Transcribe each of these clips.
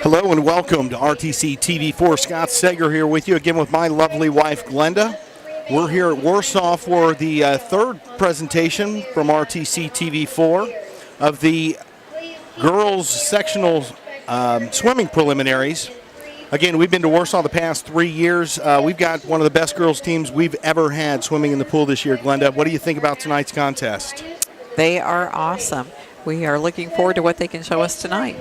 Hello and welcome to RTC TV4. Scott Sager here with you again with my lovely wife Glenda. We're here at Warsaw for the third presentation from RTC TV4 of the girls sectional swimming preliminaries. Again, we've been to Warsaw the past 3 years. We've got one of the best girls teams we've ever had swimming in the pool this year. Glenda, what do you think about tonight's contest? They are awesome. We are looking forward to what they can show us tonight.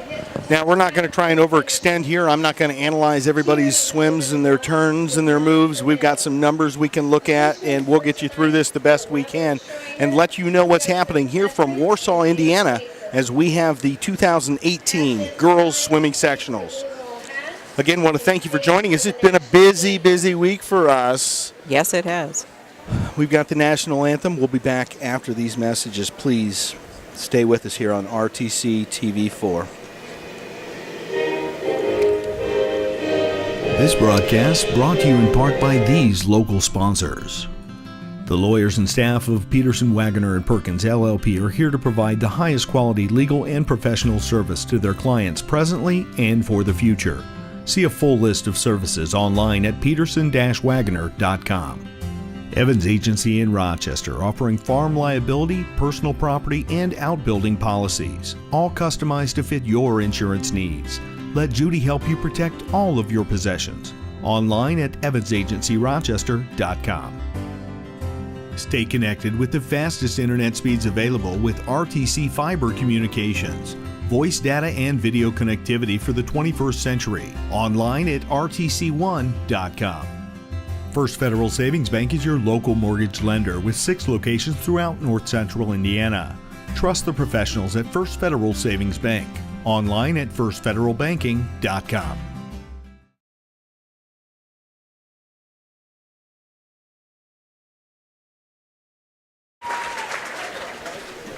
Now, we're not going to try and overextend here. I'm not going to analyze everybody's swims and their turns and their moves. We've got some numbers we can look at, and we'll get you through this the best we can and let you know what's happening here from Warsaw, Indiana, as we have the 2018 Girls Swimming Sectionals. Again, want to thank you for joining us. It's been a busy, busy week for us. Yes, it has. We've got the national anthem. We'll be back after these messages. Please stay with us here on RTC TV4. This broadcast brought to you in part by these local sponsors. The lawyers and staff of Peterson, Wagner & Perkins LLP are here to provide the highest quality legal and professional service to their clients presently and for the future. See a full list of services online at peterson-wagner.com. Evans Agency in Rochester, offering farm liability, personal property, and outbuilding policies, all customized to fit your insurance needs. Let Judy help you protect all of your possessions. Online at evansagencyrochester.com. Stay connected with the fastest internet speeds available with RTC Fiber Communications. Voice data and video connectivity for the 21st century. Online at rtc1.com. First Federal Savings Bank is your local mortgage lender with 6 locations throughout North Central Indiana. Trust the professionals at First Federal Savings Bank. Online at firstfederalbanking.com.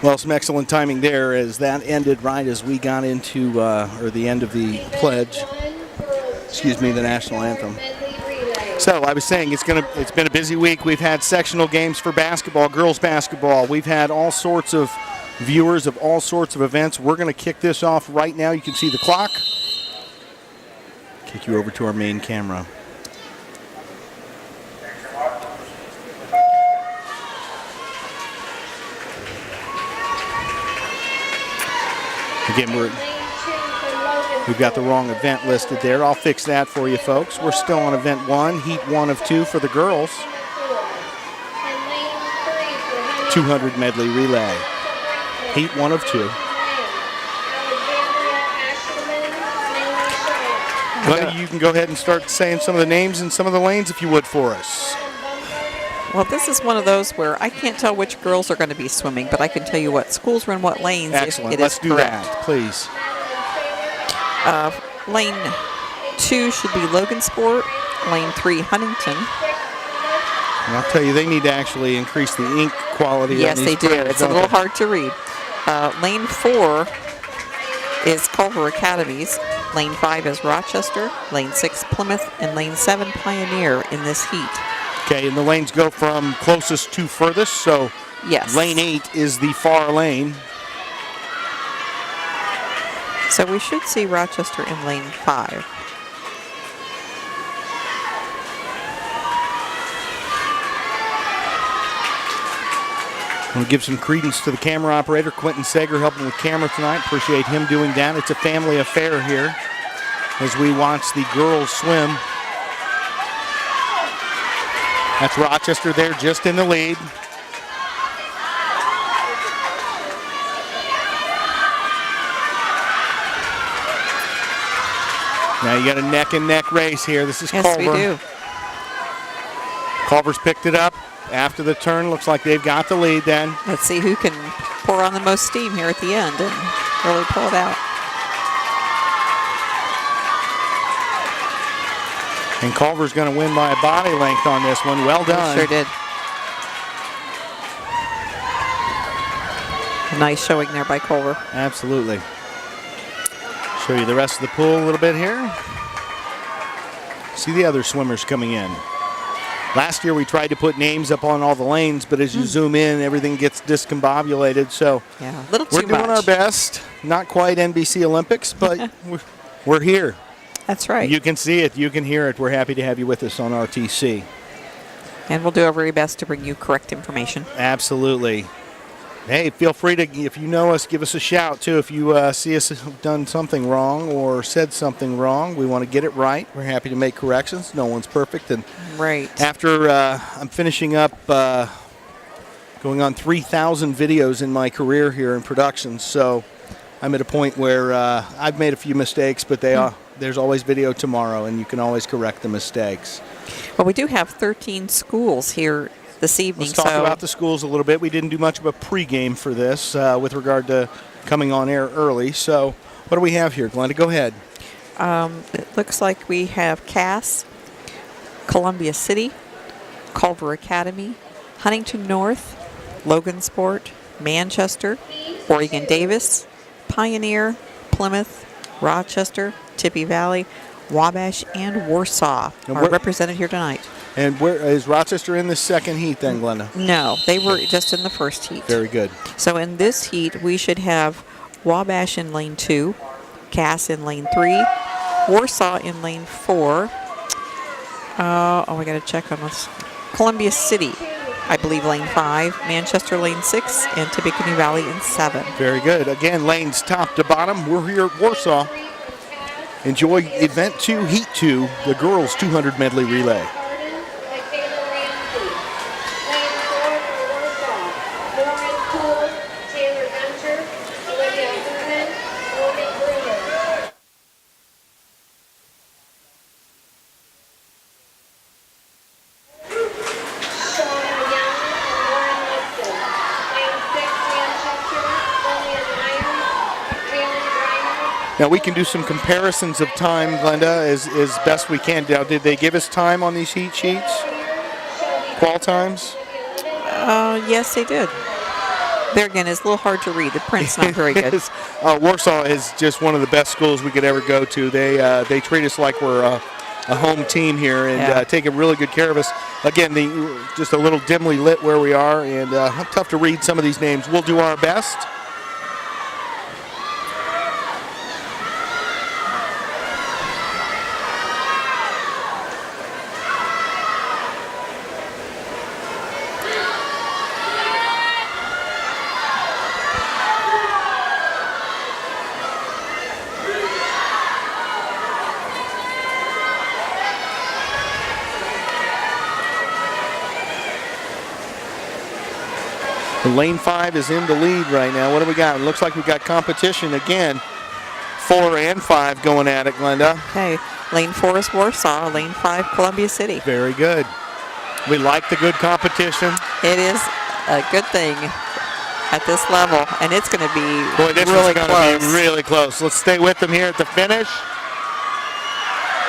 Well, some excellent timing there as that ended right as we got into, or the end of the pledge, the national anthem. So I was saying it's been a busy week. We've had sectional games for basketball, girls basketball. We've had all sorts of viewers of all sorts of events. We're going to kick this off right now. You can see the clock. Kick you over to our main camera. Again, we've got the wrong event listed there. I'll fix that for you folks. We're still on event 1, heat 1 of 2 for the girls. 200 medley relay. Heat 1 of 2. Glenda, you can go ahead and start saying some of the names and some of the lanes if you would for us. Well, this is one of those where I can't tell which girls are going to be swimming, but I can tell you what schools are in what lanes. Excellent. Let's do that, please. Lane 2 should be Logansport. Lane 3, Huntington. And I'll tell you, they need to actually increase the ink quality. Yes, they do. It's a little hard to read. Lane 4 is Culver Academies. Lane 5 is Rochester. Lane 6, Plymouth. And Lane 7, Pioneer in this heat. Okay, and the lanes go from closest to furthest, so yes. Lane 8 is the far lane. So we should see Rochester in Lane 5. I'm going to give some credence to the camera operator, Quentin Sager, helping with camera tonight. Appreciate him doing that. It's a family affair here as we watch the girls swim. That's Rochester there just in the lead. Now you got a neck and neck race here. This is yes, Culver. Yes, we do. Culver's picked it up after the turn. Looks like they've got the lead then. Let's see who can pour on the most steam here at the end and really pull it out. And Culver's going to win by a body length on this one. Well done. Sure did. A nice showing there by Culver. Absolutely. Show you the rest of the pool a little bit here. See the other swimmers coming in. Last year we tried to put names up on all the lanes, but as you zoom in, everything gets discombobulated. So yeah, a little we're too doing much. our best. Not quite NBC Olympics, but We're here. That's right. You can see it. You can hear it. We're happy to have you with us on RTC. And we'll do our very best to bring you correct information. Absolutely. Hey, feel free to, if you know us, give us a shout, too. If you see us have done something wrong or said something wrong, we want to get it right. We're happy to make corrections. No one's perfect. And Right. after I'm finishing up going on 3,000 videos in my career here in production, so I'm at a point where I've made a few mistakes, but there's always video tomorrow, and you can always correct the mistakes. Well, we do have 13 schools here this evening. Let's talk about the schools a little bit. We didn't do much of a pregame for this with regard to coming on air early. So what do we have here, Glenda? Go ahead. It looks like we have Cass, Columbia City, Culver Academy, Huntington North, Logansport, Manchester, Oregon Davis, Pioneer, Plymouth, Rochester, Tippy Valley, Wabash, and Warsaw are represented here tonight. And where is Rochester in the second heat then, Glenda? No, they were just in the first heat. Very good. So in this heat, we should have Wabash in lane 2, Cass in lane 3, Warsaw in lane 4. I got to check on this. Columbia City, I believe, lane 5, Manchester lane 6, and Tippecanoe Valley in 7. Very good. Again, lanes top to bottom. We're here at Warsaw. Enjoy Event 2, Heat 2, the girls 200 medley relay. Now we can do some comparisons of time, Glenda, as best we can. Now, did they give us time on these heat sheets? Qual times? Yes, they did. There again, it's a little hard to read. The print's not very good. Warsaw is just one of the best schools we could ever go to. They treat us like we're a home team here and take really good care of us. Again, just a little dimly lit where we are, and tough to read some of these names. We'll do our best. Lane 5 is in the lead right now. What do we got? It looks like we've got competition again. 4 and 5 going at it, Glenda. Okay, lane 4 is Warsaw, lane 5 Columbia City. Very good. We like the good competition. It is a good thing at this level, and it's going to be really close. Be really close. Let's stay with them here at the finish.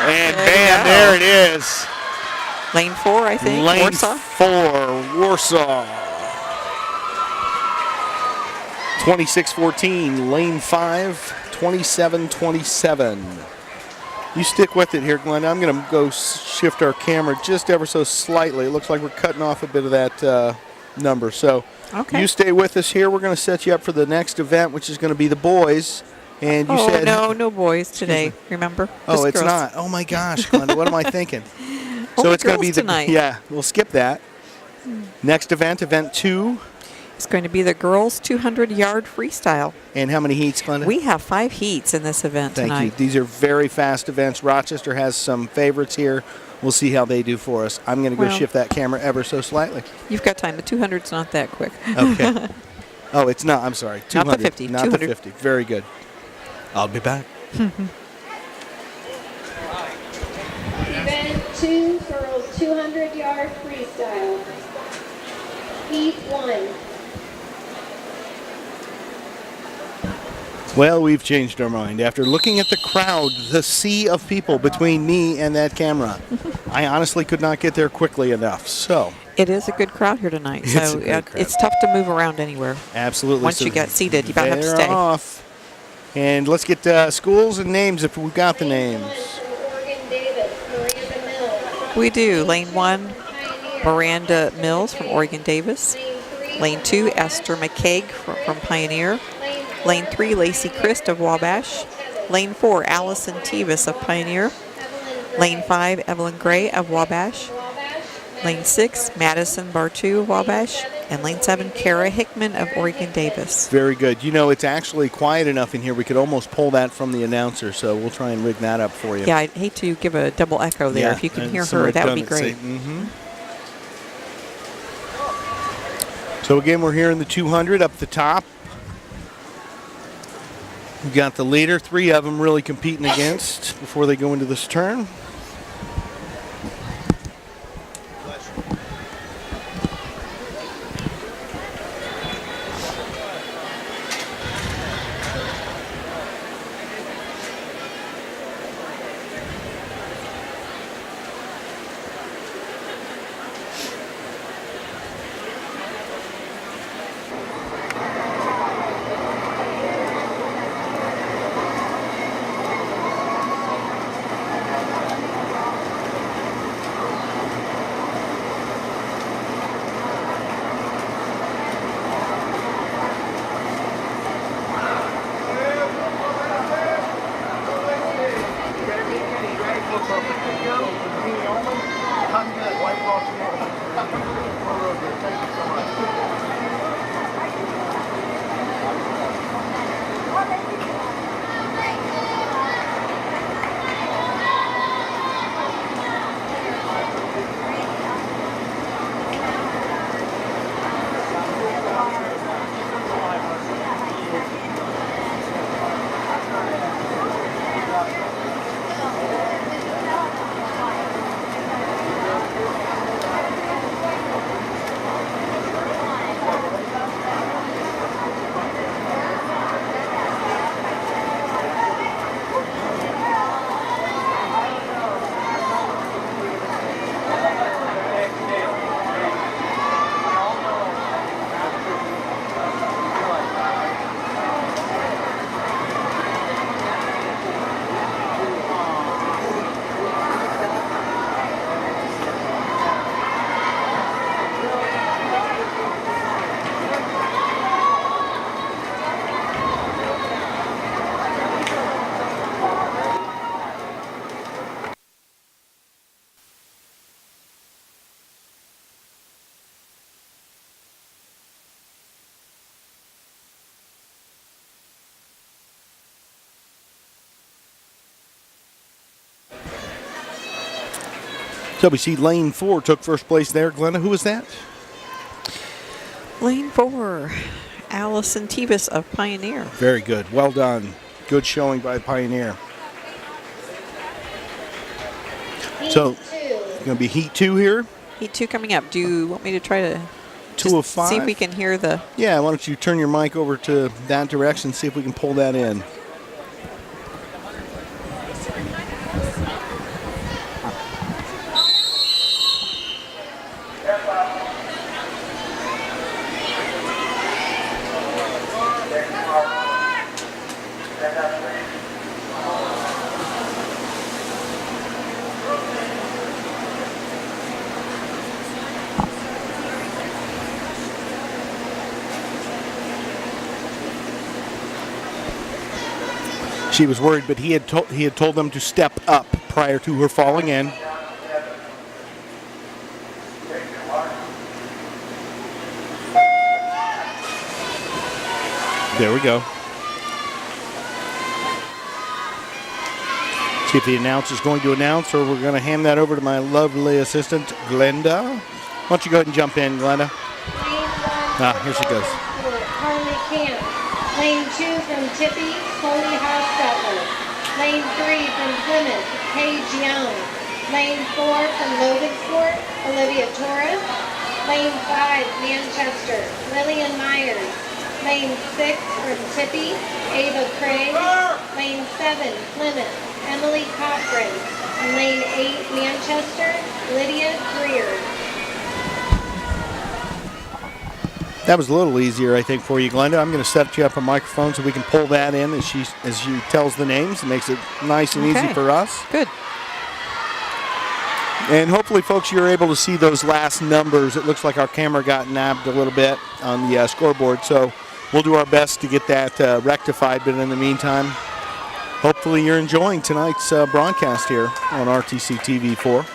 And there there it is. Lane 4, I think. Lane Warsaw. 4, Warsaw. 26-14, lane 5, 27-27. You stick with it here, Glenn. I'm going to go shift our camera just ever so slightly. It looks like we're cutting off a bit of that number. So you stay with us here. We're going to set you up for the next event, which is going to be the boys. And you said no boys today. Remember? Just it's girls. not. Oh my gosh, Glenda, what am I thinking? So it's going to be tonight. We'll skip that. Next event, event 2. It's going to be the girls 200-yard freestyle. And how many heats, Glenda? We have 5 heats in this event tonight. Thank you. These are very fast events. Rochester has some favorites here. We'll see how they do for us. I'm going to go shift that camera ever so slightly. You've got time. The 200's not that quick. Okay. Oh, it's not. I'm sorry. 200. Not the 50. Not 200. the 50. Very good. I'll be back. Event 2, girls 200-yard freestyle. Heat 1. Well, we've changed our mind. After looking at the crowd, the sea of people between me and that camera, I honestly could not get there quickly enough. So it is a good crowd here tonight. It's So a good crowd. it's tough to move around anywhere. Absolutely. Once you get seated, you about have to stay. Off. And let's get schools and names if we've got the names. Oregon Davis, Miranda Mills. We do. Lane 1, Miranda Mills from Oregon Davis. Lane 2, Esther McCaig from Pioneer. Lane 3, Lacey Christ of Wabash. Lane 4, Allison Tevis of Pioneer. Lane 5, Evelyn Gray of Wabash. Lane 6, Madison Bartu of Wabash. And lane 7, Kara Hickman of Oregon Davis. Very good. You know, it's actually quiet enough in here, we could almost pull that from the announcer, so we'll try and rig that up for you. Yeah, I'd hate to give a double echo there. If you can hear her, that would be great. So again, we're here in the 200 up the top. We've got the leader, 3 of them really competing against before they go into this turn. So we see lane 4 took first place there. Glenda, who was that? Lane 4, Allison Tevis of Pioneer. Very good. Well done. Good showing by Pioneer. So, it's going to be heat 2 here. Heat 2 coming up. Do you want me to try to 2 of 5? see if we can hear the... Yeah, why don't you turn your mic over to that direction, see if we can pull that in. She was worried, but he had told them to step up prior to her falling in. There we go. See if the announcer's going to announce, or we're going to hand that over to my lovely assistant, Glenda. Why don't you go ahead and jump in, Glenda? Here she goes. Harley Camp. Lane 2 from Tippy, Holy House Butler. Lane 3 from Plymouth, Paige Young. Lane 4 from Logansport, Olivia Torres. Lane 5, Manchester, Lillian Myers. Lane 6 from Tippy, Ava Craig. Lane 7, Plymouth, Emily Cochran. And lane 8, Manchester, Lydia Greer. That was a little easier, I think, for you, Glenda. I'm going to set you up a microphone so we can pull that in as she tells the names. It makes it nice and easy for us. Good. And hopefully, folks, you're able to see those last numbers. It looks like our camera got nabbed a little bit on the scoreboard, so we'll do our best to get that rectified. But in the meantime, Hopefully you're enjoying tonight's broadcast here on RTC TV4.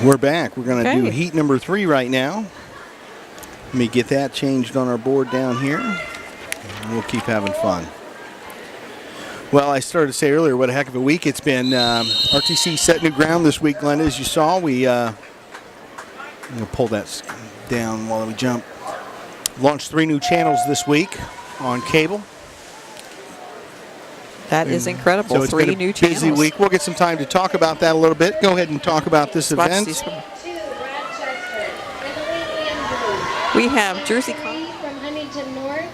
We're back. We're going to do heat number 3 right now. Let me get that changed on our board down here. We'll keep having fun. Well, I started to say earlier what a heck of a week it's been. RTC set new ground this week, Glenda. As you saw, I'm going to pull that down while we jump. Launched 3 new channels this week on cable. That is incredible. So it's 3 been a new busy channels. week. We'll get some time to talk about that a little bit. Go ahead and talk about this Watch event. these. 2, Rochester. Emily Andrews. We have Jersey. 3 from Huntington North.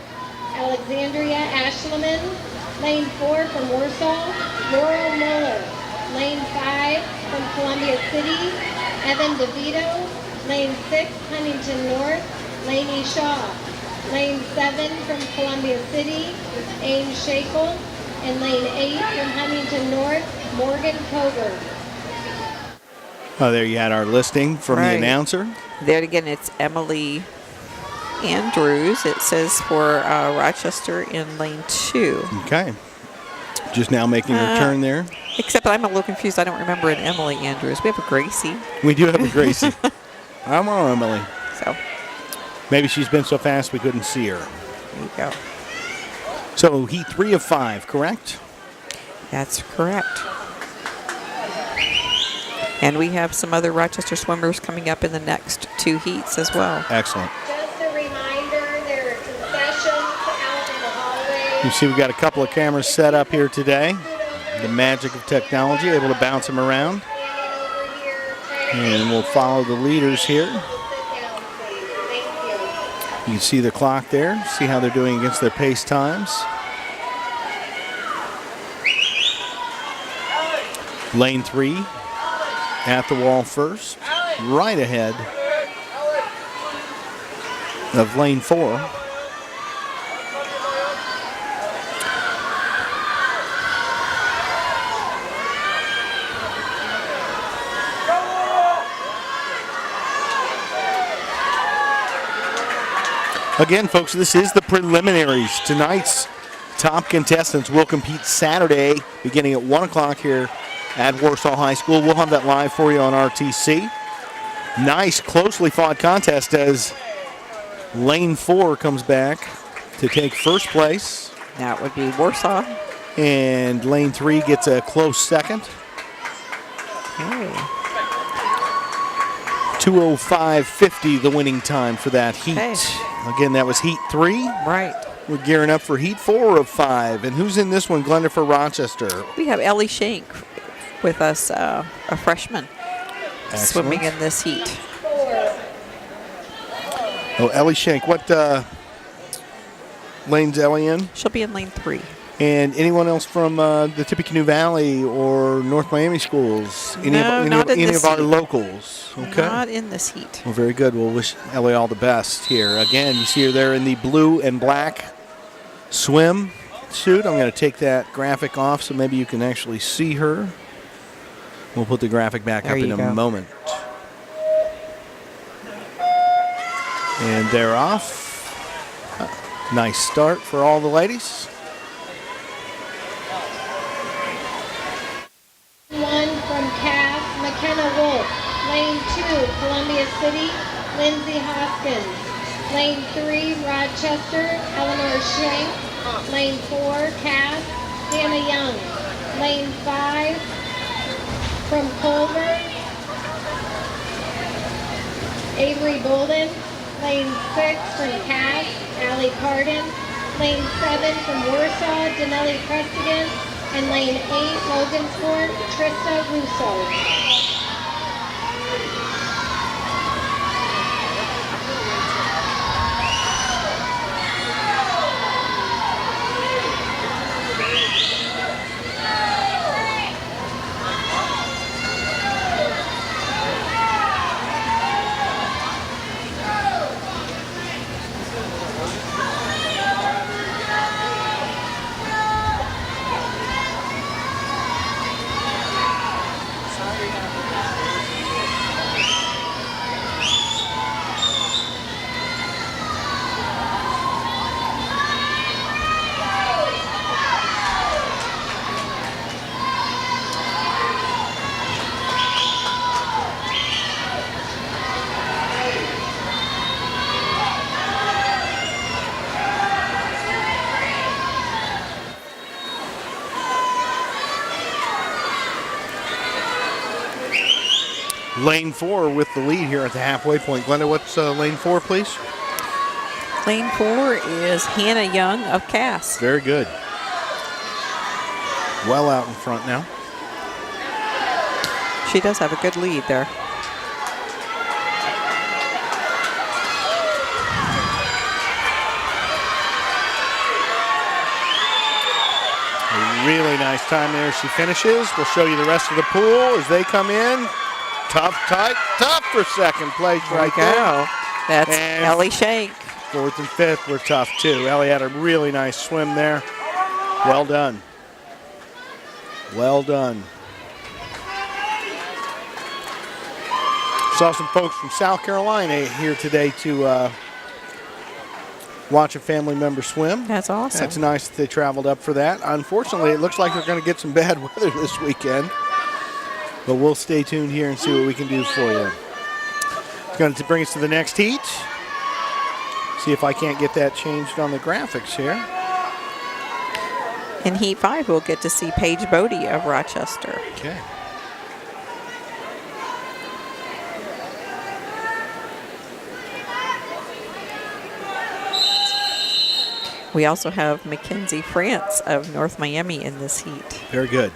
Alexandria Ashleman. Lane 4 from Warsaw. Laurel Muller. Lane 5 from Columbia City. Evan DeVito. Lane 6, Huntington North. Laney Shaw. Lane 7 from Columbia City. Ames Shakel. And lane 8 from Huntington North, Morgan Coburn. Oh, there you had our listing from the announcer. There again, it's Emily Andrews. It says for Rochester in lane 2. Okay. Just now making her turn there. Except I'm a little confused. I don't remember an Emily Andrews. We have a Gracie. We do have a Gracie. I'm on Emily. So maybe she's been so fast we couldn't see her. there you go. So heat 3 of 5, correct? That's correct. And we have some other Rochester swimmers coming up in the next 2 heats as well. Excellent. Just a reminder, there are concessions out in the hallway. You see we've got a couple of cameras set up here today. The magic of technology, able to bounce them around. And we'll follow the leaders here. You can see the clock there, see how they're doing against their pace times. Lane 3 at the wall first, right ahead of lane 4. Again, folks, this is the preliminaries. Tonight's top contestants will compete Saturday beginning at 1 o'clock here at Warsaw High School. We'll have that live for you on RTC. Nice, closely fought contest as lane 4 comes back to take first place. That would be Warsaw. And lane 3 gets a close second. Okay. 2:05.50 the winning time for that heat. Okay. Again, that was heat 3. Right. We're gearing up for heat 4 of 5. And who's in this one, Glenda, for Rochester? We have Ellie Shank with us a freshman swimming Excellent. in this heat. 4. Oh, Ellie Shank. What lane's Ellie in? She'll be in lane 3. And anyone else from the Tippecanoe Valley or North Miami schools? No, not in any this of our heat. locals? Okay. Not in this heat. Well, very good. We'll wish Ellie all the best here. Again, you see her there in the blue and black swim suit. I'm going to take that graphic off so maybe you can actually see her. We'll put the graphic back There up in you a go. moment. And they're off. Nice start for all the ladies. 1 from Cass, McKenna Wolf. Lane 2, Columbia City, Lindsay Hoskins. Lane 3, Rochester, Eleanor Shank. Lane 4, Cass, Hannah Young. Lane 5, from Culver, Avery Bolden. Lane 6 from Cass, Allie Pardon. Lane 7 from Warsaw, Denelli Prestigan. And lane 8, Logansport, Trista Russo. Lane 4 with the lead here at the halfway point. Glenda, what's lane 4, please? Lane 4 is Hannah Young of Cass. Very good. Well out in front now. She does have a good lead there. A really nice time there. She finishes. We'll show you the rest of the pool as they come in. Tough, tight, tough for second place right there. That's And Ellie Shank. 4th and 5th were tough too. Ellie had a really nice swim there. Well done. Well done. Saw some folks from South Carolina here today to watch a family member swim. That's awesome. That's nice that they traveled up for that. Unfortunately, it looks like they're going to get some bad weather this weekend. But we'll stay tuned here and see what we can do for you. It's going to bring us to the next heat. See if I can't get that changed on the graphics here. In Heat 5, we'll get to see Paige Bodie of Rochester. Okay. We also have Mackenzie France of North Miami in this heat. Very good.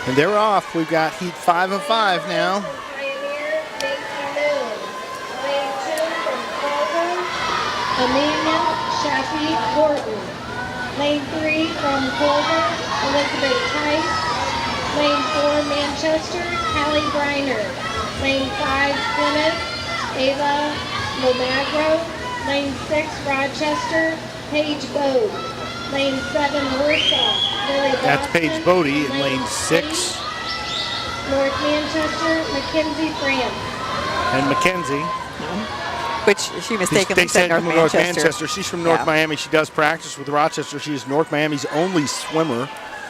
And they're off. We've got heat 5 of 5 now. Pioneer, Macy Moon. Lane 2 from Culver, Amelia Shafi Horton. Lane 3 from Culver, Elizabeth Tice. Lane 4, Manchester, Callie Briner. Lane 5, Plymouth, Ava Lomagro. Lane 6, Rochester, Paige Bode. Lane 7, Warsaw, Lily That's Boston. Paige Bodie in lane 6. 8, North Manchester, Mackenzie France. And Mackenzie. Which she mistakenly They said said North Manchester. She's from North Yeah. Miami. She does practice with Rochester. She's North Miami's only swimmer.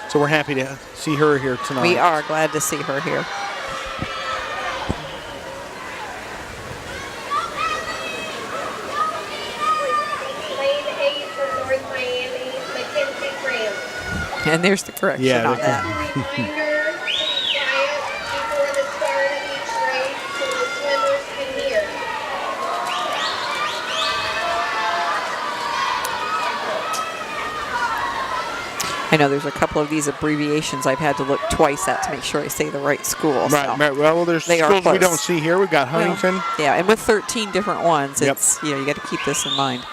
So we're happy to see her here tonight. We are glad to see her here. Lane 8 from North Miami, Mackenzie France. And there's the correction Yeah, on they- that. Reminder to be quiet before the start of each race so I know there's a couple of these abbreviations I've had to look twice at to make sure I say the right school. Right, so. right. Well, there's They are schools we close. don't see here. We've got Huntington. Well, yeah, and with 13 different ones, Yep. it's you got to keep this in mind.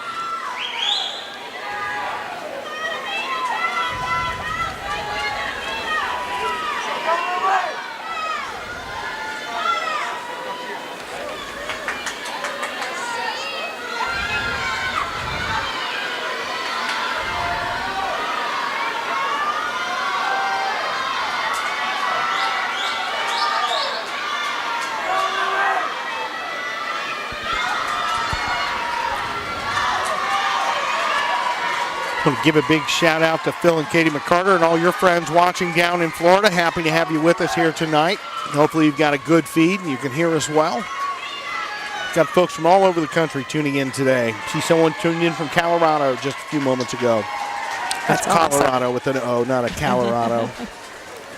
I want to give a big shout out to Phil and Katie McCarter and all your friends watching down in Florida. Happy to have you with us here tonight. Hopefully you've got a good feed and you can hear us well. Got folks from all over the country tuning in today. See someone tuned in from Colorado just a few moments ago. That's Colorado with an O, not a Colorado.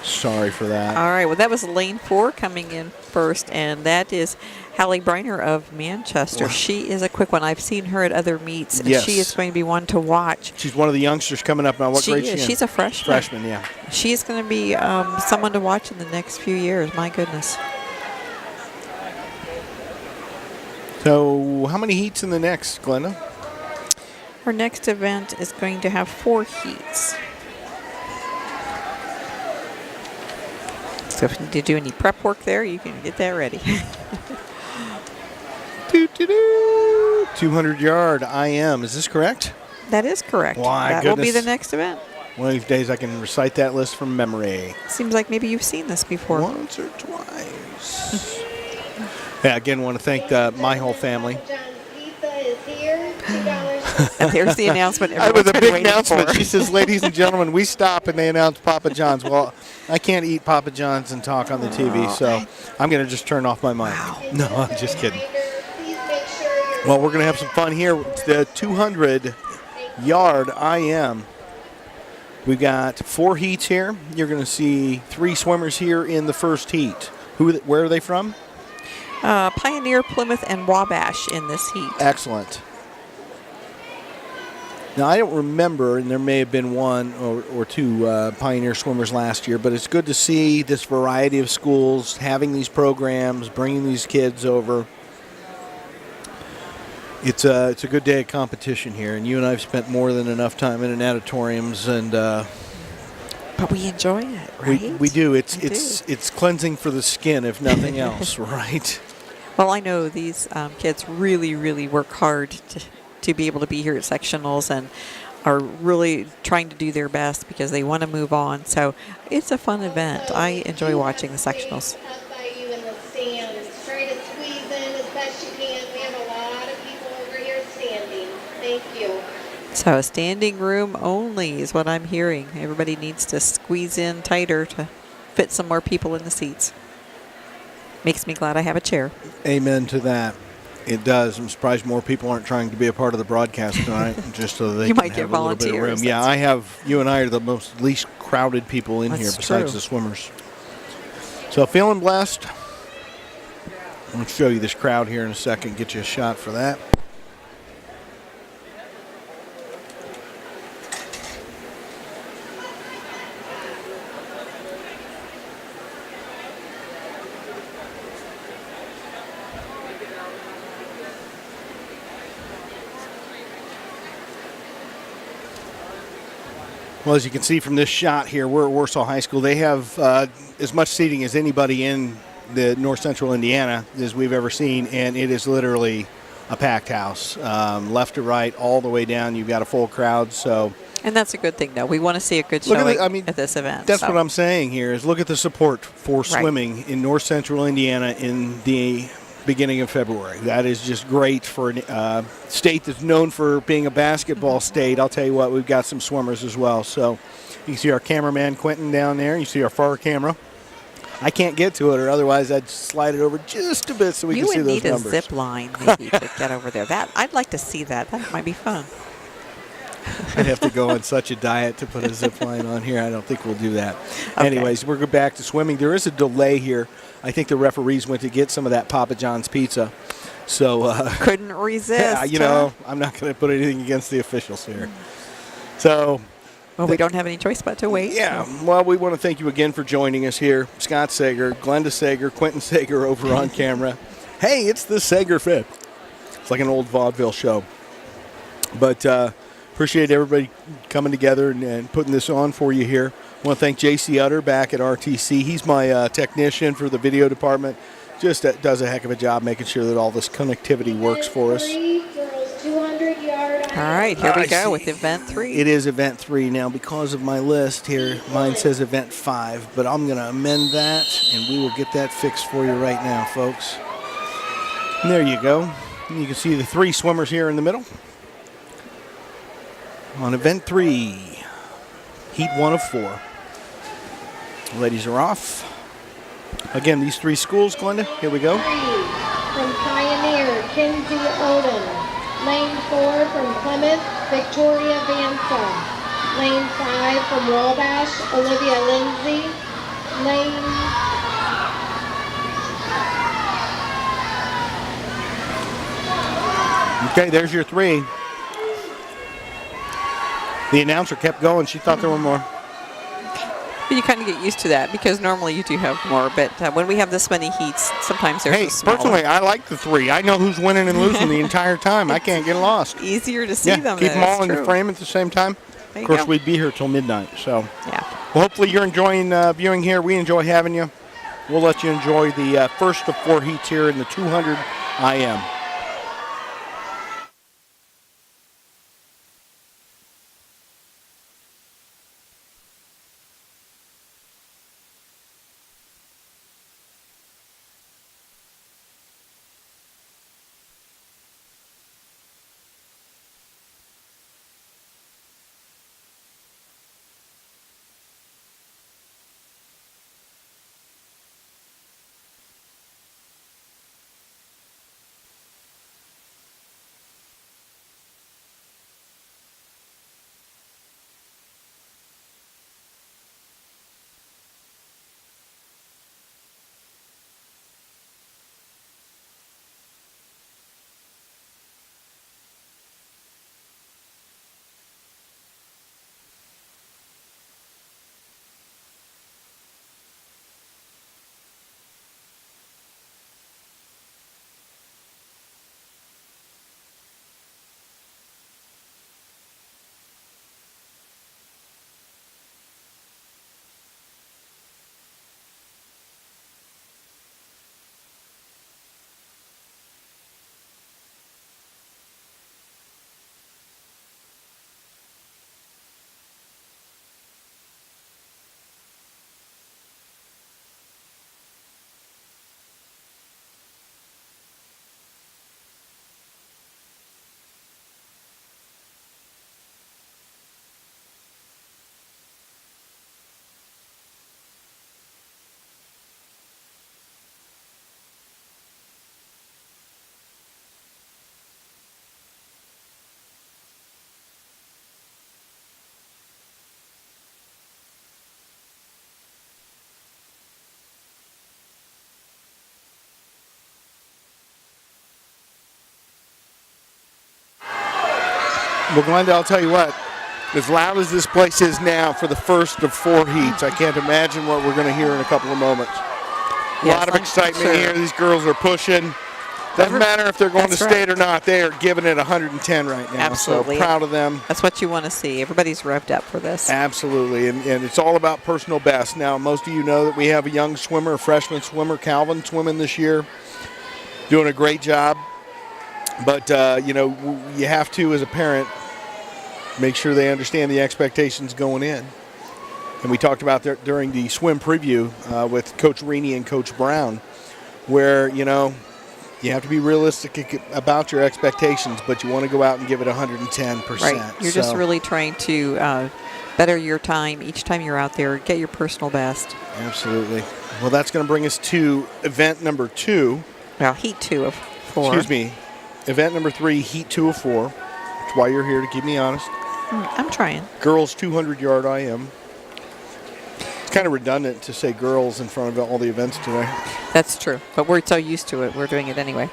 Sorry for that. All right, well, that was lane 4 coming in first, and that is Hallie Briner of Manchester. She is a quick one. I've seen her at other meets, and Yes. she is going to be one to watch. She's one of the youngsters coming up now. What grade is she in? She's a freshman. Freshman, yeah. She's going to be someone to watch in the next few years. My goodness. So how many heats in the next, Glenda? Her next event is going to have 4 heats. So if you need to do any prep work there, you can get that ready. 200-yard IM. Is this correct? That is correct. My that will be goodness. the next event. One of these days I can recite that list from memory. Seems like maybe you've seen this before. Once or twice. Yeah, again, want to thank my whole family. John's Pizza is here, $2. And there's the announcement. That was everyone's a been big waiting announcement. for. She says, ladies and gentlemen, we stop, and they announce Papa John's. Well, I can't eat Papa John's and talk on the TV, so I'm going to just turn off my mic. No, I'm just kidding. Please make sure you're Well, we're going to have some fun here. It's the 200-yard IM. We've got 4 heats here. You're going to see 3 swimmers here in the first heat. Where are they from? Pioneer, Plymouth, and Wabash in this heat. Excellent. Now, I don't remember, and there may have been one or two Pioneer swimmers last year, but it's good to see this variety of schools having these programs, bringing these kids over. It's a good day of competition here, and you and I have spent more than enough time in an auditoriums, and But we enjoy it, right? we do. I It's cleansing for the skin, if nothing else, right? Well, I know these kids really, really work hard to be able to be here at sectionals and are really trying to do their best because they want to move on. So it's a fun event. I enjoy watching the sectionals. up by you in the stands. Try to squeeze in as best you can. We have a lot of people over here standing. Thank you. So standing room only is what I'm hearing. Everybody needs to squeeze in tighter to fit some more people in the seats. Makes me glad I have a chair. Amen to that. It does. I'm surprised more people aren't trying to be a part of the broadcast tonight, just so they You can might get have a little bit of room. volunteers, Yeah, that's- you and I are the least crowded people in here That's besides true. the swimmers. So feeling blessed. I'll show you this crowd here in a second, get you a shot for that. Well, as you can see from this shot here, we're at Warsaw High School. They have as much seating as anybody in the north central Indiana as we've ever seen, and it is literally a packed house. Left to right, all the way down, you've got a full crowd. So And that's a good thing, though. We want to see a good Look at showing the- I mean, at this event. that's so. what I'm saying here is look at the support for Right. swimming in north central Indiana in the beginning of February. That is just great for a state that's known for being a basketball state. I'll tell you what, we've got some swimmers as well. So you can see our cameraman Quentin down there. You see our far camera. I can't get to it, or otherwise I'd slide it over just a bit so we You can see would those need numbers. a zip line maybe to get over there. I'd like to see that. That might be fun. I'd have to go on such a diet to put a zip line on here. I don't think we'll do that. Okay. Anyways, we're going back to swimming. There is a delay here. I think the referees went to get some of that Papa John's pizza. So, Couldn't resist. yeah, you know, I'm not going to put anything against the officials here. So, Well, we don't have any choice but to wait. Yeah, so. well, we want to thank you again for joining us here. Scott Sager, Glenda Sager, Quentin Sager over on camera. Hey, it's the Sager Fit. It's like an old vaudeville show. But appreciate everybody coming together and putting this on for you here. I want to thank JC Utter back at RTC. He's my technician for the video department. Just does a heck of a job making sure that all this connectivity works for us. All right, here we go with event 3. It is event 3 now. Because of my list here, mine says event 5, but I'm going to amend that, and we will get that fixed for you right now, folks. And there you go. And you can see the 3 swimmers here in the middle. On event 3, heat 1 of 4. Ladies are off. Again, these 3 schools, Glenda, here we go. 3 from Pioneer, Kinsey Odom. Lane 4 from Plymouth, Victoria Vansa. Lane 5 from Wabash, Olivia Lindsay. Lane Okay, there's your 3. The announcer kept going. She thought there were more. But you kind of get used to that because normally you do have more. But when we have this many heats, sometimes there's Hey, a smaller. personally, I like the 3. I know who's winning and losing the entire time. I can't get lost. Easier to see Yeah, them. keep then, them all it's in the true. frame at the same time. There Of you course, go. we'd be here till midnight. So, Yeah. well, hopefully you're enjoying viewing here. We enjoy having you. We'll let you enjoy the first of 4 heats here in the 200 IM. Well, Glenda, I'll tell you what. As loud as this place is now for the first of 4 heats, I can't imagine what we're going to hear in a couple of moments. A Yes, lot of I'm excitement sure. here. These girls are pushing. Doesn't matter if they're going to That's state right. or not. They are giving it 110 right now. Absolutely. So proud of them. That's what you want to see. Everybody's revved up for this. Absolutely, and it's all about personal best. Now, most of you know that we have a young swimmer, a freshman swimmer, Calvin, swimming this year, doing a great job. But, you have to, as a parent, make sure they understand the expectations going in. And we talked about that during the swim preview with Coach Reaney and Coach Brown, where, you have to be realistic about your expectations, but you want to go out and give it 110%. Right. You're just really trying to better your time each time you're out there. Get your personal best. Absolutely. Well, that's going to bring us to event number 2. Well, heat 2 of 4. Excuse me. Event number 3, heat 2 of 4. That's why you're here, to keep me honest. I'm trying. Girls 200-yard IM. It's kind of redundant to say girls in front of all the events today. That's true. But we're so used to it, we're doing it anyway.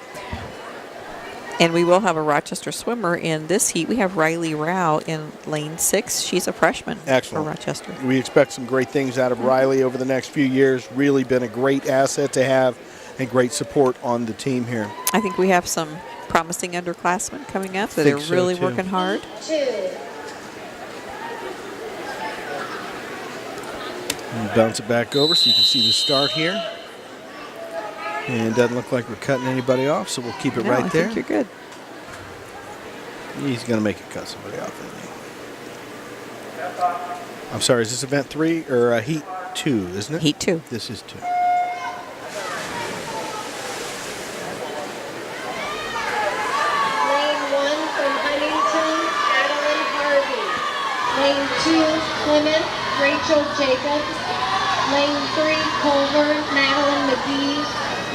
And we will have a Rochester swimmer in this heat. We have Riley Rao in lane 6. She's a freshman Excellent. for Rochester. We expect some great things out of Riley over the next few years. Really been a great asset to have and great support on the team here. I think we have some promising underclassmen coming up, so Think they're so, really too. working hard. 2. And bounce it back over so you can see the start here. And it doesn't look like we're cutting anybody off, so we'll keep it No, right I there. think you're good. He's going to make it cut somebody off, isn't he? I'm sorry, is this event 3 or heat 2, isn't it? Heat 2. This is 2. Lane 1 from Huntington, Adeline Harvey. Lane 2, Plymouth, Rachel Jacobs. Lane 3, Culver, Madeline McGee.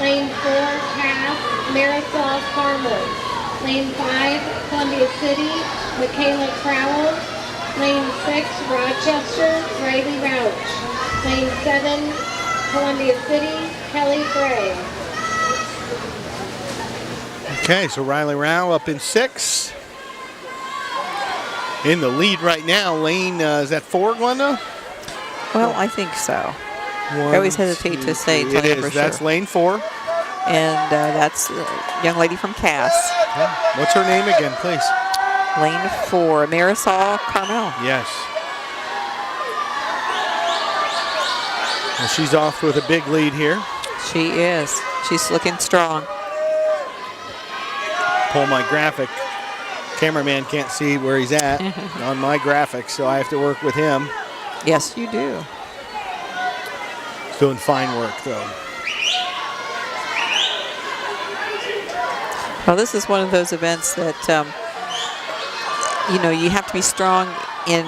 Lane 4, Cass, Marisol Carmel. Lane 5, Columbia City, Michaela Crowell. Lane 6, Rochester, Riley Rauch. Lane 7, Columbia City, Kelly Gray. Okay, so Riley Rao up in 6. In the lead right now, lane, is that 4, Glenda? Well, I think so. I always hesitate to say It till I'm is. for That's sure. lane 4. And that's a young lady from Cass. What's her name again, please? Lane 4, Marisol Carmel. Yes. Well, she's off with a big lead here. She is. She's looking strong. Pull my graphic. Cameraman can't see where he's at on my graphics, so I have to work with him. Yes, you do. He's doing fine work, though. Well, this is one of those events that, you know, you have to be strong in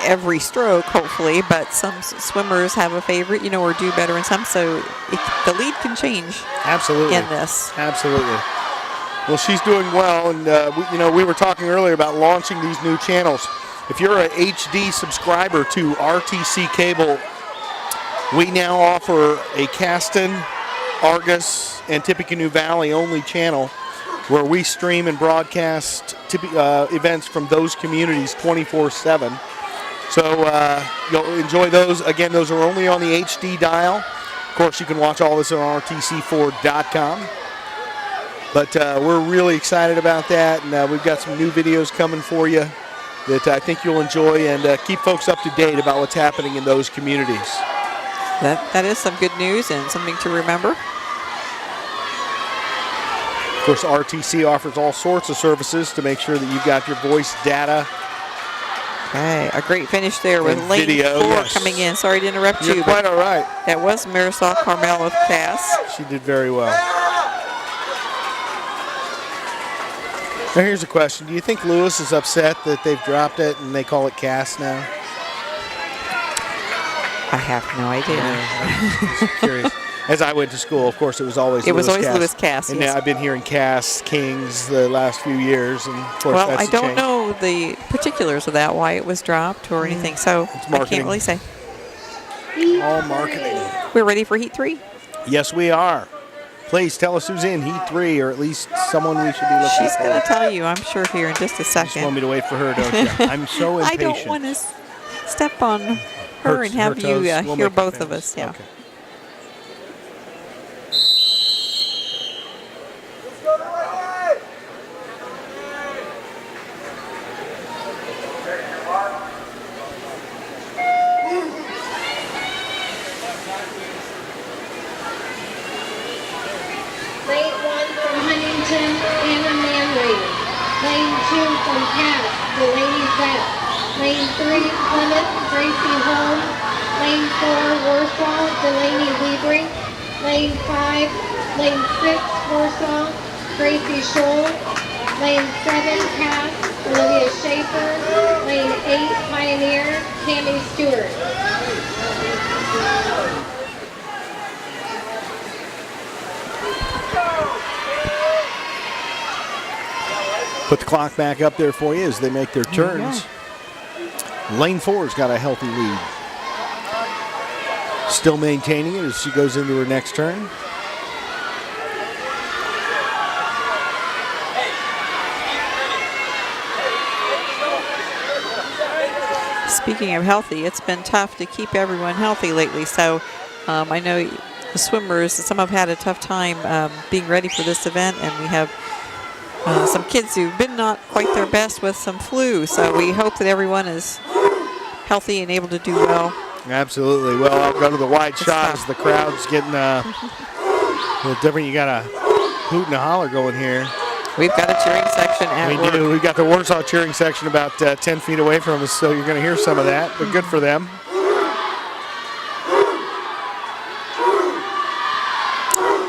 every stroke, hopefully, but some swimmers have a favorite, you know, or do better in some, so the lead can change Absolutely. in this. Absolutely. Well, she's doing well, and we were talking earlier about launching these new channels. If you're an HD subscriber to RTC Cable, we now offer a Caston, Argus, and Tippecanoe Valley only channel where we stream and broadcast events from those communities 24/7. So you'll enjoy those. Again, those are only on the HD dial. Of course, you can watch all this on rtc4.com. But we're really excited about that, and we've got some new videos coming for you that I think you'll enjoy, and keep folks up to date about what's happening in those communities. That is some good news and something to remember. Of course, RTC offers all sorts of services to make sure that you've got your voice data. Okay, a great finish there with And lane video, 4 yes. coming in. Sorry to interrupt You're you, quite but all right. that was Marisol Carmel with Cass. She did very well. Now here's a question. Do you think Lewis is upset that they've dropped it and they call it Cass now? I have no idea. I'm just curious. As I went to school, of course, it was always Lewis Cass, And yes. now I've been hearing Cass Kings the last few years, and of course Well, that's I a don't change. know the particulars of that, why it was dropped or anything, so It's I marketing. can't really say. All marketing. We're ready for Heat 3? Yes, we are. Please tell us who's in Heat 3, or at least someone we should be looking She's for. going to tell you, I'm sure, here in just a You just want second. me to wait for her, don't you? I'm so I impatient. don't want to step on her and have you We'll hear make it both of famous. us. Yeah. Okay. Lane 1 from Huntington, Anna Manley. Lane 2 from Cass, Delaney Vett. Lane 3, Plymouth, Gracie Holmes. Lane 4, Warsaw, Delaney Webrink. Lane 5, Lane 6, Warsaw, Gracie Scholl. Lane 7, Cass, Olivia Schaefer. Lane 8, Pioneer, Tammy Stewart. Put the clock back up there for you as they make their turns. Lane 4's got a healthy lead. Still maintaining it as she goes into her next turn. Speaking of healthy, it's been tough to keep everyone healthy lately. So I know the swimmers, some have had a tough time being ready for this event, and we have some kids who've been not quite their best with some flu. So we hope that everyone is healthy and able to do well. Absolutely. Well, I'll go to the wide shot as the crowd's getting a little different. You got a hoot and a holler going here. We've got a cheering section at work. We do. We've got the Warsaw cheering section about 10 feet away from us, so you're going to hear some of that, but good for them.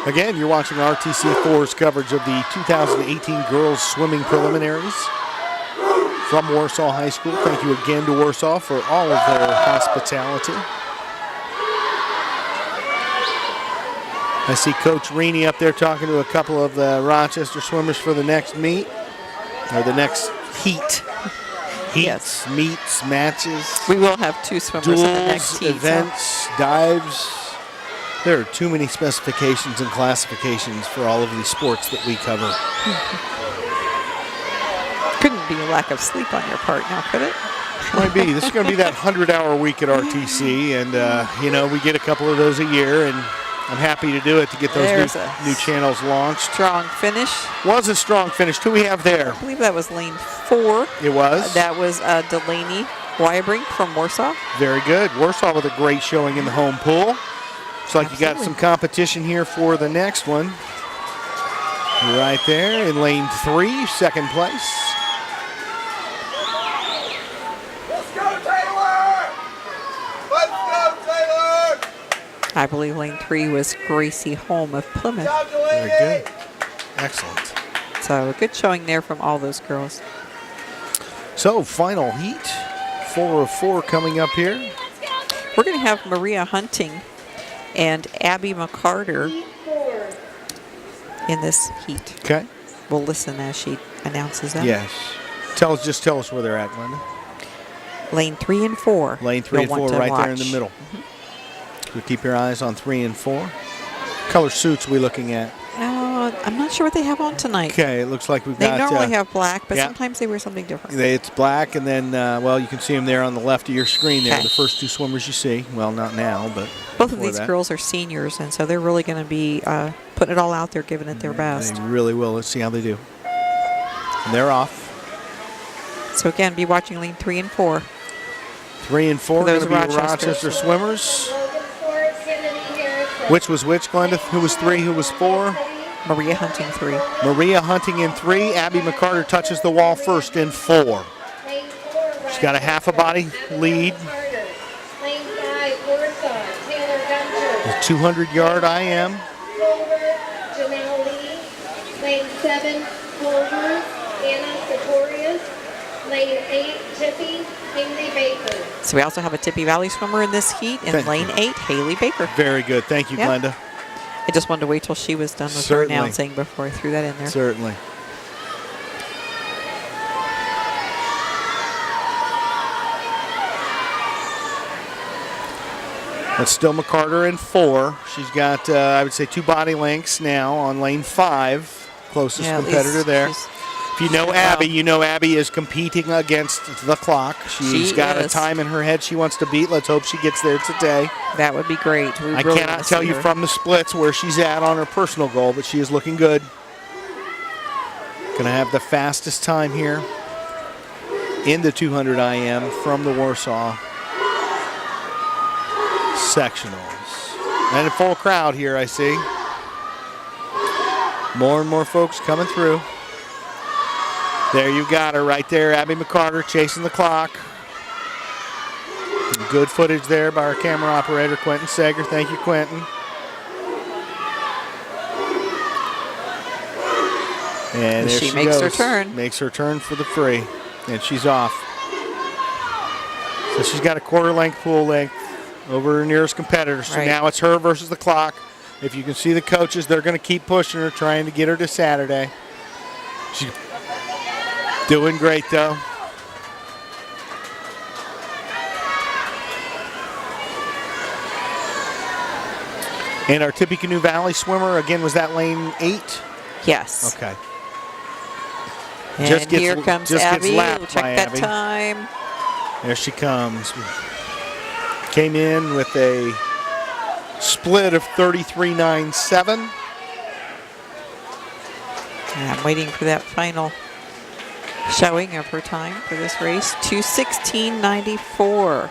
Again, you're watching RTC4's coverage of the 2018 Girls Swimming Preliminaries from Warsaw High School. Thank you again to Warsaw for all of their hospitality. I see Coach Reaney up there talking to a couple of the Rochester swimmers for the next meet, or the next heat. Heats, meets, matches. We will have 2 swimmers Duels, in the next heat. events, dives. There are too many specifications and classifications for all of these sports that we cover. Couldn't be a lack of sleep on your part now, could it? Might be. This is going to be that 100-hour week at RTC, and you know, we get a couple of those a year, and I'm happy to do it to get those new channels launched. Strong finish. Was a strong finish. Who we have there? I believe that was lane 4. It was. That was Delaney Wybrink from Warsaw. Very good. Warsaw with a great showing in the home pool. Looks like you got some competition here for the next one. Right there in lane 3, second place. I believe lane 3 was Gracie Holm of Plymouth. Very good. Excellent. So a good showing there from all those girls. So final heat, 4 of 4 coming up here. We're going to have Maria Hunting and Abby McCarter in this heat. Okay. We'll listen as she announces that. Yes. Just tell us where they're at, Glenda. Lane 3 and 4. Lane 3 and 4 right there in the middle. So keep your eyes on 3 and 4. Color suits we looking at? I'm not sure what they have on tonight. Okay, it looks like we've They got... normally have black, but sometimes they wear something different. It's black, and then, well, you can see them there on the left of your screen there, Okay. the first 2 swimmers you see. Well, not now, but both of these girls are seniors, and so they're really going to be putting it all out there, giving it their best. They really will. Let's see how they do. And they're off. So again, be watching lane 3 and 4. 3 and 4 going to be Rochester swimmers. Which was which, Glenda? Who was 3? Who was 4? Maria Hunting 3. Maria Hunting in 3. Abby McCarter touches the wall first in 4. She's got a half a body lead. 200-yard IM. Lane 7, Culver, Anna Sartorius. Lane 8, Tippy, Haley Baker. So we also have a Tippy Valley swimmer in this heat in lane 8, Haley Baker. Very good. Thank you, Glenda. I just wanted to wait till she was done with her announcing before I threw that in there. Certainly. That's still McCarter in 4. She's got, I would say, 2 body lengths now on lane 5. Closest competitor there. If you know Abby, you know Abby is competing against the clock. She's got a time in her head she wants to beat. Let's hope she gets there today. That would be great. I cannot tell you from the splits where she's at on her personal goal, but she is looking good. Going to have the fastest time here in the 200 IM from the Warsaw sectionals. And a full crowd here, I see. More and more folks coming through. There you got her right there, Abby McCarter chasing the clock. Good footage there by our camera operator, Quentin Sager. Thank you, Quentin. And there she makes her turn. Makes her turn for the free. And she's off. So she's got a quarter length pool length over her nearest competitor. So now it's her versus the clock. If you can see the coaches, they're going to keep pushing her, trying to get her to Saturday. She's doing great, though. And our Tippecanoe Valley swimmer, again, was that lane 8? Yes. Okay. And here comes Abby. We'll check that time. There she comes. Came in with a split of 33.97. I'm waiting for that final showing of her time for this race. 2:16.94.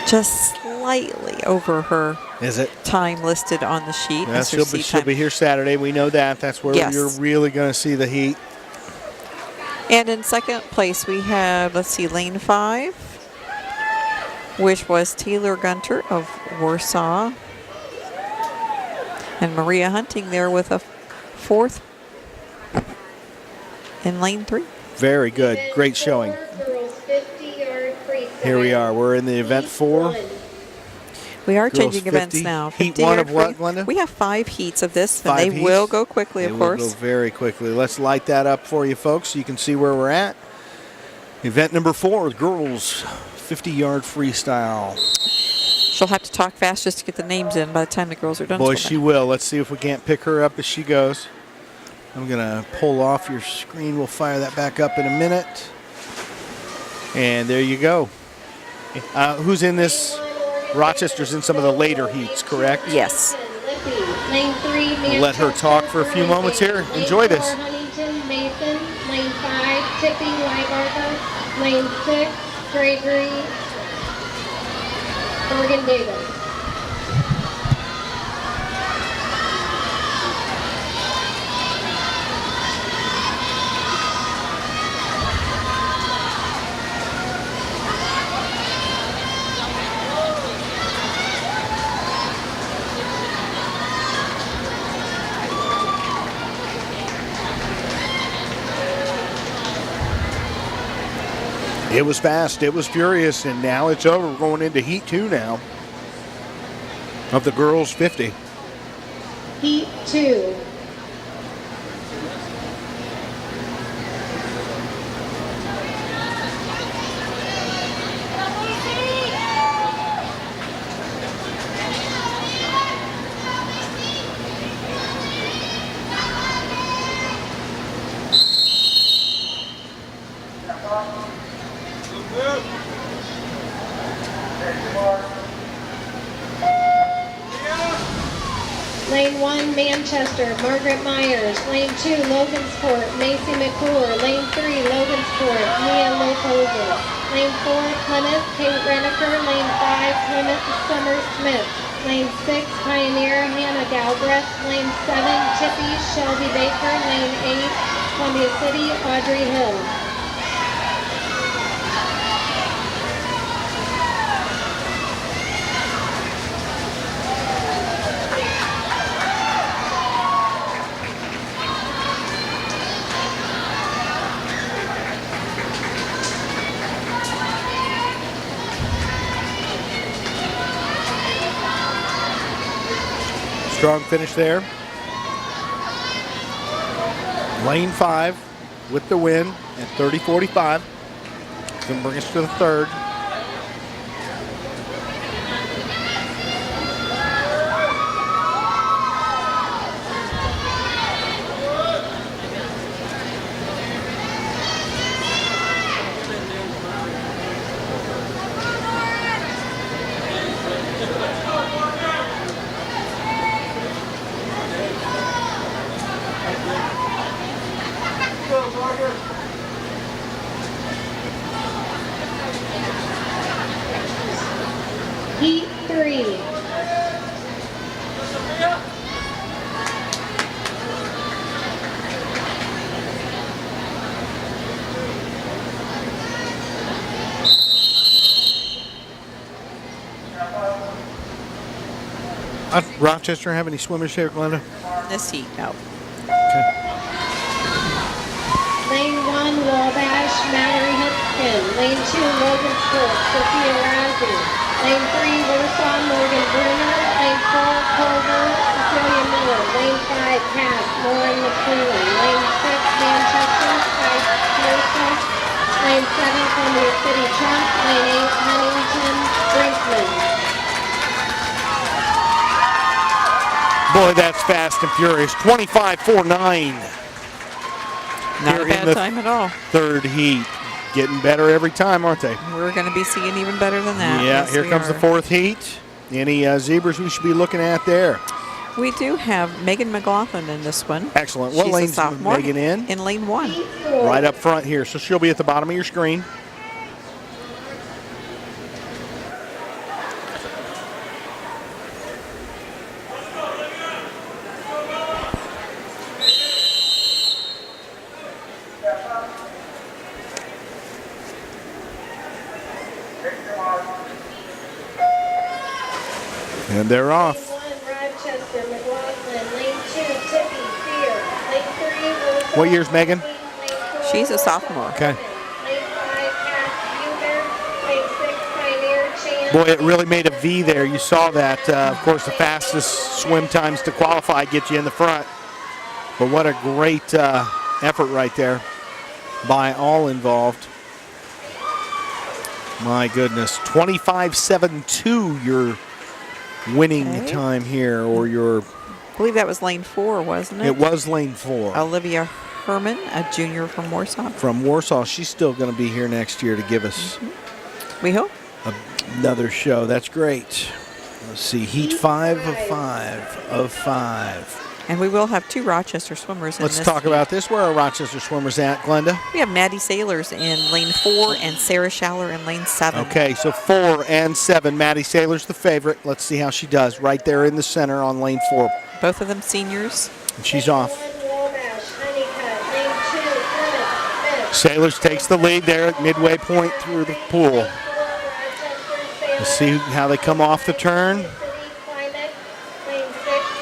Just slightly over her Is it? time listed on the sheet. Yeah, That's her she'll seat be time. here Saturday. We know that. That's where Yes. you're really going to see the heat. And in second place, we have, let's see, lane 5, which was Taylor Gunter of Warsaw. And Maria Hunting there with a 4th in lane 3. Very good. Great showing. Girls 50-yard freestyle. Here we are. We're in the event Heat 4. one. We are Girls changing 50. events now. Heat 50 one of yard what, free- Glenda? We have 5 heats of this, and 5 they heats? will go quickly, It of will course. go very quickly. Let's light that up for you folks so you can see where we're at. Event number 4, girls 50-yard freestyle. She'll have to talk fast just to get the names in by the time the girls are done. Boy, till she then. will. Let's see if we can't pick her up as she goes. I'm going to pull off your screen. We'll fire that back up in a minute. And there you go. Who's in this? Rochester's in some of the later heats, correct? Yes. Lippy. Lane 3, We'll let her talk for a few moments here. Lane Enjoy 4, this. Huntington, Mason. Lane 5, Tippy, Weibarger. Lane 6, Gregory, Bergen Davis. It was fast. It was furious. And now it's over. We're going into heat 2 now of the girls 50. Heat 2. Lane 1, Manchester, Margaret Myers. Lane 2, Logansport, Macy McClure. Lane 3, Logansport, Mia Lopova. Lane 4, Plymouth, Kate Reneker. Lane 5, Plymouth, Summer Smith. Lane 6, Pioneer, Hannah Galbraith. Lane 7, Tippy, Shelby Baker. Lane 8, Columbia City, Audrey Hill. Strong finish there. Lane 5 with the win at 30:45. Going to bring us to the third. Heat 3. Rochester have any swimmers here, Glenda? This heat, no. Okay. Lane 1, Wabash, Mallory Hudson. Lane 2, Logansport, Sophia Razzie. Lane 3, Warsaw, Morgan Bruner. Lane 4, Culver, Cecilia Miller. Lane 5, Cass, Lauren McClellan. Lane 6, Manchester, Spice Pearson. Lane 7, Columbia City Trump. Lane 8, Huntington, Brinkman. Boy, that's fast and furious. 25:49. Not here a in bad the time at all. third heat. Getting better every time, aren't they? We're going to be seeing even better than that. Yeah, Yes, here we comes are. the fourth heat. Any zebras we should be looking at there? We do have Megan McLaughlin in this one. Excellent. What She's a lane's sophomore Megan in? In lane 1. Right up front here. So she'll be at the bottom of your screen. And they're off. Lane 1, Rochester, McLaughlin. Lane 2, Tippy, Fear. Lane 3, Wilson. What year's Megan? Lane 4, She's a sophomore. Okay. Lane 5, Cass Buhner. Lane 6, Pioneer Chan. Boy, it really made a V there. You saw that. Of course, the fastest swim times to qualify get you in the front. But what a great effort right there by all involved. My goodness. 25.72 your winning Okay. time here, or your... I believe that was lane 4, wasn't it? It was lane 4. Olivia Herman, a junior from Warsaw. From Warsaw. She's still going to be here next year to give us We hope. another show. That's great. Let's see. Heat 5 of 5. And we will have 2 Rochester swimmers in Let's this talk heat. about this. Where are Rochester swimmers at, Glenda? We have Maddie Sailors in lane 4 and Sarah Schaller in lane 7. Okay, so 4 and 7. Maddie Saylor's the favorite. Let's see how she does. Right there in the center on lane 4. Both of them seniors. And she's off. Wabash, Honeycutt. Lane 2, Plymouth, Fifth. Sailors takes the lead there at midway point through the pool. Lane 4, Rochester, Let's see how they come off the turn. City, Climate. Lane 6,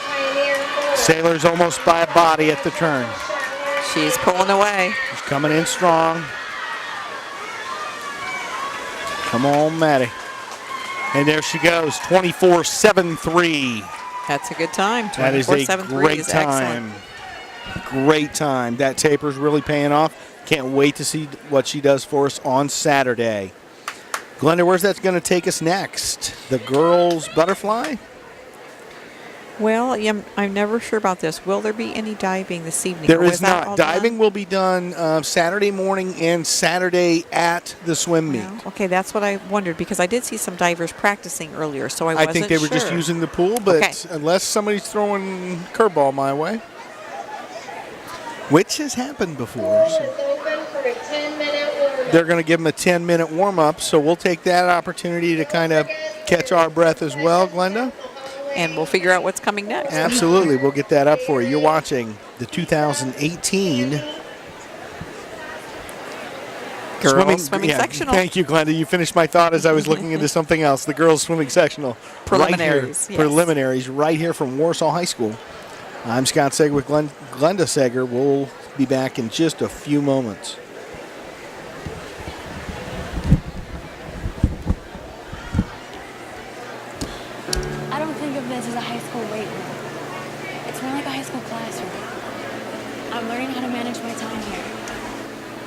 Pioneer, Florida. Sailors almost by a body at the turn. She's pulling away. She's coming in strong. Come on, Maddie. And there she goes, 24.73. That's a good time. That is a 24.73 great is time. excellent. Great time. That taper's really paying off. Can't wait to see what she does for us on Saturday. Glenda, where's that going to take us next? The girls' butterfly? Well, yeah, I'm never sure about this. Will there be any diving this evening? There or is was that not. all Diving done? will be done Saturday morning and Saturday at the swim meet. No? Okay, that's what I wondered because I did see some divers practicing earlier, so I I wasn't think they were just sure. using the pool, but Okay. unless somebody's throwing curveball my way, which has happened before. So Is open for a 10-minute warm-up. they're going to give them a 10-minute warm-up, so we'll take that opportunity to kind of catch our breath as well, Glenda. And we'll figure out what's coming next. Absolutely. We'll get that up for you. You're watching the 2018 Girls swimming sectional. Thank you, Glenda. You finished my thought as I was looking into something else. The girls swimming sectional. Preliminaries, Right yes. here. Preliminaries right here from Warsaw High School. I'm Scott Seger with Glenda Seger. We'll be back in just a few moments. I don't think of this as a high school weight room. It's more like a high school classroom. I'm learning how to manage my time here.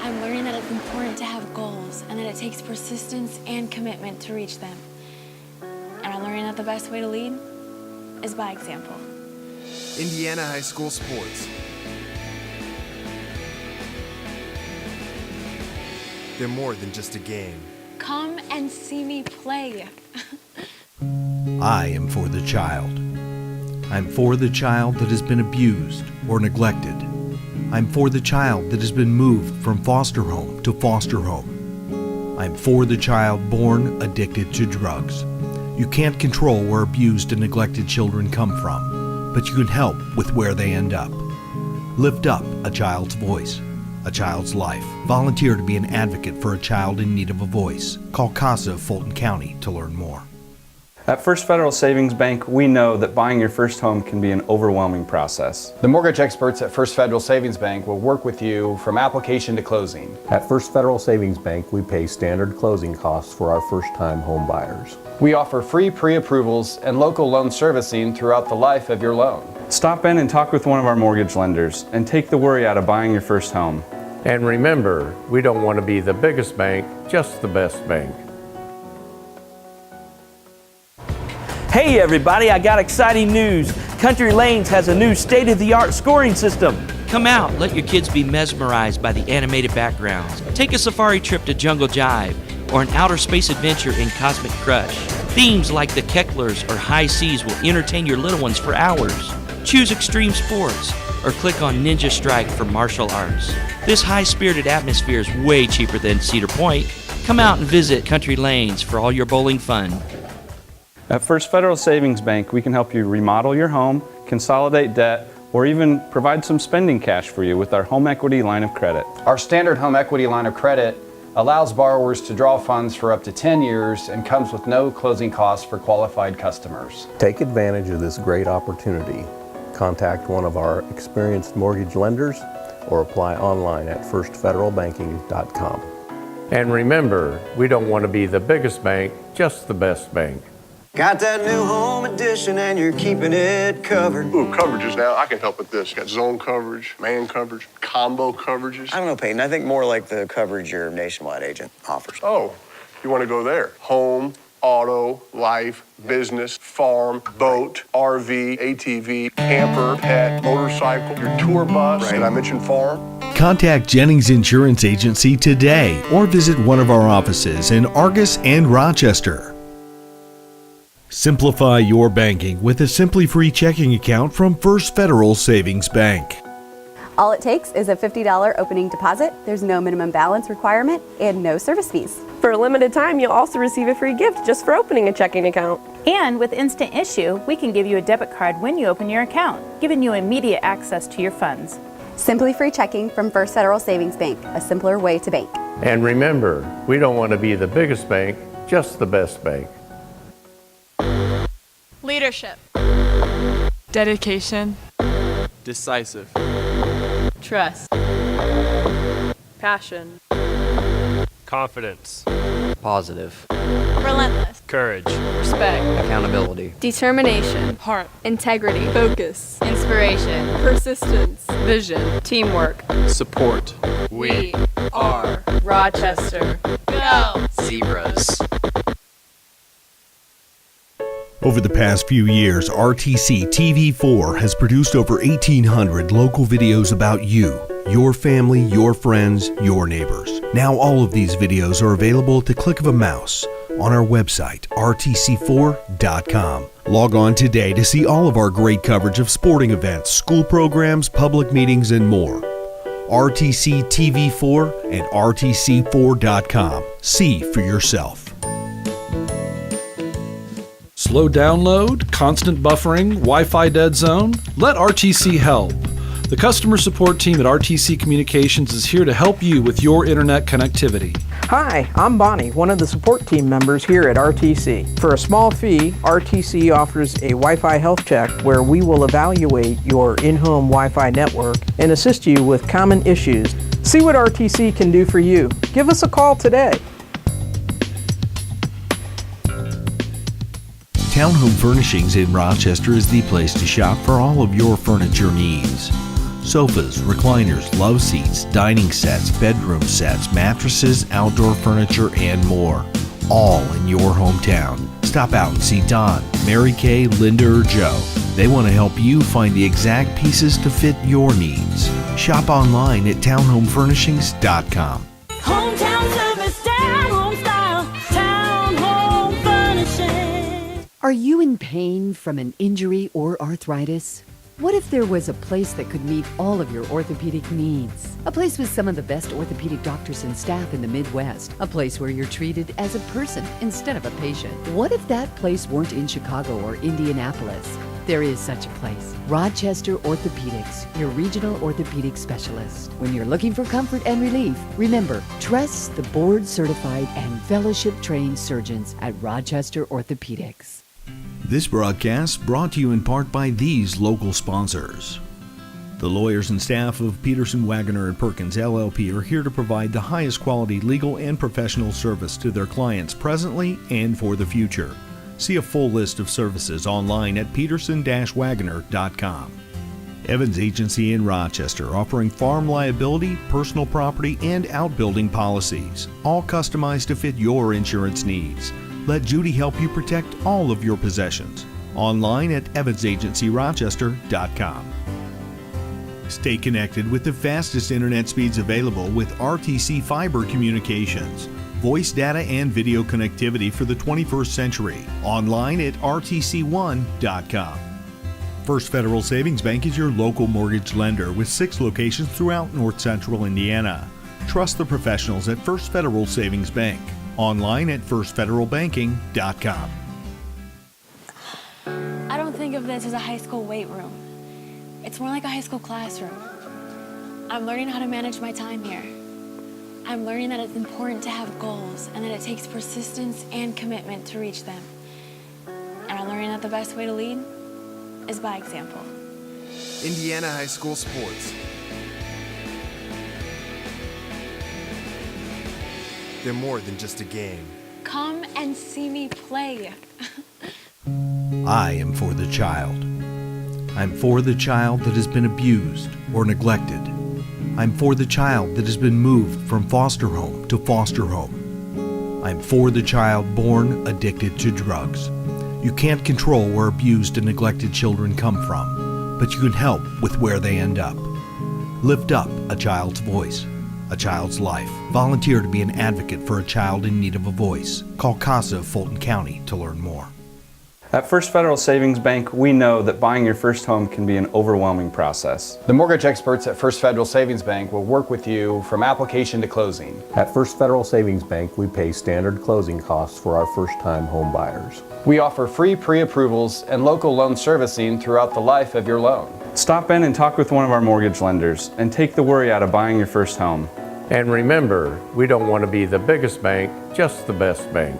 I'm learning that it's important to have goals and that it takes persistence and commitment to reach them. And I'm learning that the best way to lead is by example. Indiana High School Sports. They're more than just a game. Come and see me play. I am for the child. I'm for the child that has been abused or neglected. I'm for the child that has been moved from foster home to foster home. I'm for the child born addicted to drugs. You can't control where abused and neglected children come from, but you can help with where they end up. Lift up a child's voice, a child's life. Volunteer to be an advocate for a child in need of a voice. Call CASA of Fulton County to learn more. At First Federal Savings Bank, we know that buying your first home can be an overwhelming process. The mortgage experts at First Federal Savings Bank will work with you from application to closing. At First Federal Savings Bank, we pay standard closing costs for our first-time home buyers. We offer free pre-approvals and local loan servicing throughout the life of your loan. Stop in and talk with one of our mortgage lenders and take the worry out of buying your first home. And remember, we don't want to be the biggest bank, just the best bank. Hey everybody, I got exciting news. Country Lanes has a new state-of-the-art scoring system. Come out, let your kids be mesmerized by the animated backgrounds. Take a safari trip to Jungle Jive or an outer space adventure in Cosmic Crush. Themes like the Kecklers or High Seas will entertain your little ones for hours. Choose extreme sports or click on Ninja Strike for martial arts. This high-spirited atmosphere is way cheaper than Cedar Point. Come out and visit Country Lanes for all your bowling fun. At First Federal Savings Bank, we can help you remodel your home, consolidate debt, or even provide some spending cash for you with our home equity line of credit. Our standard home equity line of credit allows borrowers to draw funds for up to 10 years and comes with no closing costs for qualified customers. Take advantage of this great opportunity. Contact one of our experienced mortgage lenders or apply online at firstfederalbanking.com. And remember, we don't want to be the biggest bank, just the best bank. Got that new home edition and you're keeping it covered. Ooh, coverages now. I can help with this. Got zone coverage, man coverage, combo coverages. I don't know, Peyton. I think more like the coverage your nationwide agent offers. Oh, you want to go there? Home, auto, life, business, farm, boat, RV, ATV, camper, pet, motorcycle, your tour bus. Right. Did I mention farm? Contact Jennings Insurance Agency today or visit one of our offices in Argus and Rochester. Simplify your banking with a Simply Free checking account from First Federal Savings Bank. All it takes is a $50 opening deposit. There's no minimum balance requirement and no service fees. For a limited time, you'll also receive a free gift just for opening a checking account. And with Instant Issue, we can give you a debit card when you open your account, giving you immediate access to your funds. Simply Free checking from First Federal Savings Bank, a simpler way to bank. And remember, we don't want to be the biggest bank, just the best bank. Leadership. Dedication. Decisive. Trust. Passion. Confidence. Positive. Relentless. Courage. Respect. Accountability. Determination. Heart. Integrity. Focus. Inspiration. Persistence. Vision. Teamwork. Support. We are Rochester. Go! Zebras. Over the past few years, RTC TV4 has produced over 1,800 local videos about you, your family, your friends, your neighbors. Now all of these videos are available at the click of a mouse on our website, rtc4.com. Log on today to see all of our great coverage of sporting events, school programs, public meetings, and more. RTC TV4 and rtc4.com. See for yourself. Slow download, constant buffering, Wi-Fi dead zone? Let RTC help. The customer support team at RTC Communications is here to help you with your internet connectivity. Hi, I'm Bonnie, one of the support team members here at RTC. For a small fee, RTC offers a Wi-Fi health check where we will evaluate your in-home Wi-Fi network and assist you with common issues. See what RTC can do for you. Give us a call today. Townhome Furnishings in Rochester is the place to shop for all of your furniture needs. Sofas, recliners, love seats, dining sets, bedroom sets, mattresses, outdoor furniture, and more. All in your hometown. Stop out and see Don, Mary Kay, Linda, or Joe. They want to help you find the exact pieces to fit your needs. Shop online at townhomefurnishings.com. Hometown service, down home style, Townhome Furnishings. Are you in pain from an injury or arthritis? What if there was a place that could meet all of your orthopedic needs? A place with some of the best orthopedic doctors and staff in the Midwest. A place where you're treated as a person instead of a patient. What if that place weren't in Chicago or Indianapolis? There is such a place. Rochester Orthopedics, your regional orthopedic specialist. When you're looking for comfort and relief, remember, trust the board-certified and fellowship-trained surgeons at Rochester Orthopedics. This broadcast brought to you in part by these local sponsors. The lawyers and staff of Peterson, Wagner & Perkins LLP are here to provide the highest quality legal and professional service to their clients presently and for the future. See a full list of services online at peterson-wagner.com. Evans Agency in Rochester, offering farm liability, personal property, and outbuilding policies, all customized to fit your insurance needs. Let Judy help you protect all of your possessions. Online at evansagencyrochester.com. Stay connected with the fastest internet speeds available with RTC Fiber Communications. Voice data and video connectivity for the 21st century. Online at rtc1.com. First Federal Savings Bank is your local mortgage lender with 6 locations throughout North Central Indiana. Trust the professionals at First Federal Savings Bank. Online at firstfederalbanking.com. I don't think of this as a high school weight room. It's more like a high school classroom. I'm learning how to manage my time here. I'm learning that it's important to have goals and that it takes persistence and commitment to reach them. And I'm learning that the best way to lead is by example. Indiana high school sports. They're more than just a game. Come and see me play. I am for the child. I'm for the child that has been abused or neglected. I'm for the child that has been moved from foster home to foster home. I'm for the child born addicted to drugs. You can't control where abused and neglected children come from, but you can help with where they end up. Lift up a child's voice, a child's life. Volunteer to be an advocate for a child in need of a voice. Call CASA of Fulton County to learn more. At First Federal Savings Bank, we know that buying your first home can be an overwhelming process. The mortgage experts at First Federal Savings Bank will work with you from application to closing. At First Federal Savings Bank, we pay standard closing costs for our first-time home buyers. We offer free pre-approvals and local loan servicing throughout the life of your loan. Stop in and talk with one of our mortgage lenders and take the worry out of buying your first home. And remember, we don't want to be the biggest bank, just the best bank.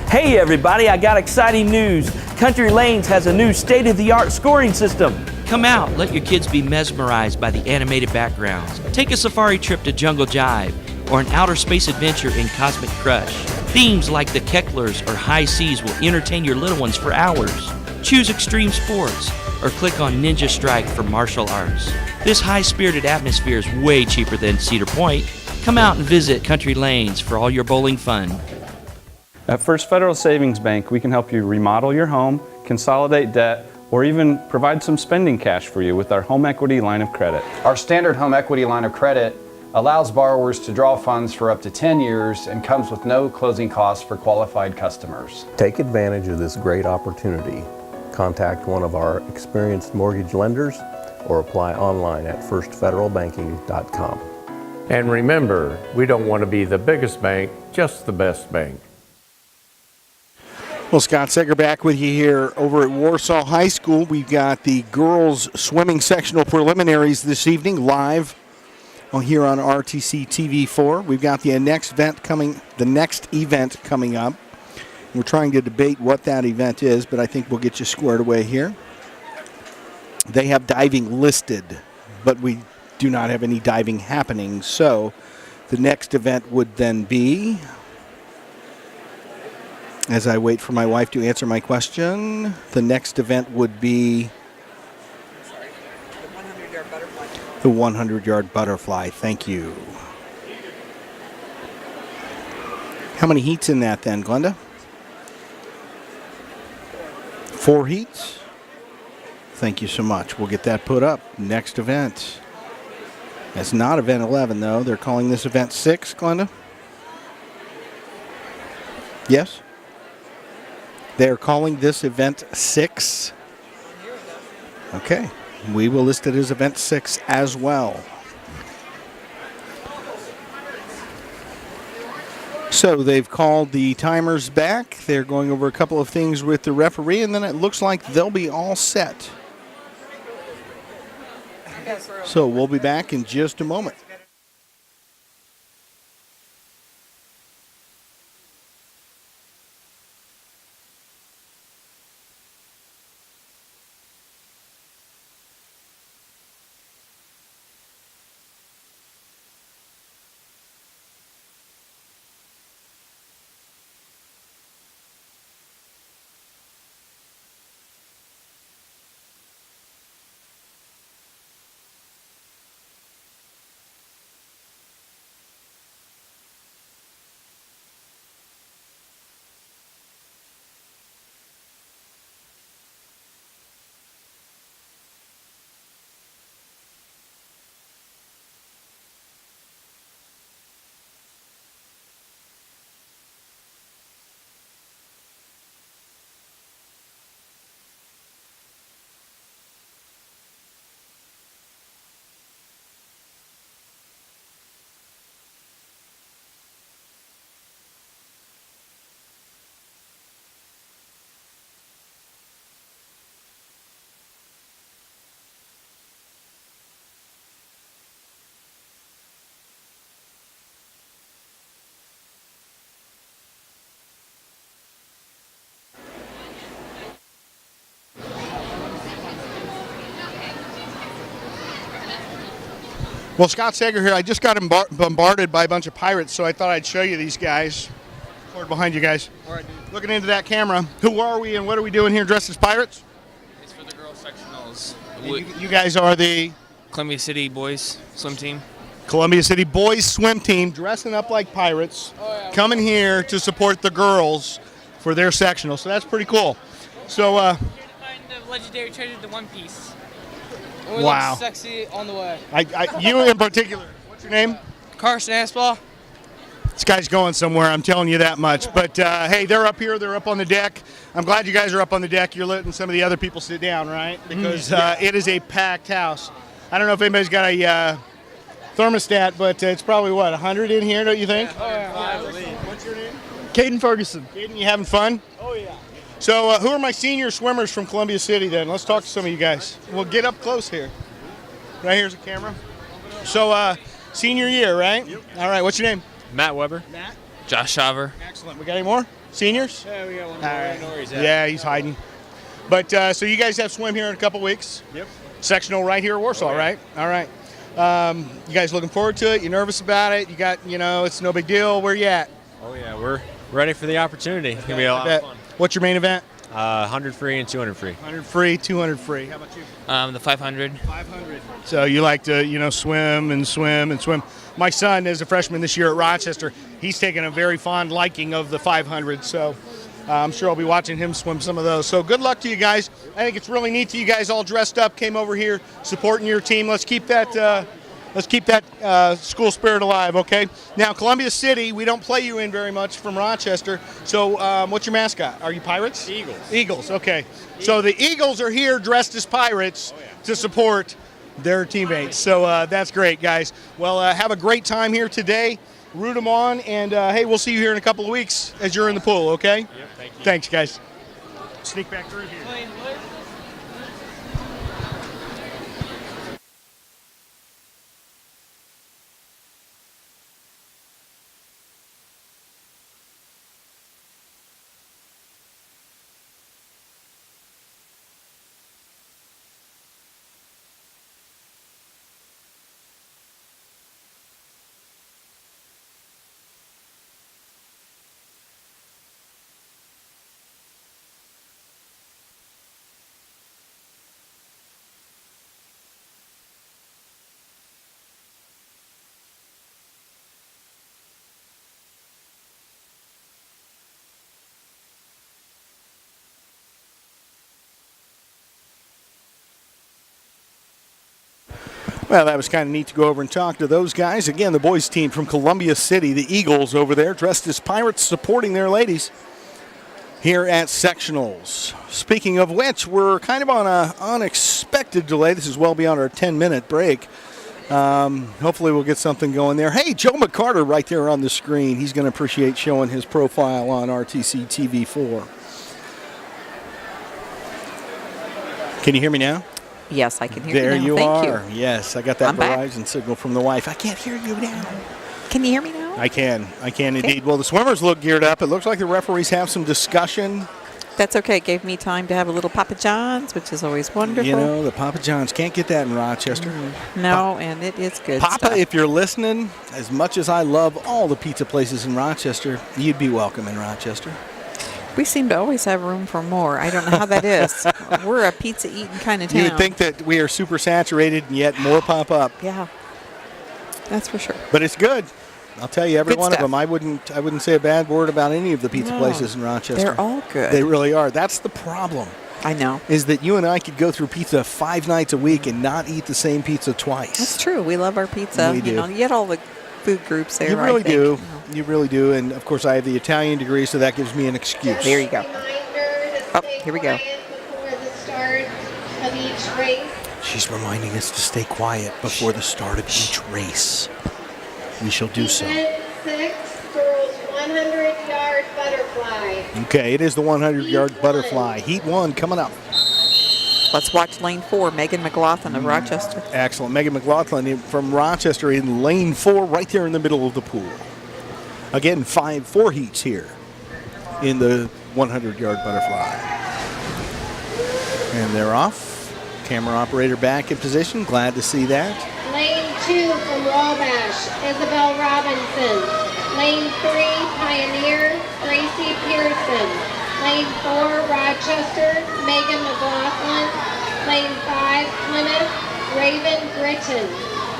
Hey everybody, I got exciting news. Country Lanes has a new state-of-the-art scoring system. Come out, let your kids be mesmerized by the animated backgrounds. Take a safari trip to Jungle Jive or an outer space adventure in Cosmic Crush. Themes like the Kecklers or High Seas will entertain your little ones for hours. Choose extreme sports or click on Ninja Strike for martial arts. This high-spirited atmosphere is way cheaper than Cedar Point. Come out and visit Country Lanes for all your bowling fun. At First Federal Savings Bank, we can help you remodel your home, consolidate debt, or even provide some spending cash for you with our home equity line of credit. Our standard home equity line of credit allows borrowers to draw funds for up to 10 years and comes with no closing costs for qualified customers. Take advantage of this great opportunity. Contact one of our experienced mortgage lenders or apply online at firstfederalbanking.com. And remember, we don't want to be the biggest bank, just the best bank. Well, Scott Seger back with you here over at Warsaw High School. We've got the girls swimming sectional preliminaries this evening live here on RTC TV4. We've got the next event coming up. We're trying to debate what that event is, but I think we'll get you squared away here. They have diving listed, but we do not have any diving happening. So the next event would then be, as I wait for my wife to answer my question, the next event would be the 100-yard butterfly. Thank you. How many heats in that then, Glenda? 4 heats? Thank you so much. We'll get that put up. Next event. That's not event 11, though. They're calling this event 6, Glenda? Yes? They're calling this event 6. Okay. We will list it as event 6 as well. So they've called the timers back. They're going over a couple of things with the referee, and then it looks like they'll be all set. So we'll be back in just a moment. Well, Scott Sager here. I just got bombarded by a bunch of pirates, so I thought I'd show you these guys. Forward behind you guys. All right, dude. Looking into that camera. Who are we and what are we doing here dressed as pirates? It's for the girls sectionals. You guys are the Columbia City boys swim team. Columbia City boys swim team dressing up like pirates, coming here to support the girls for their sectional. So that's pretty cool. So, Find the legendary treasure, the One Piece. It wow. looks sexy on the way. You in particular. What's your name? Carson Aspel. This guy's going somewhere, I'm telling you that much. But, hey, they're up here. They're up on the deck. I'm glad you guys are up on the deck. You're letting some of the other people sit down, right? Because it is a packed house. I don't know if anybody's got a thermostat, but it's probably, 100 in here, don't you think? What's your name? Caden Ferguson. Caden, you having fun? Oh, yeah. So who are my senior swimmers from Columbia City then? Let's talk to some of you guys. We'll get up close here. Right here's a camera. So senior year, right? Yep. All right, what's your name? Matt Weber. Matt. Josh Shaver. Excellent. We got any more? Seniors? Yeah, we got one more. All right. I know where he's at. Yeah, he's hiding. But so you guys have swim here in a couple weeks? Yep. Sectional right here at Warsaw, right? All right. You guys looking forward to it? You nervous about it? You got, it's no big deal. Where you at? Oh yeah, we're ready for the opportunity. It's gonna be a lot of fun. What's your main event? 100 free and 200 free. 100 free, 200 free. How about you? The 500. 500. So you like to, swim and swim and swim. My son is a freshman this year at Rochester. He's taken a very fond liking of the 500. So I'm sure I'll be watching him swim some of those. So good luck to you guys. I think it's really neat that you guys all dressed up, came over here supporting your team. Let's keep that. Let's keep that school spirit alive, okay? Now, Columbia City, we don't play you in very much from Rochester. So what's your mascot? Are you Pirates? Eagles. Eagles, okay. So the Eagles are here dressed as Pirates to support their teammates. So that's great, guys. Well, have a great time here today. Root them on, and hey, we'll see you here in a couple of weeks as you're in the pool, okay? Yep, thank you. Thanks, guys. Sneak back through here. Well, that was kind of neat to go over and talk to those guys. Again, the boys team from Columbia City, the Eagles over there, dressed as Pirates, supporting their ladies here at Sectionals. Speaking of which, we're kind of on an unexpected delay. This is well beyond our 10-minute break. Hopefully we'll get something going there. Hey, Joe McCarter right there on the screen. He's going to appreciate showing his profile on RTC TV4. Can you hear me now? Yes, I can hear there you now. There Thank you are. Yes, I got that Verizon back. signal from the wife. I can't hear you now. Can you hear me now? I can indeed. Well, the swimmers look geared up. It looks like the referees have some discussion. That's okay. It gave me time to have a little Papa John's, which is always wonderful. The Papa John's, can't get that in Rochester. No, and it is good Papa, stuff. if you're listening, as much as I love all the pizza places in Rochester, you'd be welcome in Rochester. We seem to always have room for more. I don't know how that is. We're a pizza-eating kind of town. You would think that we are super saturated, and yet more pop up. Yeah, that's for sure. But it's good. I'll tell you, every Good one stuff. of them. I wouldn't say a bad word about any of the pizza places in Rochester. They're all good. They really are. That's the problem. I know. Is that you and I could go through pizza 5 nights a week and not eat the same pizza twice. That's true. We love our pizza. We do. You get all the food groups there. You really I think. do. You really do. And, of course, I have the Italian degree, so that gives me an excuse. There you go. Oh, here we go. Before the start of each race. She's reminding us to stay quiet before the start of each race. We shall do so. Event 6, girls 100-yard butterfly. Okay, it is the 100-yard butterfly. Heat 1 coming up. Let's watch lane 4, Megan McLaughlin of Rochester. Excellent. Megan McLaughlin from Rochester in lane 4, right there in the middle of the pool. Again, 4 heats here in the 100-yard butterfly. And they're off. Camera operator back in position. Glad to see that. Lane 2 from Wabash, Isabel Robinson. Lane 3, Pioneer, Gracie Pearson. Lane 4, Rochester, Megan McLaughlin. Lane 5, Plymouth, Raven Britton.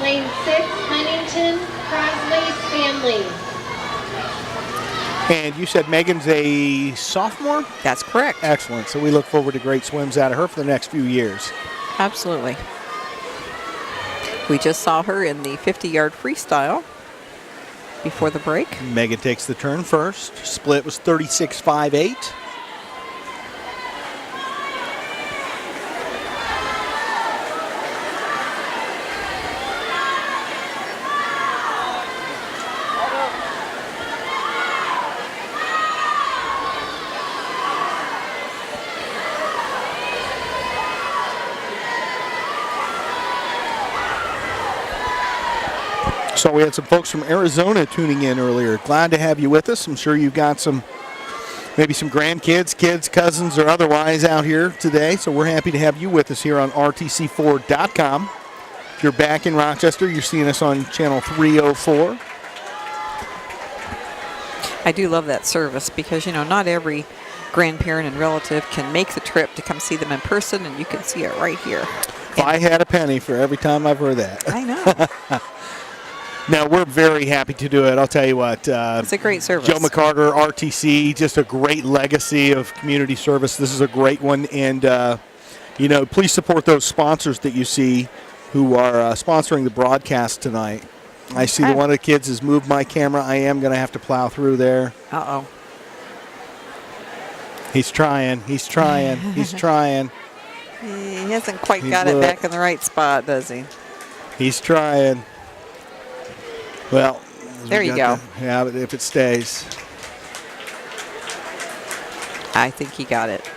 Lane 6, Huntington, Crosley Stanley. And you said Megan's a sophomore? That's correct. Excellent. So we look forward to great swims out of her for the next few years. Absolutely. We just saw her in the 50-yard freestyle before the break. Megan takes the turn first. Split was 36.58. So we had some folks from Arizona tuning in earlier. Glad to have you with us. I'm sure you've got maybe some grandkids, kids, cousins, or otherwise out here today. So we're happy to have you with us here on RTC4.com. If you're back in Rochester, you're seeing us on channel 304. I do love that service because, you know, not every grandparent and relative can make the trip to come see them in person, and you can see it right here. If I had a penny for every time I've heard that. I know. No, we're very happy to do it. I'll tell you what. It's a great service. Joe McCarter, RTC, just a great legacy of community service. This is a great one. And, you know, please support those sponsors that you see who are sponsoring the broadcast tonight. I see that one of the kids has moved my camera. I am going to have to plow through there. Uh-oh. He's trying. He's trying. He's trying. He hasn't quite got it back in the right spot, does he? He's trying. Well, there you go. Yeah, but if it stays. I think he got it.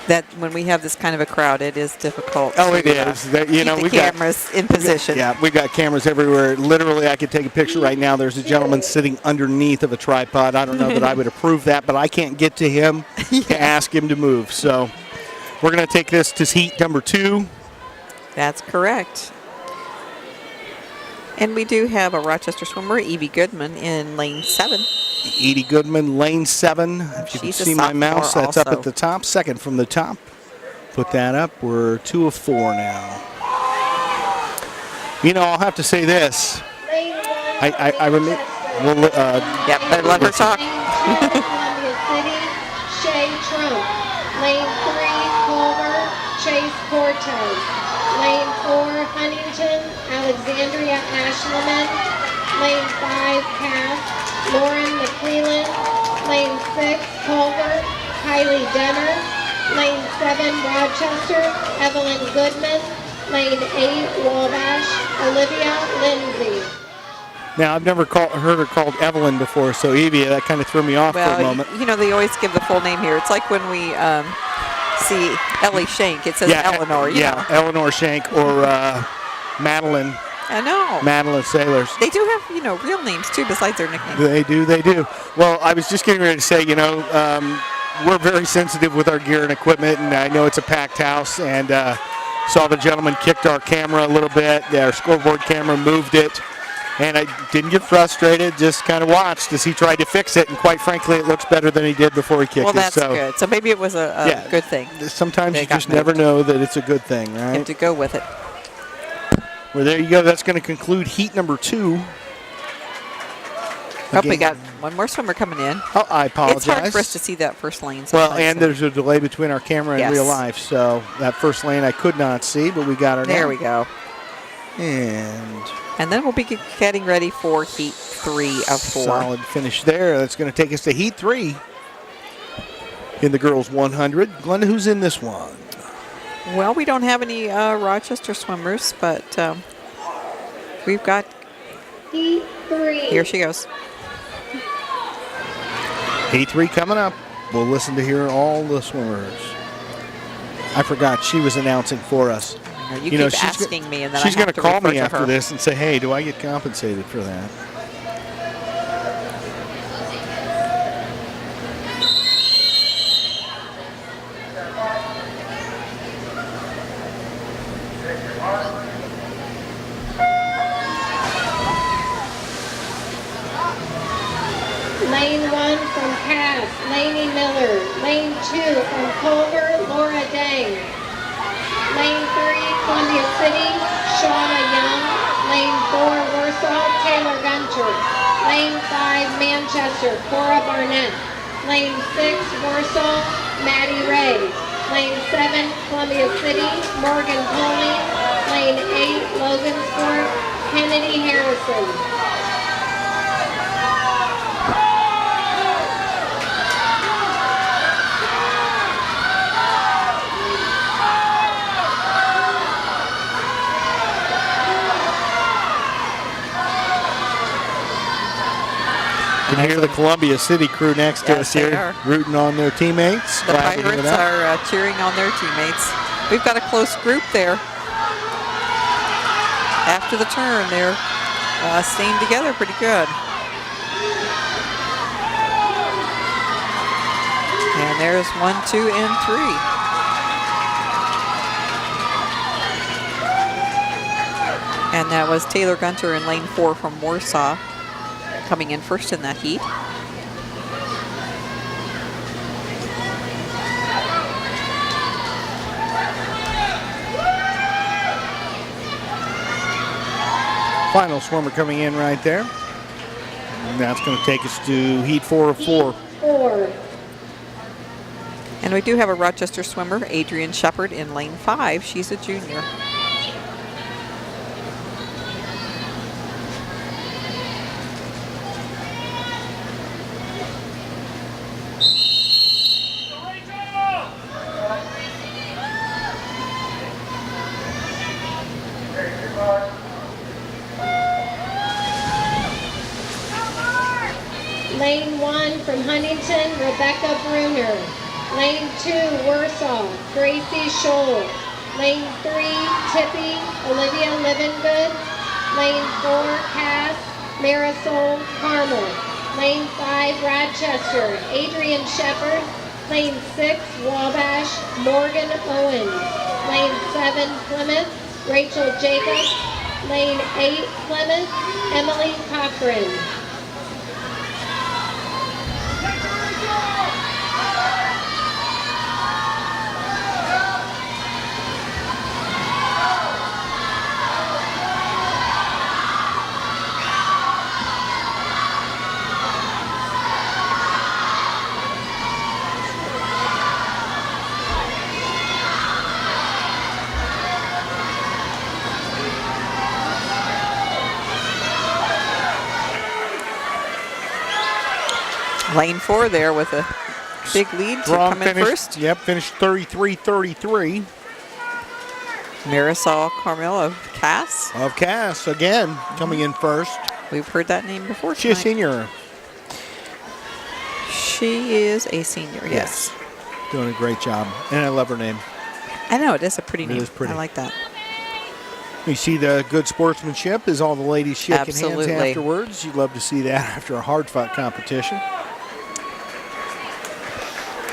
That when we have this kind of a crowd, it is difficult. Oh, it is. You know, keep the cameras in position. We've got cameras everywhere. Literally, I could take a picture right now. There's a gentleman sitting underneath of a tripod. I don't know that I would approve that, but I can't get to him to ask him to move. So we're going to take this to heat number 2. That's correct. And we do have a Rochester swimmer, Evie Goodman, in lane 7. Edie Goodman, lane 7. If you can see my mouse, that's up at the top. Second from the top. Put that up. We're 2 of 4 now. You know, I'll have to say this. I remember. Yep, better let her talk. Columbia City, Shay Trump. Lane 3, Culver, Chase Cortez. Lane 4, Huntington, Alexandria Ashleman. Lane 5, Cass, Lauren McClellan. Lane 6, Culver, Kylie Denner. Lane 7, Rochester, Evelyn Goodman. Lane 8, Wabash, Olivia Lindsay. Now, I've never heard her called Evelyn before, so Evie, that kind of threw me off for a moment. You know, they always give the full name here. It's like when we see Ellie Shank, it says Eleanor. Yeah, Eleanor Shank or Madeline. I know. Madeline Sailors. They do have, you know, real names too besides their nicknames. They do. Well, I was just getting ready to say, you know, we're very sensitive with our gear and equipment, and I know it's a packed house, and saw the gentleman kicked our camera a little bit. Our scoreboard camera moved it, and I didn't get frustrated, just kind of watched as he tried to fix it, and quite frankly, it looks better than he did before he kicked it. Well, that's good. So maybe it was a good thing. Sometimes you just never know that it's a good thing, right? And to go with it. Well, there you go. That's going to conclude heat number 2. Oh, we got one more swimmer coming in. Oh, I apologize. It's hard for us to see that first lane. Well, and there's a delay between our camera and real Yes. life, so that first lane I could not see, but we got her There now. we go. And then we'll be getting ready for heat 3 of 4. Solid finish there. That's going to take us to heat 3 in the girls 100. Glenda, who's in this one? Well, we don't have any Rochester swimmers, but we've got. Heat 3. Here she goes. Heat 3 coming up. We'll listen to hear all the swimmers. I forgot she was announcing for us. You keep asking me, and then she's I have going to call refer me to after her. this and say, hey, do I get compensated for that? from Cass, Lainey Miller. Lane 2 from Culver, Laura Dang. Lane 3, Columbia City, Shauna Young. Lane 4, Warsaw, Taylor Gunter. Lane 5, Manchester, Cora Barnett. Lane 6, Warsaw, Maddie Ray. Lane 7, Columbia City, Morgan Poling. Lane 8, Logansport, Kennedy Harrison. You can hear the Columbia City crew next to us here, rooting on their teammates. The Pirates are cheering on their teammates. We've got a close group there. After the turn, they're staying together pretty good. And there's 1, 2, and 3. And that was Taylor Gunter in lane 4 from Warsaw, coming in first in that heat. Final swimmer coming in right there. And that's going to take us to heat 4 of 4. And we do have a Rochester swimmer, Adrian Shepard, in lane 5. She's a junior. Lane 1 from Huntington, Rebecca Bruner. Lane 2, Warsaw, Gracie Scholl. Lane 3, Tippy, Olivia Livengood. Lane 4, Cass, Marisol Carmel. Lane 5, Rochester, Adrian Shepard. Lane 6, Wabash, Morgan Owens. Lane 7, Plymouth, Rachel Jacobs. Lane 8, Plymouth, Emily Cochran. Lane 4 there with a big lead to Strong come in finish. first. Yep, finished 33-33. Marisol Carmel of Cass. Of Cass, again, coming in first. We've heard that name before She's a tonight. senior. She is a senior, yes. Doing a great job. And I love her name. I know, it is a pretty It name. is pretty. I like that. You see the good sportsmanship is all the ladies shaking Absolutely. hands afterwards. You'd love to see that after a hard-fought competition.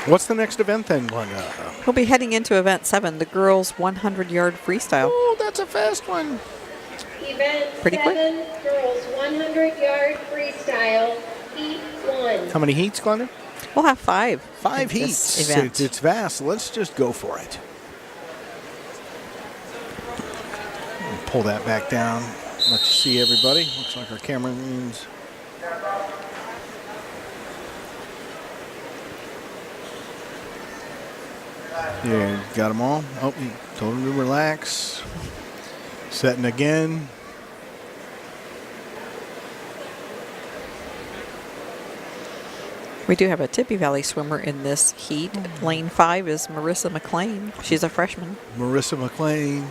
What's the next event then, Glenda? We'll be heading into event 7, the girls 100-yard freestyle. Oh, that's a fast one. Event Pretty quick. 7, girls 100-yard freestyle, heat 1. How many heats, Glenda? We'll have 5. 5 in heats. this event. It's vast. Let's just go for it. Pull that back down. Let you see everybody. Looks like our camera means. Yeah, got them all. Oh, you told them to relax. Setting again. We do have a Tippy Valley swimmer in this heat. Lane 5 is Marissa McLean. She's a freshman. Marissa McLean.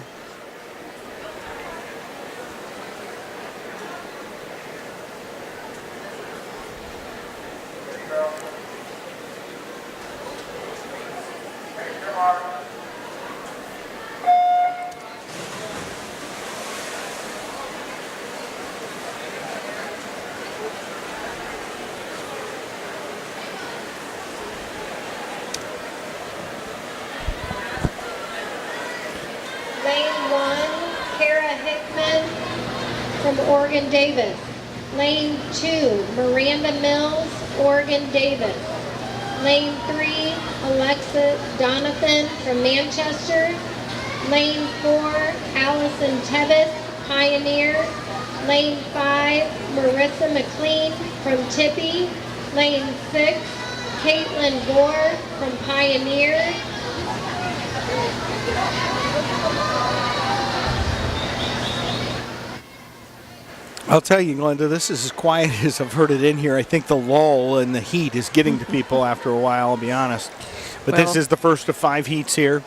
Lane 1, Kara Hickman from Oregon Davis. Lane 2, Miranda Mills, Oregon Davis. Lane 3, Alexa Donathan from Manchester. Lane 4, Allison Tevis, Pioneer. Lane 5, Marissa McLean from Tippy. Lane 6, Caitlin Gore from Pioneer. I'll tell you, Glenda, this is as quiet as I've heard it in here. I think the lull and the heat is getting to people after a while, I'll be honest. But this is the first of 5 heats here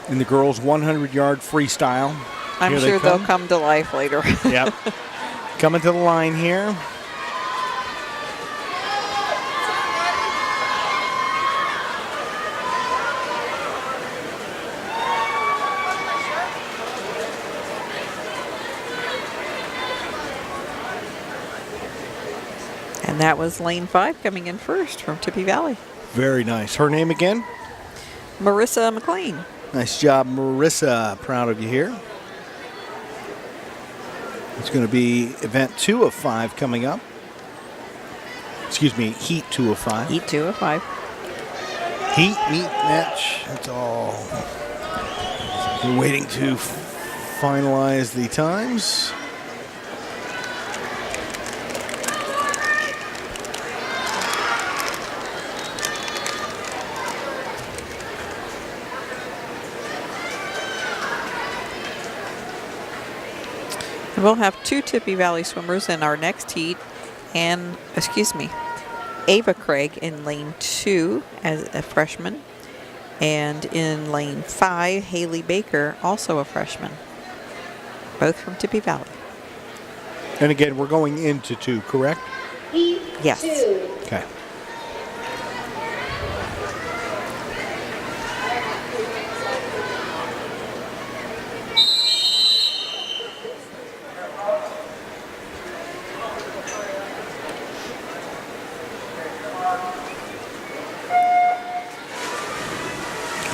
in the girls' 100-yard freestyle. I'm sure they'll come to life later. Yep. Coming to the line here. And that was lane 5 coming in first from Tippy Valley. Very nice. Her name again? Marissa McLean. Nice job, Marissa. Proud of you here. It's going to be event 2 of 5 coming up. Excuse me, heat 2 of 5. Heat 2 of 5. Heat, meet, match. That's all. We're waiting to finalize the times. We'll have 2 Tippy Valley swimmers in our next heat, and, Ava Craig in lane 2 as a freshman, and in lane 5, Haley Baker, also a freshman, both from Tippy Valley. And again, we're going into 2, correct? Heat Yes. 2. Okay.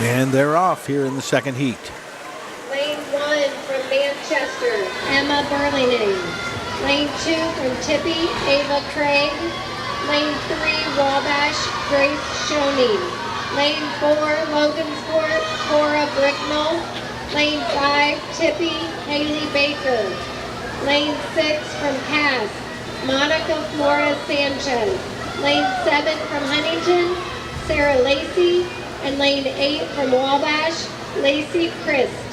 And they're off here in the second heat. Lane 1 from Manchester, Emma Burlingame. Lane 2 from Tippy, Ava Craig. Lane 3, Wabash, Grace Shoney. Lane 4, Logansport, Cora Bricknell. Lane 5, Tippy, Haley Baker. Lane 6 from Cass, Monica Flores Sanchez. Lane 7 from Huntington, Sarah Lacey. And lane 8 from Wabash, Lacey Christ.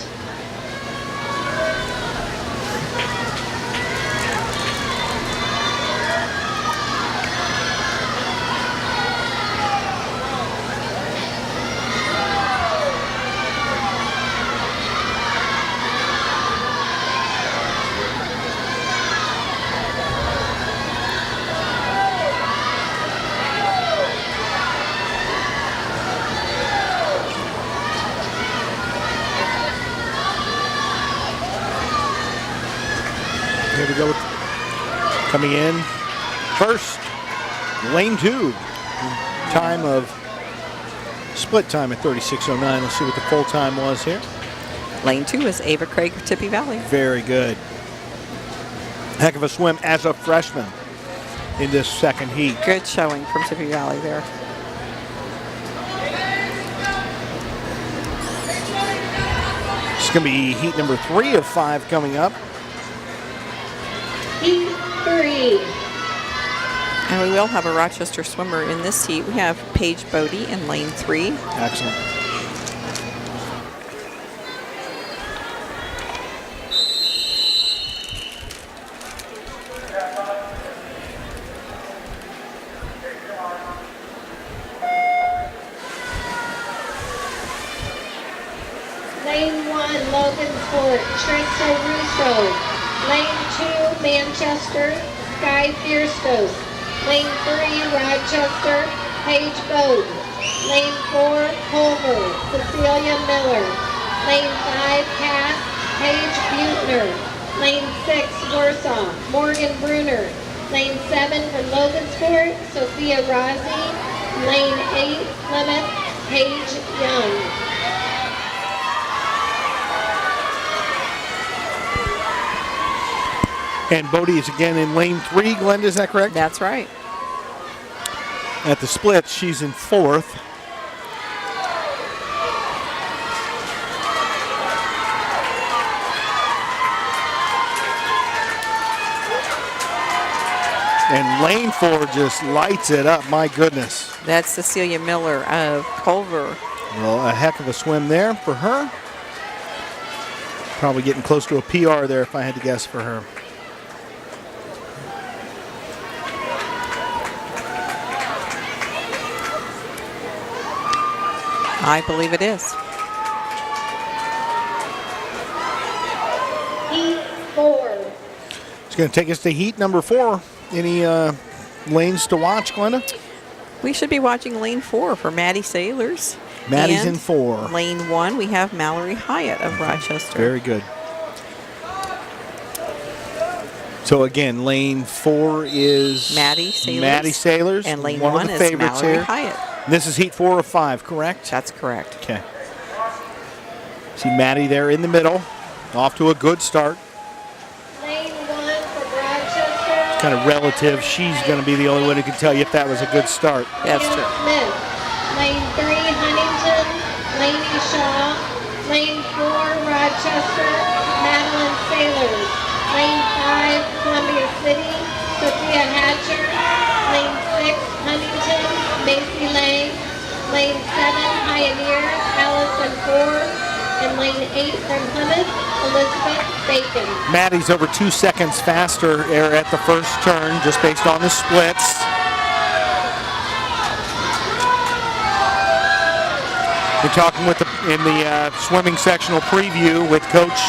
Here we go. Coming in first, lane 2. Split time at 36:09. Let's see what the full time was here. Lane 2 is Ava Craig of Tippy Valley. Very good. Heck of a swim as a freshman in this second heat. Good showing from Tippy Valley there. It's going to be heat number 3 of 5 coming up. Heat 3. And we will have a Rochester swimmer in this heat. We have Paige Bodie in lane 3. Excellent. Lane 1, Logansport, Trista Russo. Lane 2, Manchester, Sky Fierstos. Lane 3, Rochester, Paige Bode. Lane 4, Culver, Cecilia Miller. Lane 5, Cass, Paige Butner. Lane 6, Warsaw, Morgan Bruner. Lane 7 from Logansport, Sophia Rossi. Lane 8, Plymouth, Paige Young. And Bodie is again in lane 3, Glenda, is that correct? That's right. At the splits, she's in 4th. And lane 4 just lights it up, my goodness. That's Cecilia Miller of Culver. Well, a heck of a swim there for her. Probably getting close to a PR there if I had to guess for her. I believe it is. Heat 4. It's going to take us to heat number 4. Any lanes to watch, Glenda? We should be watching lane 4 for Maddie Sailors. Maddie's And in 4. Lane 1, we have Mallory Hyatt of Rochester. Very good. So again, lane 4 is Maddie Sailors. And lane one 1 of the is favorites Mallory here. Hyatt. This is heat 4 of 5, correct? That's correct. Okay. See Maddie there in the middle. Off to a good start. Lane 1 for Rochester. Kind of relative. She's going to be the only one who can tell you if that was a good start. That's Ian true. Smith. Lane 3, Huntington. Laney Shaw. Lane 4, Rochester. Madeline Sailors. Lane 5, Columbia City. Sophia Hatcher. Lane 6, Huntington. Macy Lang. Lane 7, Pioneer. Allison Ford. And lane 8 from Plymouth, Elizabeth Bacon. Maddie's over 2 seconds faster at the first turn, just based on the splits. We're talking in the swimming sectional preview with Coach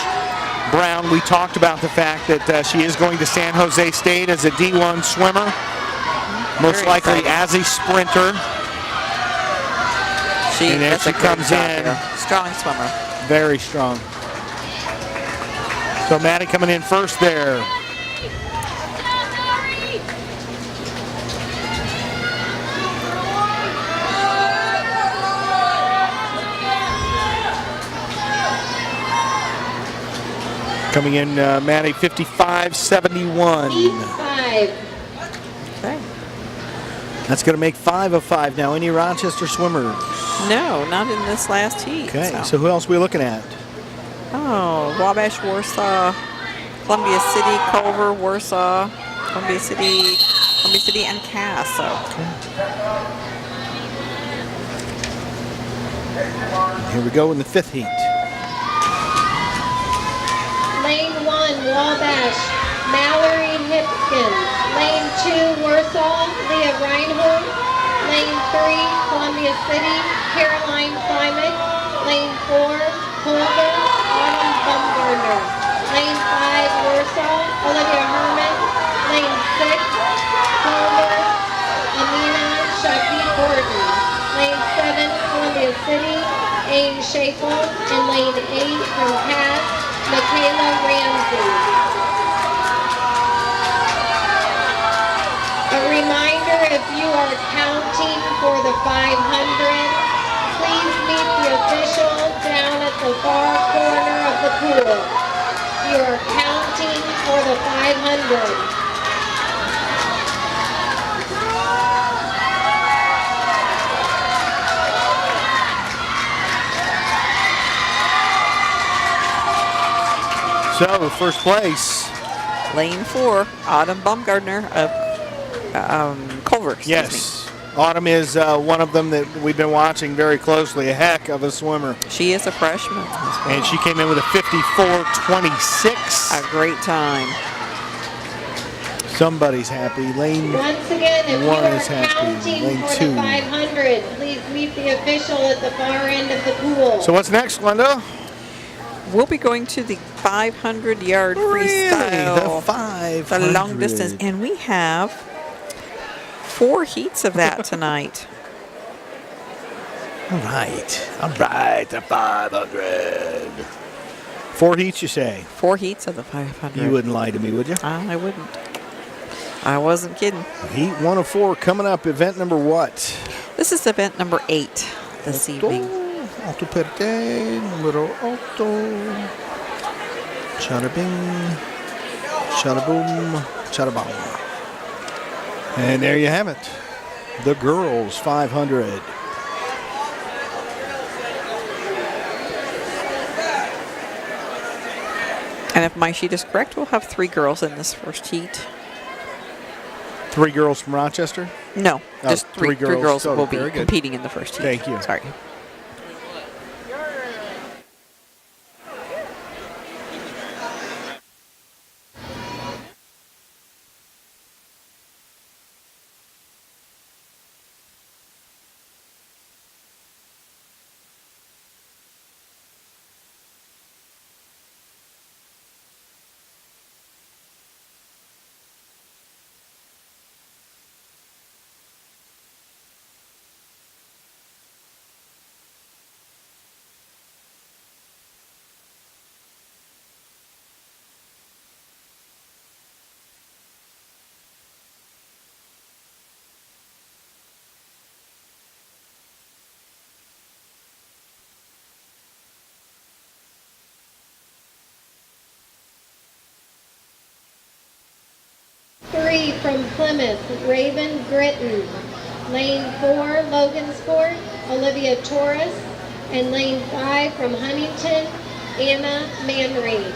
Brown. We talked about the fact that she is going to San Jose State as a D1 swimmer, most Very likely exciting. as a sprinter. And there does she a great comes job in. here. Strong swimmer. Very strong. So Maddie coming in first there. Coming in, Maddie, 55.71. Heat 5. Okay. That's going to make 5 of 5 now. Any Rochester swimmers? No, not in this last heat. Okay, so who else are we looking at? Oh, Wabash, Warsaw, Columbia City, Culver, Warsaw, Columbia City, and Cass. So. Here we go in the 5th heat. Lane 1, Wabash, Mallory Hipkins. Lane 2, Warsaw, Leah Reinhold. Lane 3, Columbia City, Caroline Climate. Lane 4, Culver, Autumn Bumgarner. Lane 5, Warsaw, Olivia Herman. Lane 6, Culver, Amina Shaki Gordon. Lane 7, Columbia City, Aim Schaefer. And lane 8 from Cass, Michaela Ramsey. A reminder, if you are counting for the 500, please meet the official down at the far corner of the pool. You are counting for the 500. So, first place. Lane 4, Autumn Bumgarner of Culver. Excuse Yes. Autumn is one of them that we've been watching very closely. A heck of a swimmer. me. She is a freshman. And she came in with a 54.26. A great time. Somebody's happy. Lane Once again, if you 1 are is happy. counting Lane for 2. the 500, please meet the official at the far end of the pool. So what's next, Glenda? We'll be going to the 500-yard freestyle. The 500. The long distance. And we have 4 heats of that tonight. All right, the 500. 4 heats, you say? 4 heats of the 500. You wouldn't lie to me, would you? I wouldn't. I wasn't kidding. Heat 1 of 4 coming up. Event number what? This is event number 8 this evening. Alto perde, numero 8. Chada bing, chada boom, chada bong. And there you have it. the girls 500. And if my sheet is correct, we'll have 3 girls in this first heat. 3 girls from Rochester? No, Oh, just three girls Oh, will be very good. competing in the first heat. Thank you. Sorry. Three from Plymouth, Raven Gritton. Lane 4, Logansport, Olivia Torres. And lane 5 from Huntington, Anna Manreed.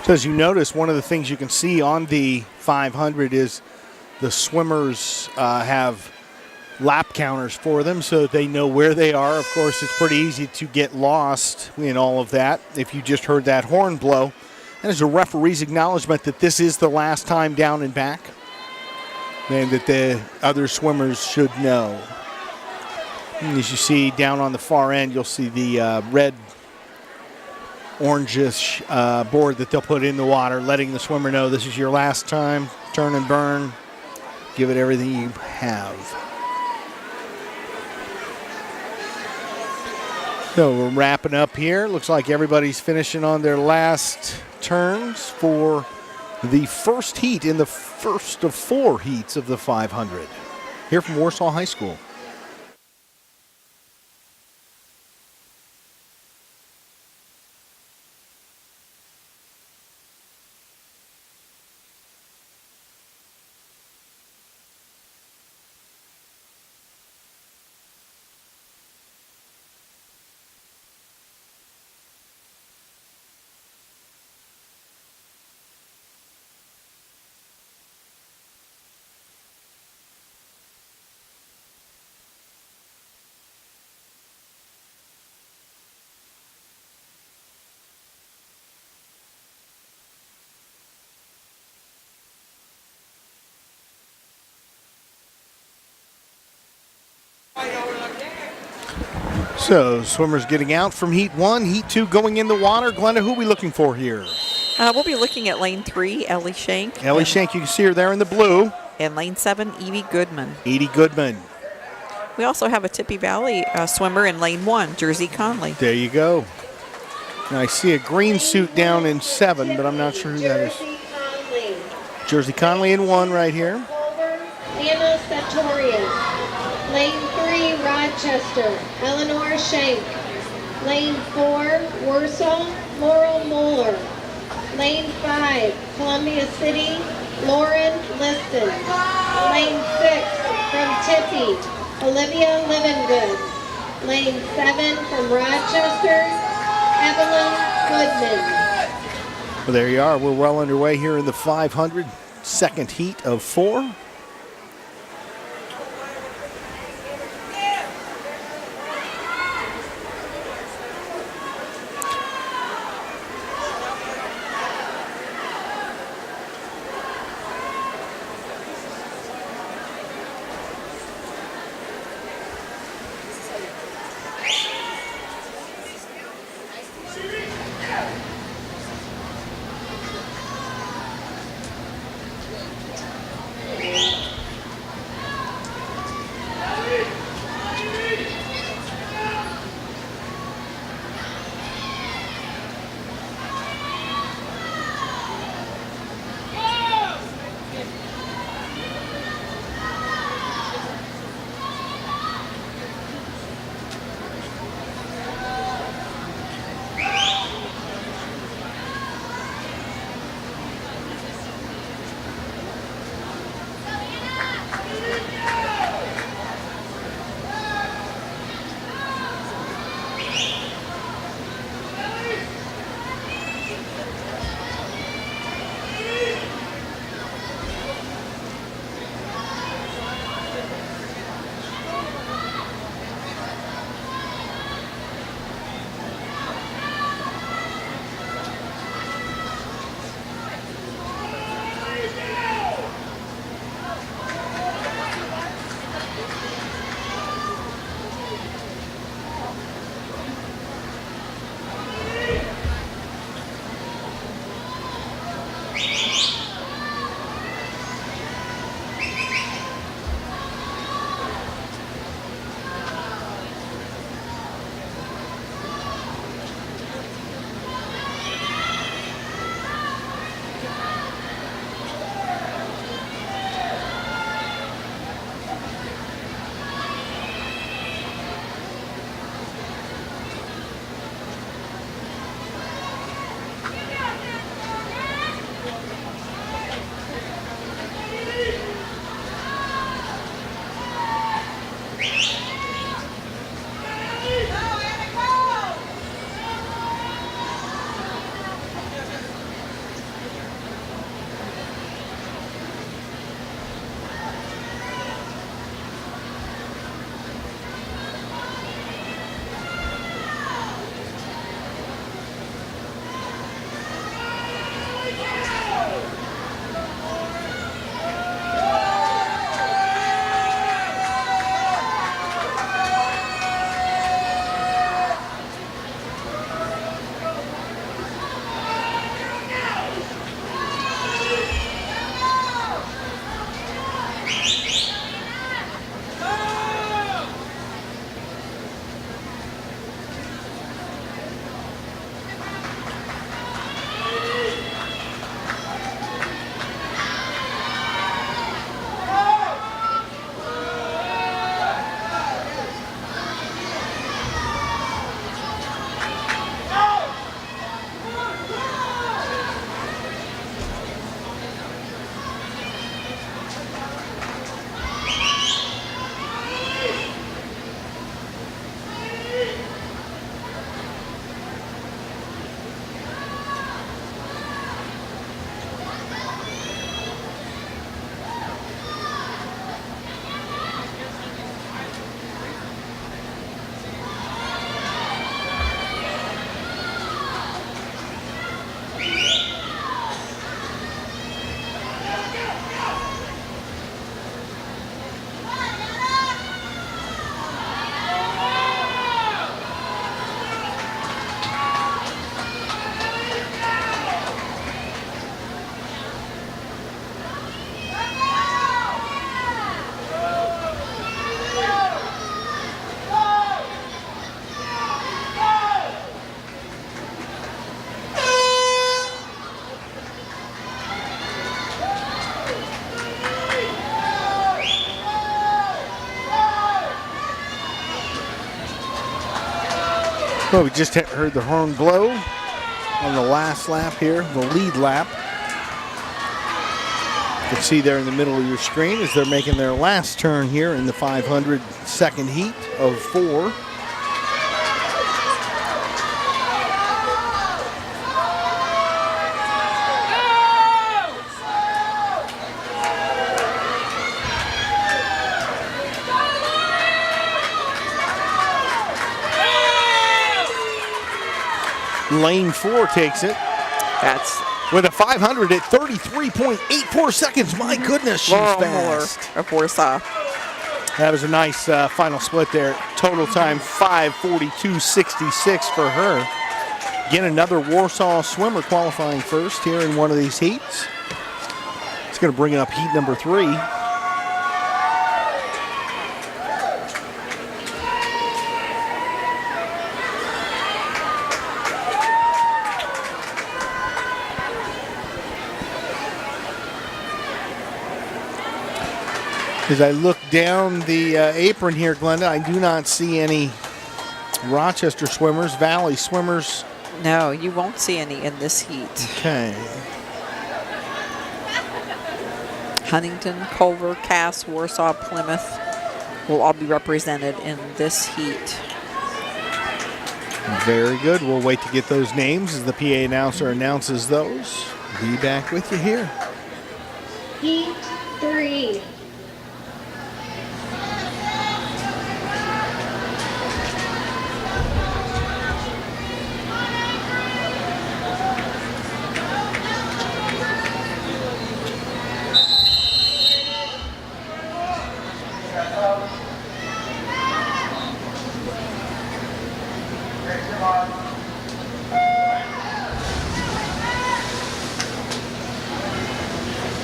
So as you notice, one of the things you can see on the 500 is the swimmers have lap counters for them so that they know where they are. Of course, it's pretty easy to get lost in all of that if you just heard that horn blow. And there's a referee's acknowledgement that this is the last time down and back, and that the other swimmers should know. And as you see down on the far end, you'll see the red orangish board that they'll put in the water, letting the swimmer know this is your last time. Turn and burn. Give it everything you have. So we're wrapping up here. Looks like everybody's finishing on their last turns for the first heat in the first of 4 heats of the 500. Here from Warsaw High School. So swimmers getting out from heat 1, heat 2 going in the water. Glenda, who are we looking for here? We'll be looking at lane 3, Ellie Shank. Ellie Shank, you can see her there in the blue. And lane 7, Evie Goodman. Edie Goodman. We also have a Tippy Valley swimmer in lane 1, Jersey Conley. There you go. Now I see a green suit down in 7, but I'm not sure who that is. Jersey Conley in 1 right here. Anna Sartorius. Lane 3, Rochester, Eleanor Shank. Lane 4, Warsaw, Laurel Moeller. Lane 5, Columbia City, Lauren Liston. Lane 6, from Tippy, Olivia Livengood. Lane 7, from Rochester, Evelyn Goodman. Well, there you are. We're well underway here in the 500, second heat of 4. Well, we just heard the horn blow on the last lap here, the lead lap. You can see there in the middle of your screen as they're making their last turn here in the 500 second heat of 4. Lane 4 takes it. That's with a 500 at 33.84 seconds. My goodness, she's fast. Of Warsaw. That was a nice final split there. Total time 5:42.66 for her. Again, another Warsaw swimmer qualifying first here in one of these heats. It's going to bring up heat number 3. As I look down the apron here, Glenda, I do not see any Rochester swimmers, Valley swimmers. No, you won't see any in this heat. Okay. Huntington, Culver, Cass, Warsaw, Plymouth will all be represented in this heat. Very good. We'll wait to get those names as the PA announcer announces those. Be back with you here. Heat 3.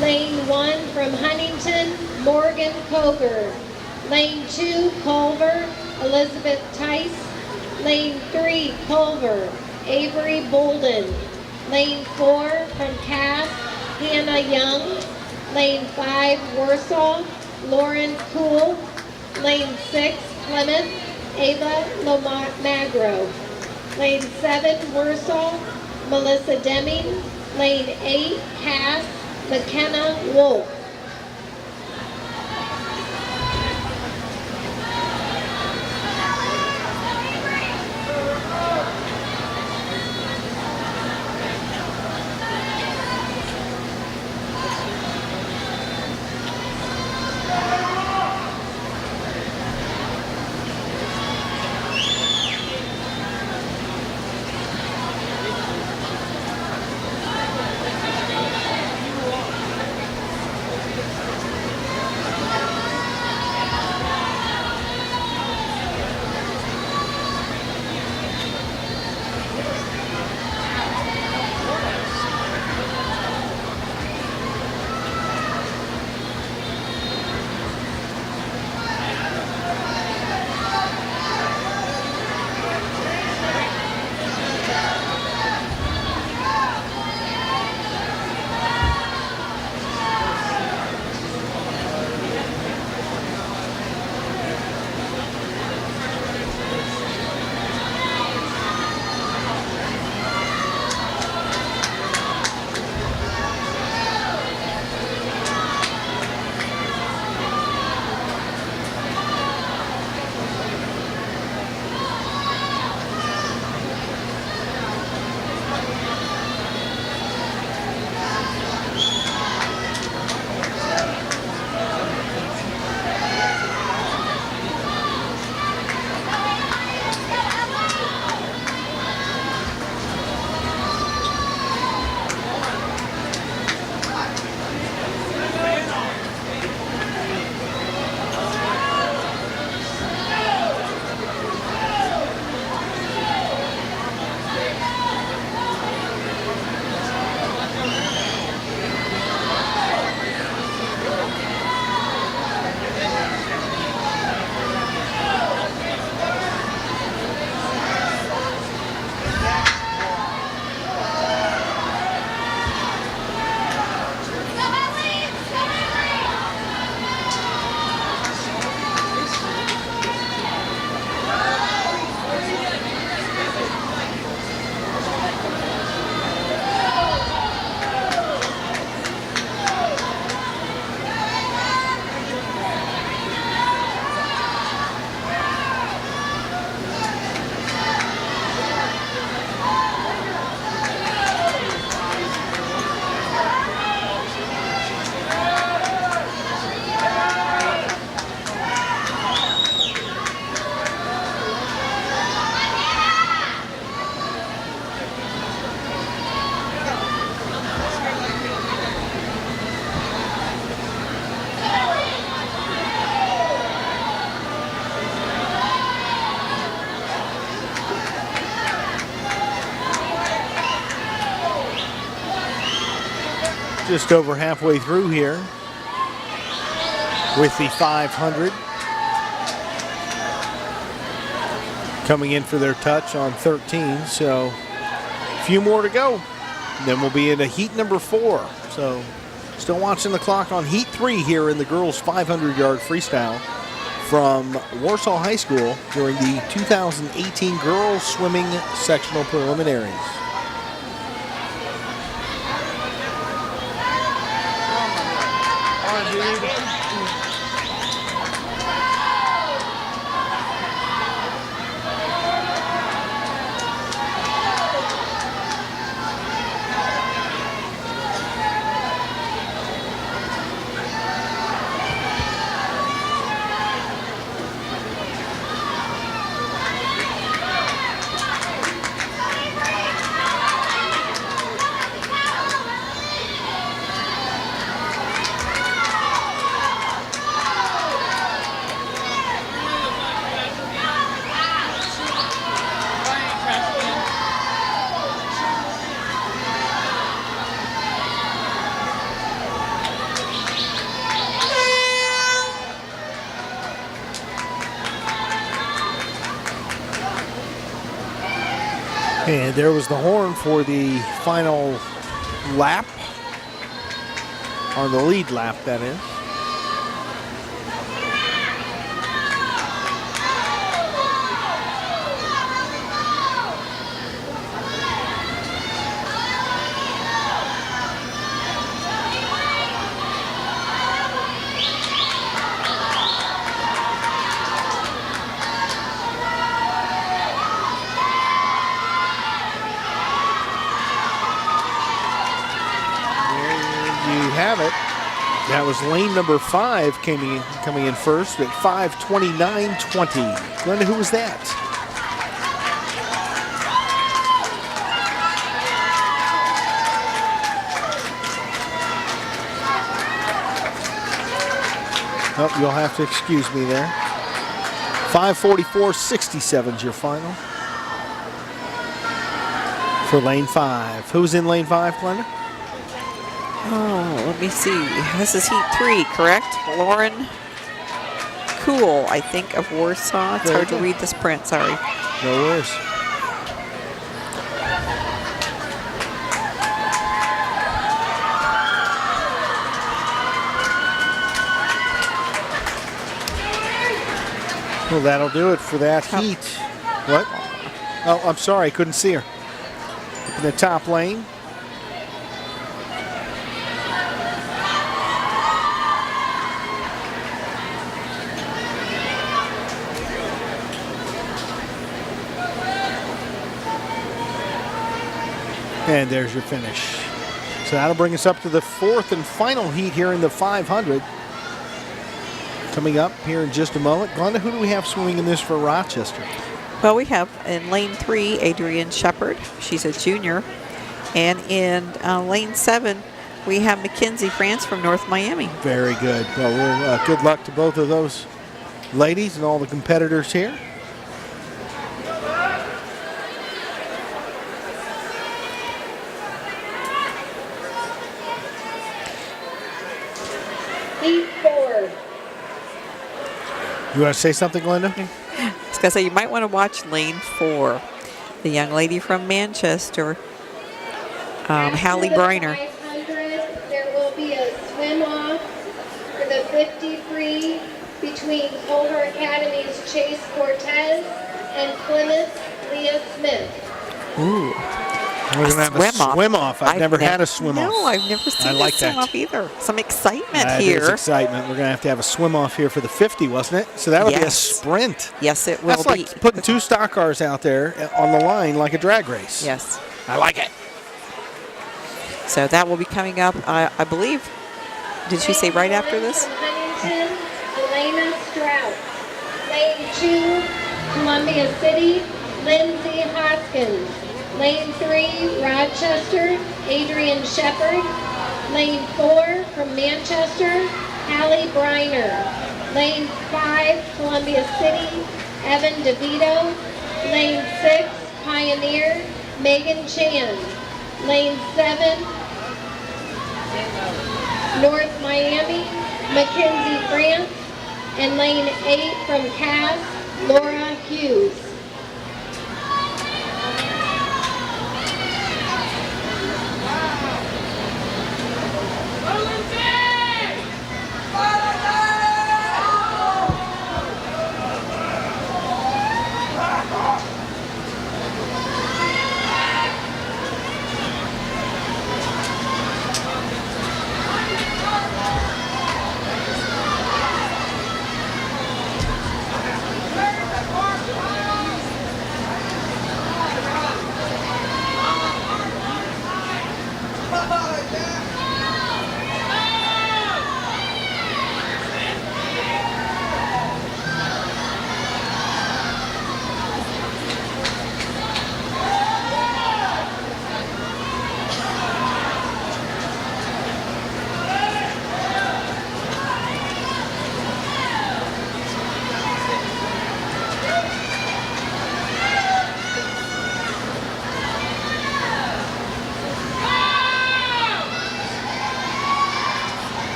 Lane 1 from Huntington, Morgan Coger. Lane 2, Culver, Elizabeth Tice. Lane 3, Culver, Avery Bolden. Lane 4 from Cass, Hannah Young. Lane 5, Warsaw, Lauren Poole. Lane 6, Plymouth, Ava Lomagro. Lane 7, Warsaw, Melissa Deming. Lane 8, Cass, McKenna Wolf. just over halfway through here with the 500. Coming in for their touch on 13, so a few more to go. And then we'll be in a heat number 4. So still watching the clock on heat 3 here in the girls 500-yard freestyle from Warsaw High School during the 2018 girls swimming sectional preliminaries. And there was the horn for the final lap, on the lead lap, that is. Have it. That was lane number 5 coming in first at 5:29.20. Glenda, who was that? Oh, you'll have to excuse me there. 5:44.67 is your final for lane 5. Who's in lane 5, Glenda? Oh, let me see. This is heat 3, correct? Lauren Cool, I think, of Warsaw. It's hard to read this print, sorry. No worries. Well, that'll do it for that heat. What? Oh, I'm sorry, I couldn't see her. In the top lane. And there's your finish. So that'll bring us up to the 4th and final heat here in the 500. Coming up here in just a moment. Glenda, who do we have swimming in this for Rochester? Well, we have in lane 3, Adrienne Shepard. She's a junior. And in lane 7, we have Mackenzie France from North Miami. Very good. Well, good luck to both of those ladies and all the competitors here. Heat 4. You want to say something, Glenda? I was going to say, you might want to watch lane 4. The young lady from Manchester, Hallie Briner. 500, there will be a swim off for the 50 free between Culver Academy's Chase Cortez and Plymouth's Leah Smith. Ooh. We're going to have a swim off. I've never had a swim off. No, I've never seen a swim off either. Some excitement here. There's excitement. We're going to have a swim off here for the 50, wasn't it? So that would be a sprint. Yes, it will That's be. like putting 2 stock cars out there on the line like a drag race. Yes. I like it. So that will be coming up, I believe. Did she say right after this? From Huntington, Elena Strout. Lane 2, Columbia City, Lindsay Hoskins. Lane 3, Rochester, Adrienne Shepard. Lane 4, from Manchester, Hallie Briner. Lane 5, Columbia City, Evan DeVito. Lane 6, Pioneer, Megan Chan. Lane 7, North Miami, Mackenzie France, and lane 8 from Cass, Laura Hughes.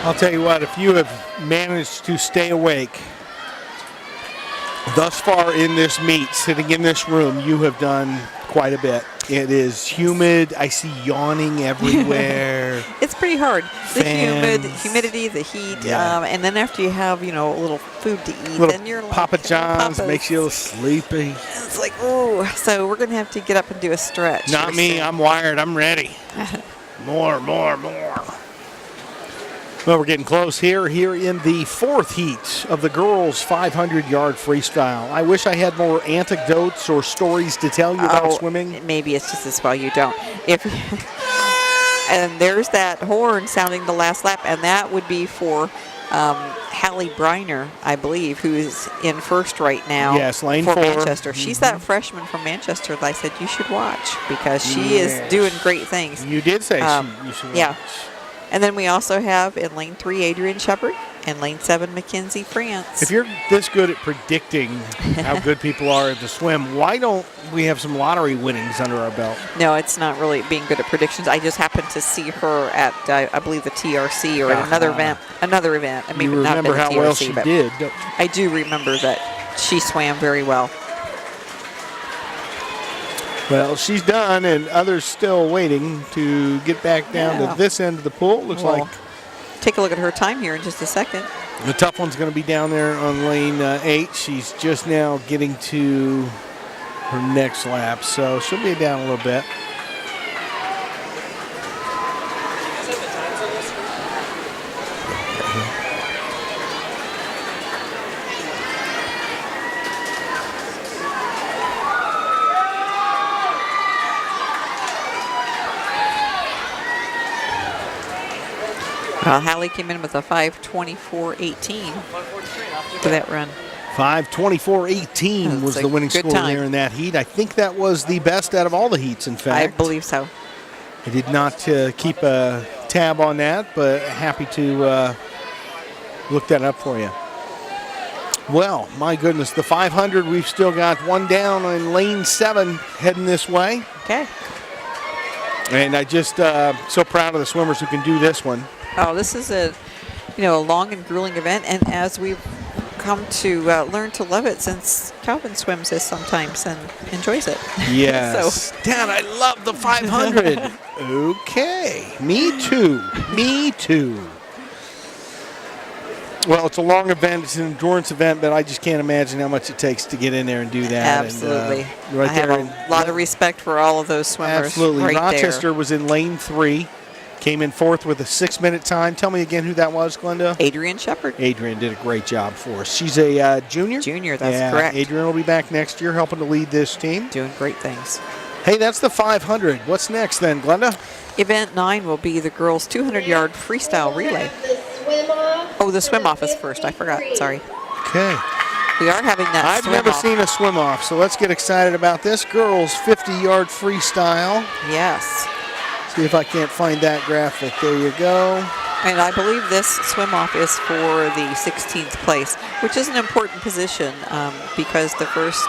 I'll tell you what, if you have managed to stay awake thus far in this meet, sitting in this room, you have done quite a bit. It is humid. I see yawning everywhere. It's pretty hard. The Fans. humidity, the heat, Yeah. and then after you have, a little food to eat, Little then you're like, Papa John's Papa's. makes you a little sleepy. It's like, oh, so we're going to have to get up and do a stretch. Not me. soon. I'm wired. I'm ready. More. Well, we're getting close here in the fourth heat of the girls' 500-yard freestyle. I wish I had more anecdotes or stories to tell you about swimming. Maybe it's just as well you don't. And there's that horn sounding the last lap, and that would be for Hallie Briner, I believe, who is in first right now. Yes, lane for 4. Manchester. She's that freshman from Manchester that I said you should watch because she is doing great things. You did say you should watch. Yeah. And then we also have in lane 3 Adrian Shepard and lane 7 Mackenzie France. If you're this good at predicting how good people are at the swim, why don't we have some lottery winnings under our belt? No, it's not really being good at predictions. I just happened to see her at, I believe, the TRC or at another event. And maybe You not remember been how the TRC, well she but did. I do remember that she swam very well. Well, she's done, and others still waiting to get back down to this end of the pool. Looks like take a look at her time here in just a second. the tough one's going to be down there on lane 8. She's just now getting to her next lap, so she'll be down a little bit. Hallie came in with a 5:24.18 for that run. 5:24.18 was the winning score there in that heat. I think that was the best out of all the heats, in fact. I believe so. I did not keep a tab on that, but happy to look that up for you. Well, my goodness, the 500, we've still got one down in lane 7 heading this way. Okay. And I just so proud of the swimmers who can do this one. Oh, this is a long and grueling event, and as we've come to learn to love it since Calvin swims this sometimes and enjoys it. Yes. Dad, I love the 500. Okay. Me too. Me too. Well, it's a long event. It's an endurance event, but I just can't imagine how much it takes to get in there and do that. Absolutely. And, right I have there a lot of respect for all of those swimmers. Absolutely. Right Rochester there. was in lane 3. Came in 4th with a 6-minute time. Tell me again who that was, Glenda. Adrian Shepard. Adrian did a great job for us. She's a junior? Junior, that's correct. Adrian will be back next year helping to lead this team. Doing great things. Hey, that's the 500. What's next then, Glenda? Event 9 will be the girls' 200-yard freestyle relay. Oh, the swim-off is first. I forgot. Sorry. Okay. We are having that I've never seen a swim-off, so let's get excited about this. Girls' 50-yard freestyle. Yes. See if I can't find that graphic. There you go. And I believe this swim-off is for the 16th place, which is an important position because the first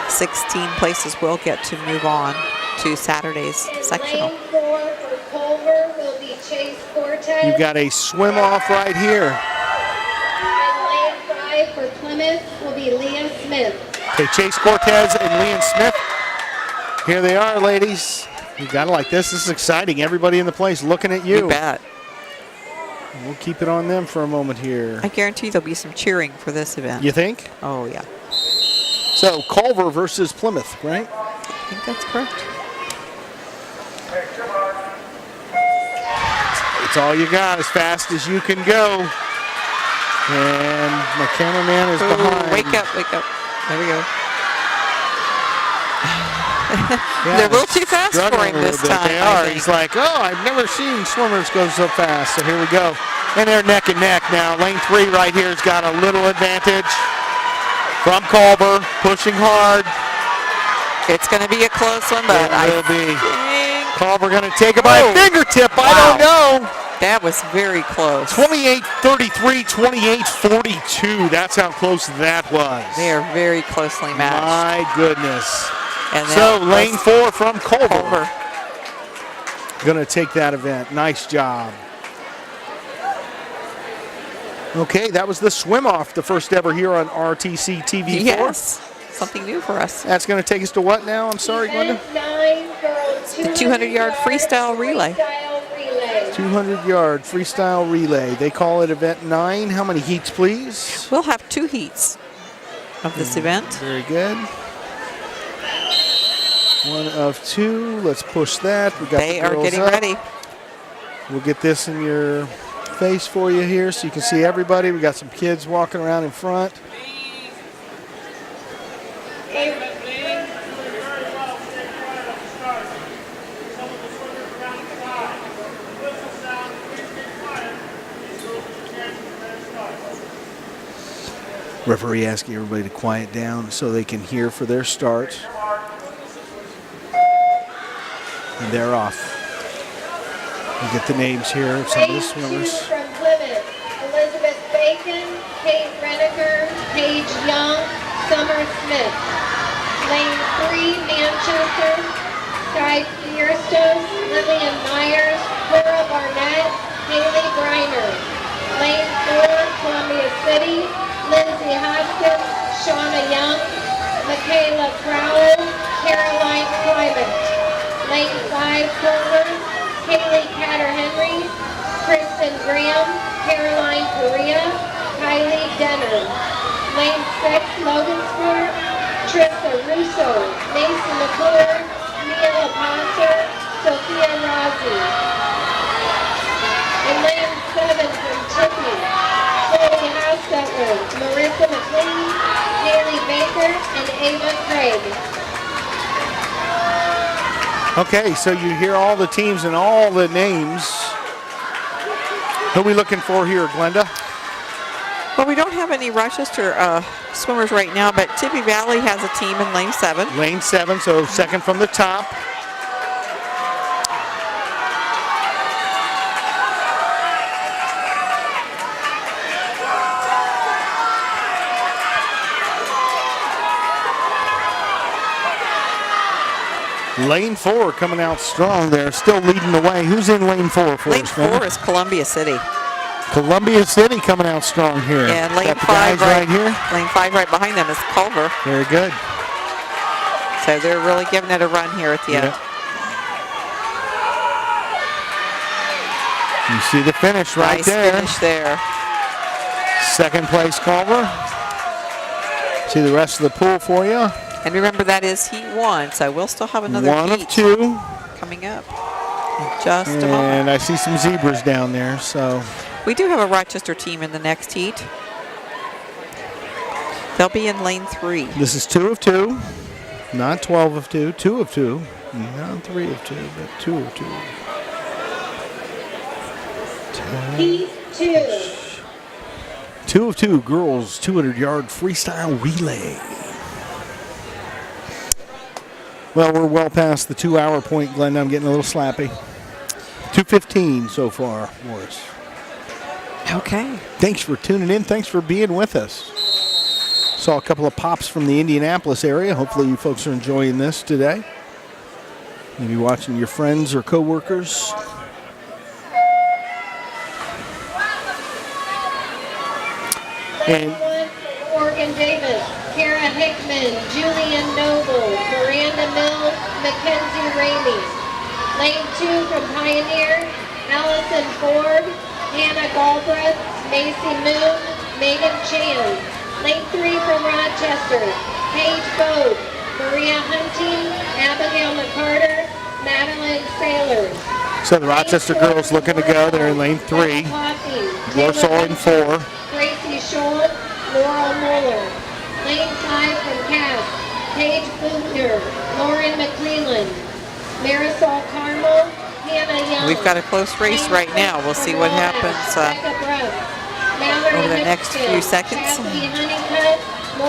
16 places will get to move on to Saturday's sectional. Lane 4 for Culver will be Chase Cortez. You've got a swim-off right here. And lane 5 for Plymouth will be Leah Smith. Okay, Chase Cortez and Leanne Smith. Here they are, ladies. You gotta like this. This is exciting. Everybody in the place looking at you. You bet. We'll keep it on them for a moment here. I guarantee there'll be some cheering for this event. You think? Oh, yeah. So, Culver versus Plymouth, right? I think that's correct. It's all you got, as fast as you can go. And my cameraman is behind. Wake up, wake up. There we go. They're a little too fast for him this time. They are. He's like, oh, I've never seen swimmers go so fast. So here we go. And they're neck and neck now. Lane 3 right here has got a little advantage from Culver, pushing hard. It's going to be a close one, but it will be. Culver going to take it by a fingertip. Wow. I don't know. That was very close. 28-33, 28-42. That's how close that was. They are very closely matched. My goodness. And so lane 4 from Culver. Going to take that event. Nice job. Okay, that was the swim off, the first ever here on RTC TV4. Yes, something new for us. That's going to take us to what now? I'm sorry, Glenda. The 200-yard freestyle relay. 200-yard freestyle relay. They call it event 9. How many heats, please? We'll have 2 heats of this event. Very good. 1 of 2. Let's push that. We got they the are girls getting up. ready. We'll get this in your face for you here so you can see everybody. We got some kids walking around in front. Referee asking everybody to quiet down so they can hear for their start. And they're off. You get the names here of some of the swimmers. From Plymouth, Elizabeth Bacon, Kate Reniger, Paige Young, Summer Smith. Lane 3, Manchester, Sky Fierstos, Lillian Myers, Cora Barnett, Haley Briner. Lane 4, Columbia City, Lindsay Hoskins, Shauna Young, Michaela Crowell, Caroline Lane 5, Clover, Kaylee Catter-Henry, Kristen Graham, Caroline Correa, Kylie Denner. Lane 6, Logansport, Trista Russo, Mason McClure, Mila Ponser, Sophia Rossi. In lane 7 from Tippy, Chloe Hostetler, Marissa McLean, Haley Baker, and Ava Craig. Okay, so you hear all the teams and all the names. Who are we looking for here, Glenda? Well, we don't have any Rochester swimmers right now, but Tippy Valley has a team in lane 7. Lane 7, so second from the top. Lane 4 coming out strong there, still leading the way. Who's in lane 4 for Lane us, 4 is Columbia City. Columbia City coming out strong here. And lane Got the 5 guys right here. Lane 5 right behind them is Culver. Very good. So they're really giving it a run here at the end. You see the finish right Nice there. finish there. Second place Culver. See the rest of the pool for you. And remember, that is heat 1, so we'll still have another One heat of 2. coming up in just a moment. And I see some zebras down there, so. We do have a Rochester team in the next heat. They'll be in lane 3. This is 2 of 2, not 12 of 2, 2 of 2, not 3 of 2, but 2 of 2. Heat 2. 2 of 2 girls 200-yard freestyle relay. Well, we're well past the 2-hour point, Glenn. I'm getting a little slappy. 2:15 so far for us. Okay. Thanks for tuning in. Thanks for being with us. Saw a couple of pops from the Indianapolis area. Hopefully you folks are enjoying this today. Maybe watching your friends or coworkers. Lane 1, Morgan Davis, Kara Hickman, Julian Noble, Miranda Mills, Mackenzie Ramey. Lane 2 from Pioneer, Allison Ford, Hannah Galbraith, Macy Moon, Megan Chan. Lane 3 from Rochester, Paige Bode, Maria Hunting, Abigail McCarter, Madeline Sailors. So the Rochester girls looking to go. They're in lane 3. Warsaw in 4. Gracie Scholl, Laurel Muller. Lane 5 from Cass, Paige Buchner, Lauren McClellan, Marisol Carmel, Hannah Young. We've got a close race right now. We'll see what happens over the next few seconds.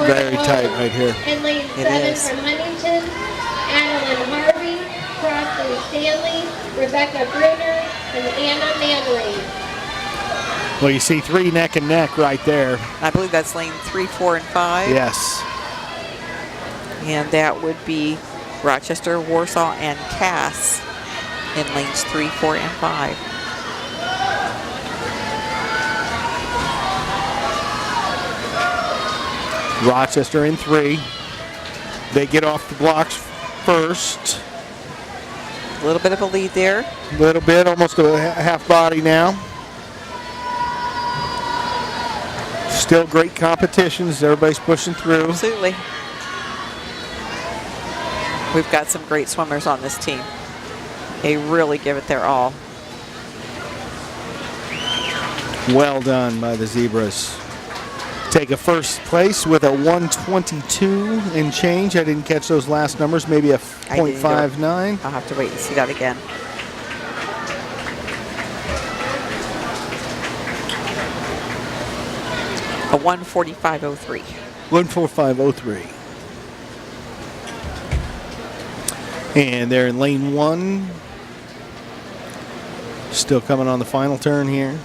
Very tight right here. And lane It 7 is. from Huntington, Adeline Harvey, Crossley Stanley, Rebecca Bruner, and Anna Manley. Well, you see 3 neck and neck right there. I believe that's lane 3, 4, and 5. Yes. And that would be Rochester, Warsaw, and Cass in lanes 3, 4, and 5. Rochester in 3. They get off the blocks first. A little bit of a lead there. A little bit, almost a half body now. Still great competitions. Everybody's pushing through. Absolutely. We've got some great swimmers on this team. They really give it their all. Well done by the Zebras. Take a first place with a 122 and change. I didn't catch those last numbers. Maybe a I didn't either. .59. I'll have to wait and see that again. A 1:45.03. 1:45.03. And they're in lane 1. Still coming on the final turn here.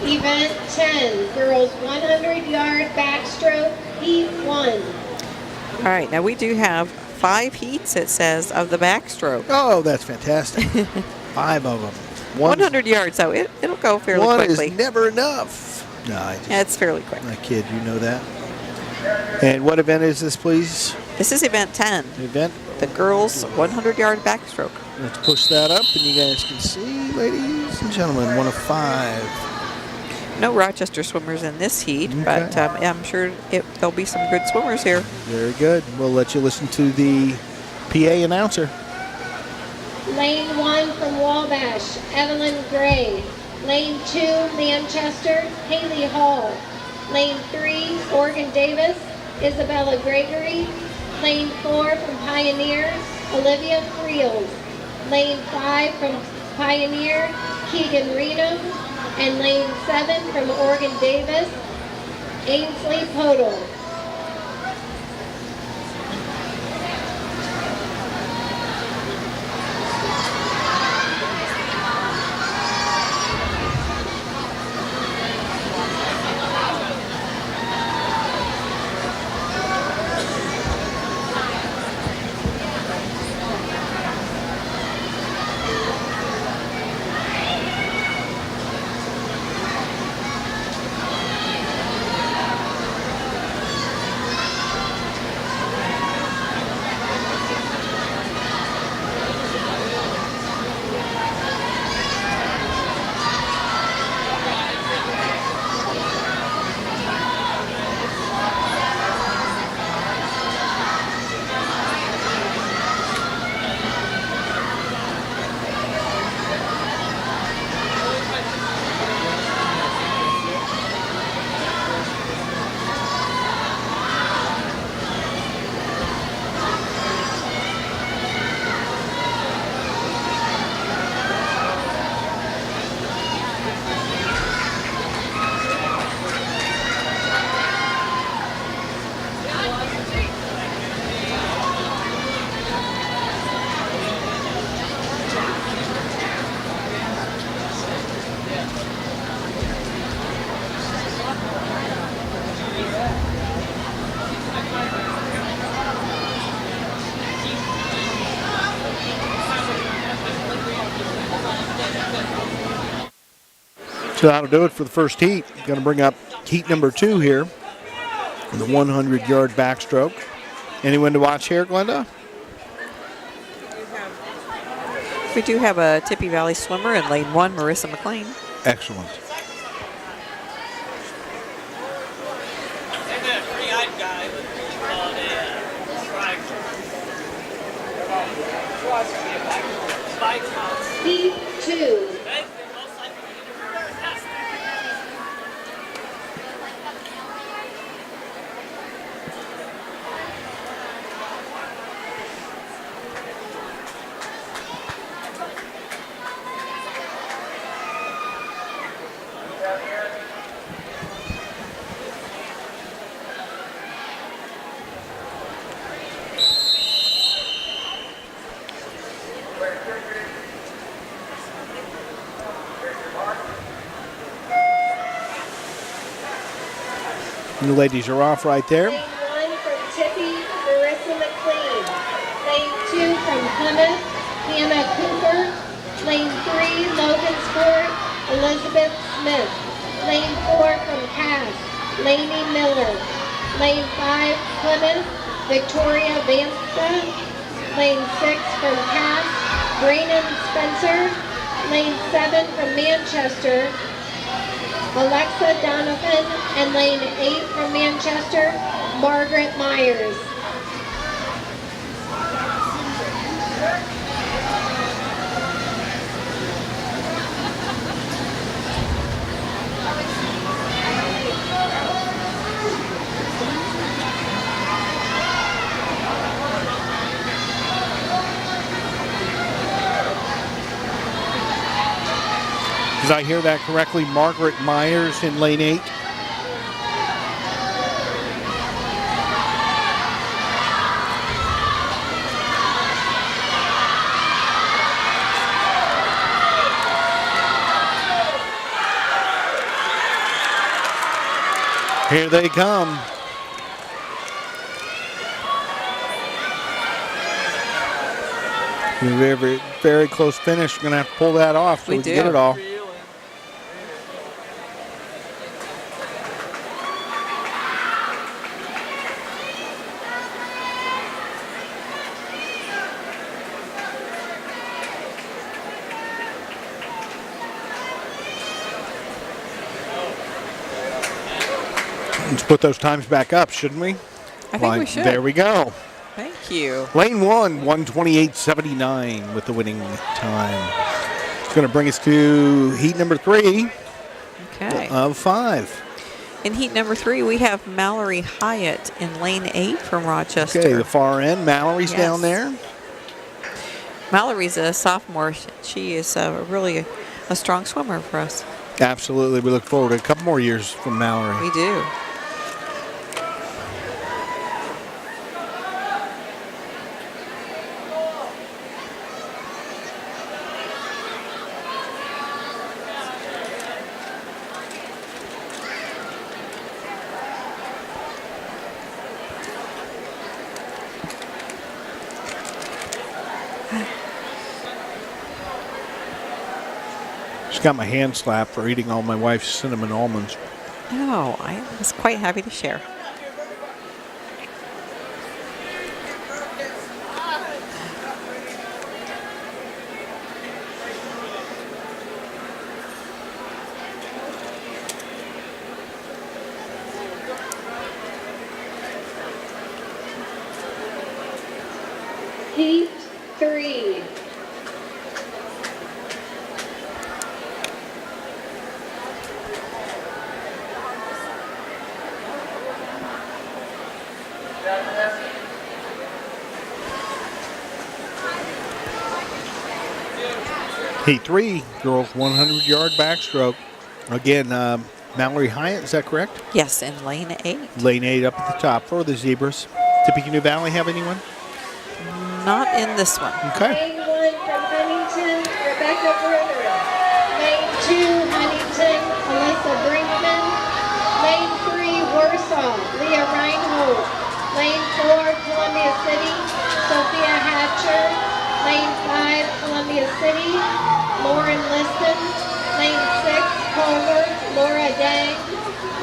Event 10, girls 100-yard backstroke, heat 1. All right, now we do have 5 heats, it says, of the backstroke. Oh, that's fantastic. 5 of them. 100 yards, so it'll go fairly one quickly. Is never enough. No, Yeah, it's fairly quick. I kid, you know that. And what event is this, please? This is event 10. Event? The girls' 100-yard backstroke. Let's push that up, and you guys can see, ladies and gentlemen, 1 of 5. No Rochester swimmers in this heat, but I'm sure there'll be some good swimmers here. Very good. We'll let you listen to the PA announcer. Lane 1 from Wabash, Evelyn Gray. Lane 2, Manchester, Haley Hall. Lane 3, Morgan Davis, Isabella Gregory. Lane 4 from Pioneer, Olivia Friels. Lane 5 from Pioneer, Keegan Reno. And lane 7 from Oregon Davis, Ainsley Podol. So that'll do it for the first heat. Going to bring up heat number 2 here, the 100-yard backstroke. Anyone to watch here, Glenda? We do have a Tippy Valley swimmer in lane 1, Marissa McLean. Excellent. Heat 2. And the ladies are off right there. Lane 1 from Tippy, Marissa McLean. Lane 2 from Plymouth, Hannah Cooper. Lane 3, Logansport, Elizabeth Smith. Lane 4 from Cass, Lainey Miller. Lane 5, Plymouth, Victoria Vansta. Lane 6 from Cass, Braynon Spencer. Lane 7 from Manchester, Alexa Donovan. And lane 8 from Manchester, Margaret Myers. Did I hear that correctly? Margaret Myers in lane 8. Here they come. Very, very, very close finish. Going to have to pull that off so we can get it all. Let's put those times back up, shouldn't we? I think we should. There we go. Thank you. Lane 1, 128.79 with the winning time. It's going to bring us to heat number 3 of 5. In heat number 3, we have Mallory Hyatt in lane 8 from Rochester. Okay, the far end. Mallory's down there. Mallory's a sophomore. She is really a strong swimmer for us. Absolutely. We look forward to a couple more years from Mallory. We do. Just got my hand slapped for eating all my wife's cinnamon almonds. Oh, I was quite happy to share. Heat 3. Heat 3, girls 100-yard backstroke. Again, Mallory Hyatt, is that correct? Yes, in lane 8. Lane 8 up at the top for the zebras. Tippecanoe Valley have anyone? Not in this one. Okay. Lane 1 from Huntington, Rebecca Bruner. Lane 2, Huntington, Alyssa Brinkman. Lane 3, Warsaw, Leah Reinhold. Lane 4, Columbia City, Sophia Hatcher. Lane 5, Columbia City, Lauren Liston. Lane 6, Culver, Laura Dang.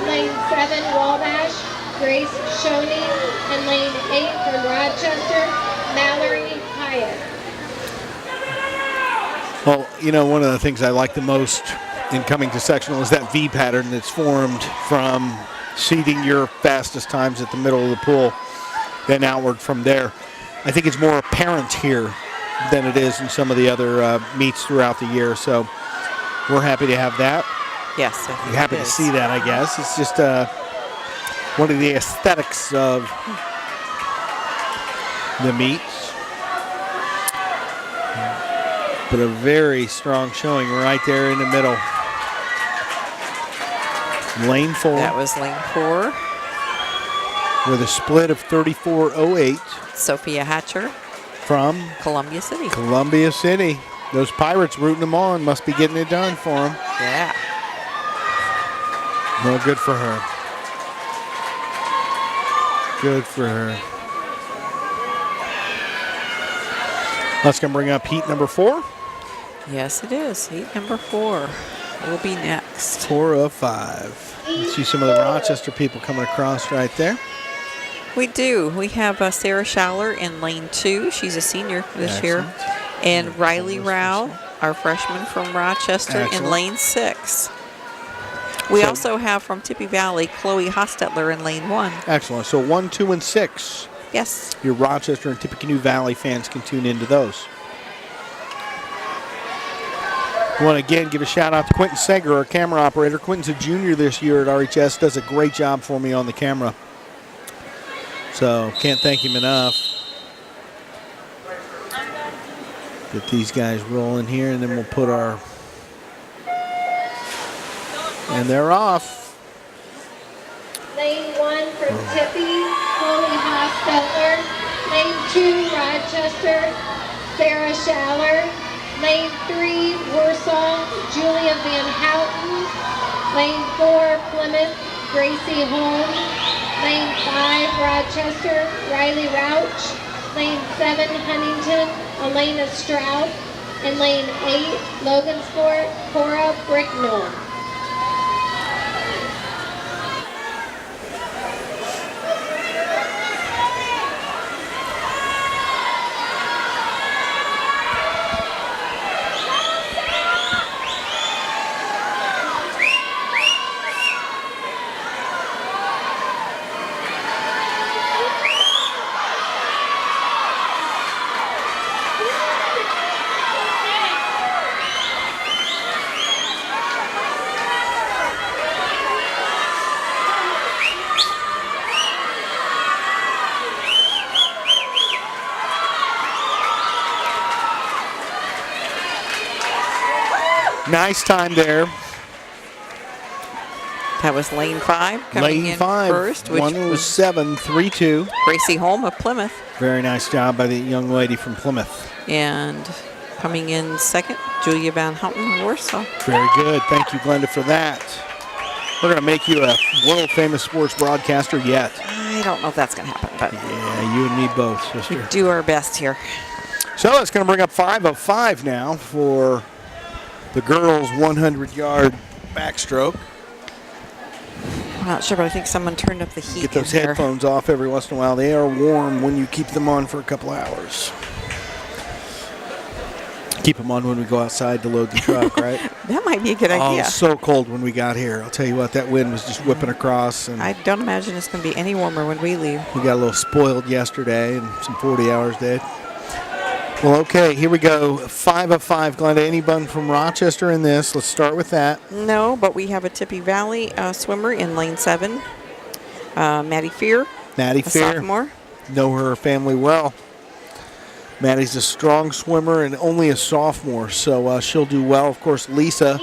Lane 7, Wabash, Grace Shoney. And lane 8 from Rochester, Mallory Hyatt. Well, you know, one of the things I like the most in coming to sectional is that V pattern that's formed from seeding your fastest times at the middle of the pool, then outward from there. I think it's more apparent here than it is in some of the other meets throughout the year. So we're happy to have that. Yes, we're happy to see that, I guess. It's just one of the aesthetics of the meets. But a very strong showing right there in the middle. Lane 4. That was lane 4. With a split of 34.08. Sophia Hatcher. From Columbia City. Columbia City. Those Pirates rooting them on must be getting it done for them. Yeah. Well, good for her. Good for her. That's going to bring up heat number 4. Yes, it is. Heat number 4 will be next. 4 of 5. You see some of the Rochester people coming across right there. We do. We have Sarah Schaller in lane 2. She's a senior this year. And Riley Rao, our freshman from Rochester, in lane 6. We also have from Tippy Valley, Chloe Hostetler in lane 1. Excellent. So 1, 2, and 6. Yes. Your Rochester and Tippecanoe Valley fans can tune into those. I want to again give a shout out to Quentin Sager, our camera operator. Quentin's a junior this year at RHS, does a great job for me on the camera. So can't thank him enough. Get these guys rolling here, and then we'll put our... And they're off. Lane 1 from Tippy, Chloe Hostetler. Lane 2, Rochester, Sarah Schaller. Lane 3, Warsaw, Julia Van Houten. Lane 4, Plymouth, Gracie Holmes. Lane 5, Rochester, Riley Rauch. Lane 7, Huntington, Elena Stroud. In lane 8, Logansport, Cora Bricknell. Nice time there. That was lane 5 coming Lane in 5, first, which was 107.32. Gracie Holm of Plymouth. Very nice job by the young lady from Plymouth. And coming in second, Julia Van Houten, Warsaw. Very good. Thank you, Glenda, for that. We're going to make you a world-famous sports broadcaster yet. I don't know if that's going to happen, but yeah, you and me both, sister. We do our best here. So it's going to bring up 5 of 5 now for the girls' 100-yard backstroke. I'm not sure, but I think someone turned up the heat. Get those in there. headphones off every once in a while. They are warm when you keep them on for a couple hours. Keep them on when we go outside to load the truck, right? That might be a good Oh, idea. it was so cold when we got here. I'll tell you what, that wind was just whipping across. And I don't imagine it's going to be any warmer when we leave. we got a little spoiled yesterday and some 40 hours day. Well, okay, here we go. 5 of 5. Glenda, anyone from Rochester in this? Let's start with that. No, but we have a Tippy Valley swimmer in lane 7. Maddie Fear. Maddie a Fear. sophomore. Know her family well. Maddie's a strong swimmer and only a sophomore, so she'll do well. Of course, Lisa,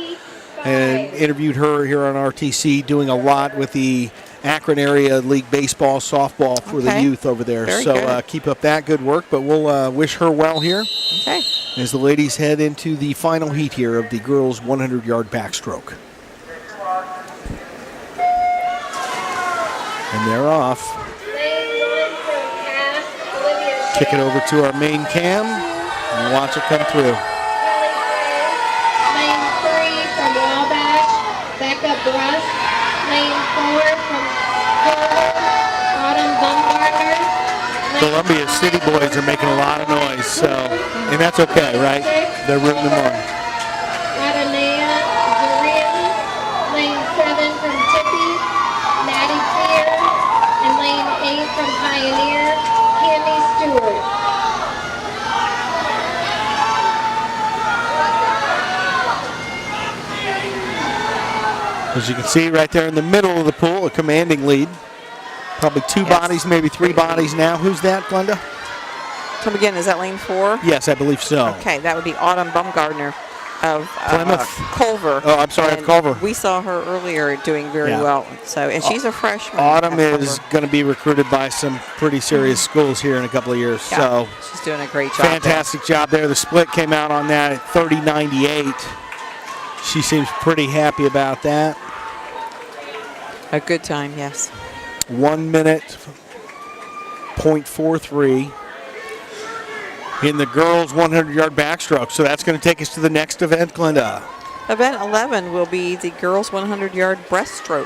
and interviewed her here on RTC, doing a lot with the Akron Area League baseball, softball for the youth over there. Very so good. keep up that good work, but we'll wish her well here. Okay. As the ladies head into the final heat here of the girls' 100-yard backstroke. And they're off. Kick it over to our main cam and watch it come through. Lane 3 from Wabash, Becca Brust. Lane 4 from Cora, Autumn Baumgartner. Columbia City boys are making a lot of noise, so, and that's okay, right? They're rooting them on. Adanea Zurian. Lane 7 from Tippy, Maddie Fear. And lane 8 from Pioneer, Cammy Stewart. As you can see right there in the middle of the pool, a commanding lead. Probably 2 bodies, maybe 3 bodies now. Who's that, Glenda? Come again, is that lane 4? Yes, I believe so. Okay, that would be Autumn Baumgartner of Plymouth. Culver. Oh, I'm sorry, of And Culver. We saw her earlier doing very Yeah. well. So, and she's a freshman. Autumn at is Culver. going to be recruited by some pretty serious schools here in a couple of years. Yeah, So she's doing a great job. fantastic job there. The split came out on that at 30.98. She seems pretty happy about that. A good time, yes. 1 minute, 0.43 in the girls' 100-yard backstroke. So that's going to take us to the next event, Glenda. Event 11 will be the girls' 100-yard breaststroke.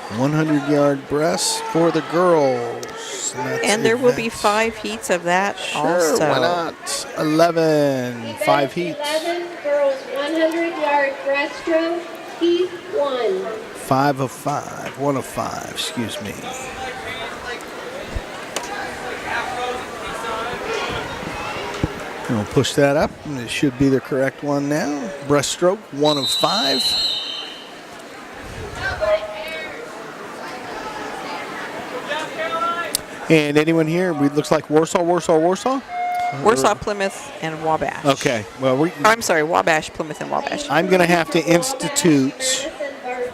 100-yard breast for the girls. And there will be 5 heats of that Sure, also. why not? 11, 5 heats. 11 girls 100-yard breaststroke, heat 1. 5 of 5, 1 of 5, excuse me. And we'll push that up, and it should be the correct one now. Breaststroke, 1 of 5. And anyone here? We looks like Warsaw. Warsaw, Plymouth, and Wabash. Okay. Well, I'm sorry, Wabash, Plymouth, and Wabash. I'm going to have to institute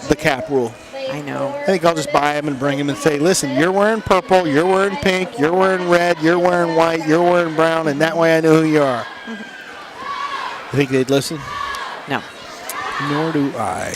the cap rule. I know. I think I'll just buy them and bring them and say, listen, you're wearing purple, you're wearing pink, you're wearing red, you're wearing white, you're wearing brown, and that way I know who you are. You think they'd listen? No. Nor do I.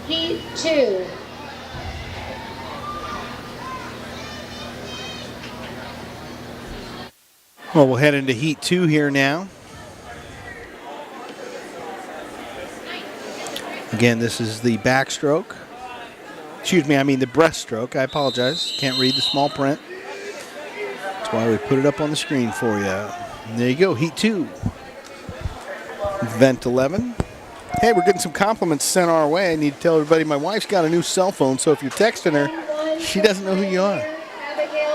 Heat 2. Well, we'll head into Heat 2 here now. Again, this is the backstroke. Excuse me, I mean the breaststroke. I apologize. Can't read the small print. That's why we put it up on the screen for you. And there you go, Heat 2. Event 11. Hey, we're getting some compliments sent our way. I need to tell everybody my wife's got a new cell phone, so if you're texting her, she doesn't know who you are.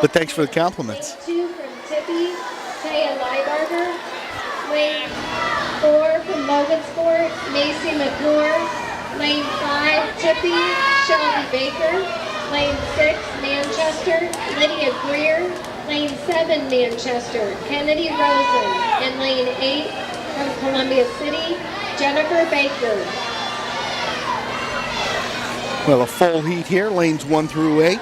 But thanks for the compliments. Lane 2 from Tippy, Taya Leibarger. Lane 4 from Logansport, Macy McClure. Lane 5, Tippy, Shelby Baker. Lane 6, Manchester, Lydia Greer. Lane 7, Manchester, Kennedy Rosen. And lane 8 from Columbia City, Jennifer Baker. Well, a full heat here, lanes 1 through 8.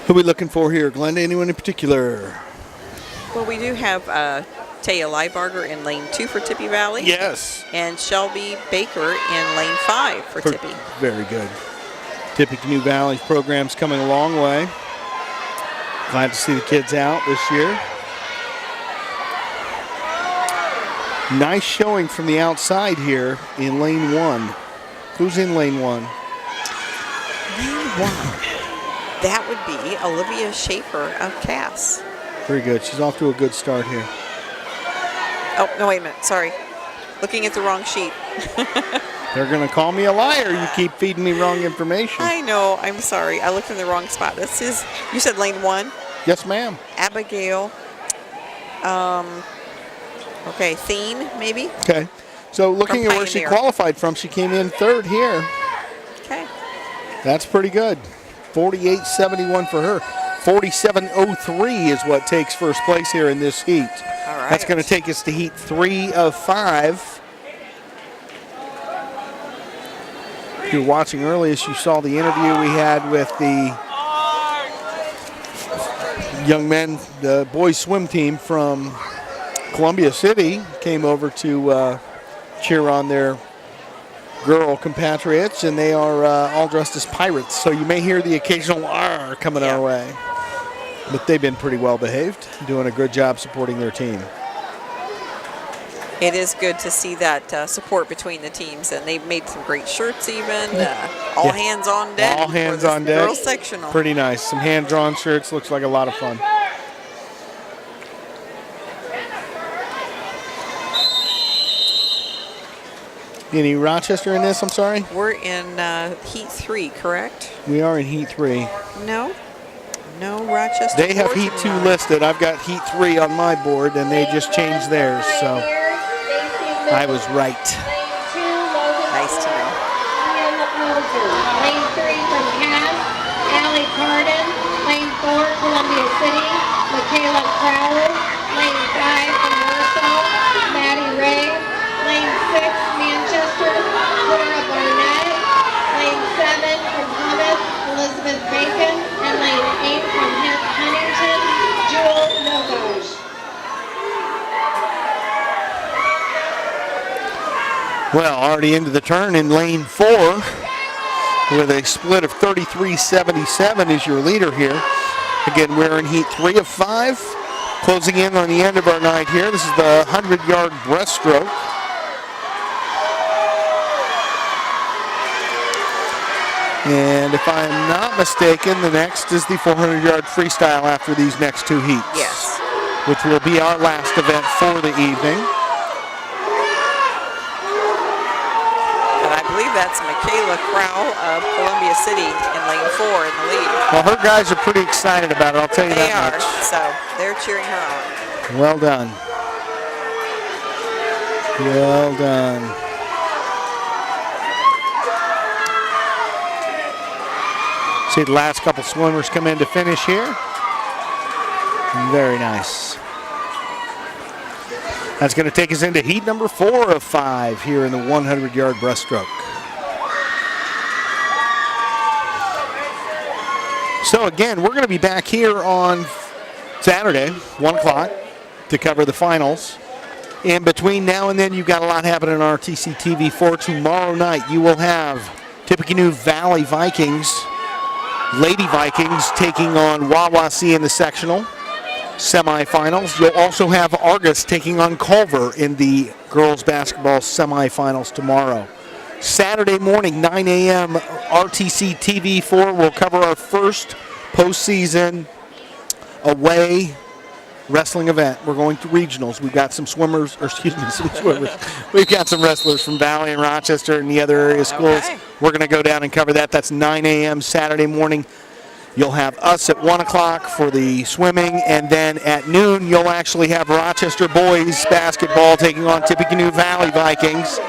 Who are we looking for here, Glenda? Anyone in particular? Well, we do have Taya Leibarger in lane 2 for Tippy Valley. Yes. And Shelby Baker in lane 5 for Tippy. Very good. Tippy Canoe Valley's program's coming a long way. Glad to see the kids out this year. Nice showing from the outside here in lane 1. Who's in lane 1? Lane 1. That would be Olivia Schaefer of Cass. Very good. She's off to a good start here. Oh, no, wait a minute. Sorry. Looking at the wrong sheet. They're going to call me a liar. You keep feeding me wrong information. I know. I'm sorry. I looked in the wrong spot. This is, you said lane 1? Yes, ma'am. Abigail. Okay, Thien, maybe? Okay. So looking at where she qualified from, she came in 3rd here. Okay. That's pretty good. 48.71 for her. 47.03 is what takes first place here in this heat. All right. That's going to take us to heat 3 of 5. If you're watching earlier, you saw the interview we had with the young men, the boys swim team from Columbia City came over to cheer on their girl compatriots, and they are all dressed as pirates. So you may hear the occasional R coming our way. But they've been pretty well behaved, doing a good job supporting their team. It is good to see that support between the teams, and they've made some great shirts even. All hands on deck. All hands on deck. Girls sectional. Pretty nice. Some hand-drawn shirts. Looks like a lot of fun. Any Rochester in this, I'm sorry? We're in heat 3, correct? We are in heat 3. No. No Rochester. They have heat 2 listed. I've got heat 3 on my board, and they just changed theirs, so I was right. Nice to know. Lane 3 from Cass, Allie Carden. Lane 4, Columbia City, Michaela Crowell. Lane 5 from Warsaw, Maddie Ray. Lane 6, Manchester, Clara Barnett. Lane 7 from Plymouth, Elizabeth Bacon. And lane 8 from Huntington, Jewel Nogoj. Well, already into the turn in lane 4 with a split of 33.77 is your leader here. Again, we're in heat 3 of 5. Closing in on the end of our night here. This is the 100-yard breaststroke. And if I'm not mistaken, the next is the 400-yard freestyle after these next 2 heats. Yes. Which will be our last event for the evening. And I believe that's Michaela Crowell of Columbia City in lane 4 in the lead. Well, her guys are pretty excited about it, I'll tell you They that are, much. so they're cheering her on. Well done. Well done. See the last couple swimmers come in to finish here. Very nice. That's going to take us into heat number 4 of 5 here in the 100-yard breaststroke. So again, we're going to be back here on Saturday, 1 o'clock, to cover the finals. In between now and then, you've got a lot happening on RTC TV4. Tomorrow night, you will have Tippecanoe Valley Vikings, Lady Vikings, taking on Wawasee in the sectional semifinals. You'll also have Argus taking on Culver in the girls basketball semifinals tomorrow. Saturday morning, 9 a.m., RTC TV4 will cover our first postseason away wrestling event. We're going to regionals. We've got some swimmers, or excuse me, some swimmers. We've got some wrestlers from Valley and Rochester and the other area schools. Okay. We're going to go down and cover that. That's 9 a.m. Saturday morning. You'll have us at 1 o'clock for the swimming, and then at noon, you'll actually have Rochester boys basketball taking on Tippecanoe Valley Vikings.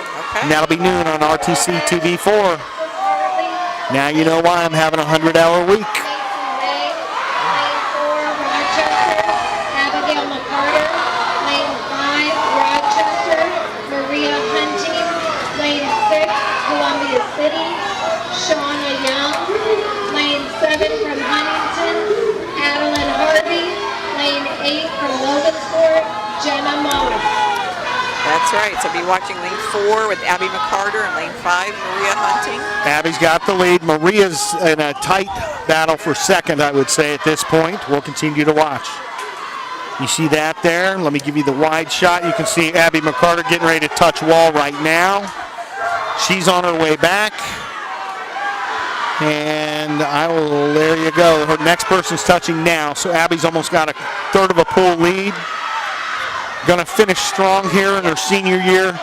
And that'll be noon on RTC TV4. Now you know why I'm having a 100-hour week. Abigail McCarter, lane 5, Rochester. Maria Hunting, lane 6, Columbia City. Shauna Young, lane 7 from Huntington. Adeline Harvey, lane 8 from Logansport. Jenna Moss. That's right. So be watching lane 4 with Abby McCarter and lane 5, Maria Hunting. Abby's got the lead. Maria's in a tight battle for second, I would say, at this point. We'll continue to watch. You see that there? Let me give you the wide shot. You can see Abby McCarter getting ready to touch wall right now. She's on her way back. And there you go. Her next person's touching now. So Abby's almost got a third of a pool lead. Going to finish strong here in her senior year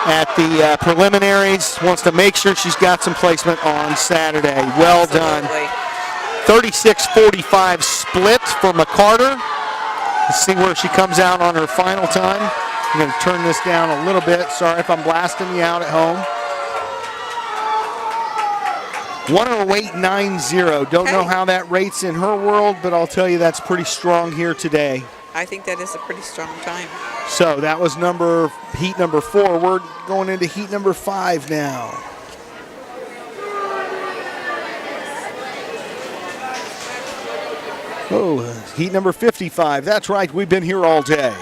at the preliminaries. Wants to make sure she's got some placement on Saturday. Well done. 36-45 split for McCarter. Let's see where she comes out on her final time. I'm going to turn this down a little bit. Sorry if I'm blasting you out at home. 108.90. Don't know how that rates in her world, but I'll tell you that's pretty strong here today. I think that is a pretty strong time. So that was heat number 4. We're going into heat number 5 now. Oh, heat number 55. That's right, we've been here all day.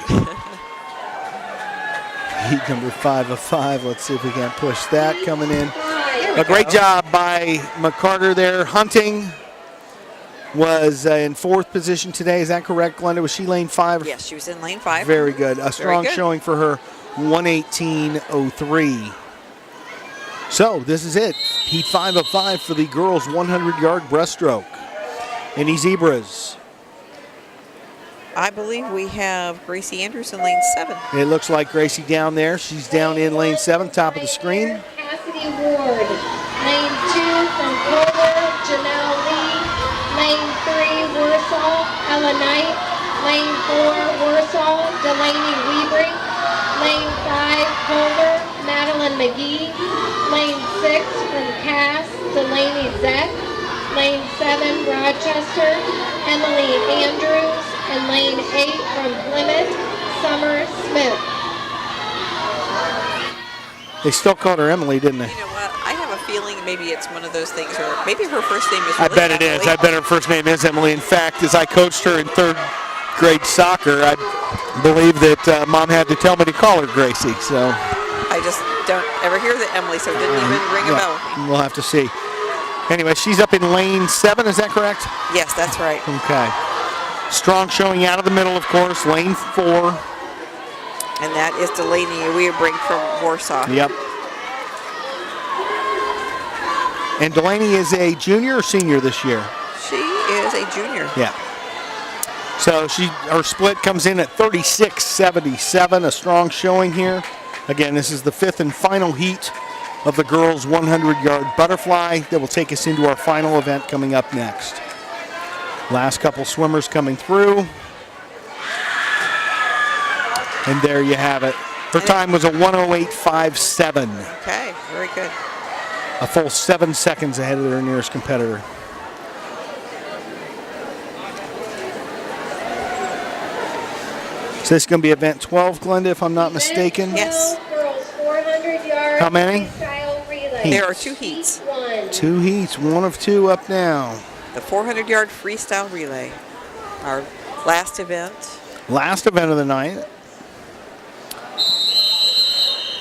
Heat number 5 of 5. Let's see if we can push that coming in. A great job by McCarter there. Hunting was in 4th position today. Is that correct, Glenda? Was she lane 5? Yes, she was in lane 5. Very good. A strong showing for her, 118.03. So this is it. Heat 5 of 5 for the girls' 100-yard breaststroke. Any zebras? I believe we have Gracie Andrews in lane 7. It looks like Gracie down there. She's down in lane 7, top of the screen. Cassidy Ward, lane 2 from Culver, Janelle Lee. Lane 3, Warsaw, Ella Knight. Lane 4, Warsaw, Delaney Webrink. Lane 5, Culver, Madeline McGee. Lane 6 from Cass, Delaney Zeck. Lane 7, Rochester, Emily Andrews. And lane 8 from Plymouth, Summer Smith. They still called her Emily, didn't they? You know what? I have a feeling maybe it's one of those things where maybe her first name is I really bet it Emily. is. I bet her first name is Emily. In fact, as I coached her in 3rd grade soccer, I believe that Mom had to tell me to call her Gracie. So I just don't ever hear the Emily, so it didn't even ring a bell. We'll have to see. Anyway, she's up in lane 7. Is that correct? Yes, that's right. Okay. Strong showing out of the middle, of course, lane 4. And that is Delaney Webrink from Warsaw. Yep. And Delaney is a junior or senior this year? She is a junior. Yeah. So her split comes in at 36-77, a strong showing here. Again, this is the 5th and final heat of the girls' 100-yard butterfly that will take us into our final event coming up next. Last couple swimmers coming through. And there you have it. Her time was a 108.57. Okay, very good. A full 7 seconds ahead of their nearest competitor. So this is going to be event 12, Glenda, if I'm not mistaken. Yes. Girls 400 yards. How many? Freestyle relay. There are 2 heats. 2 heats, 1 of 2 up now. The 400-yard freestyle relay, our last event. Last event of the night.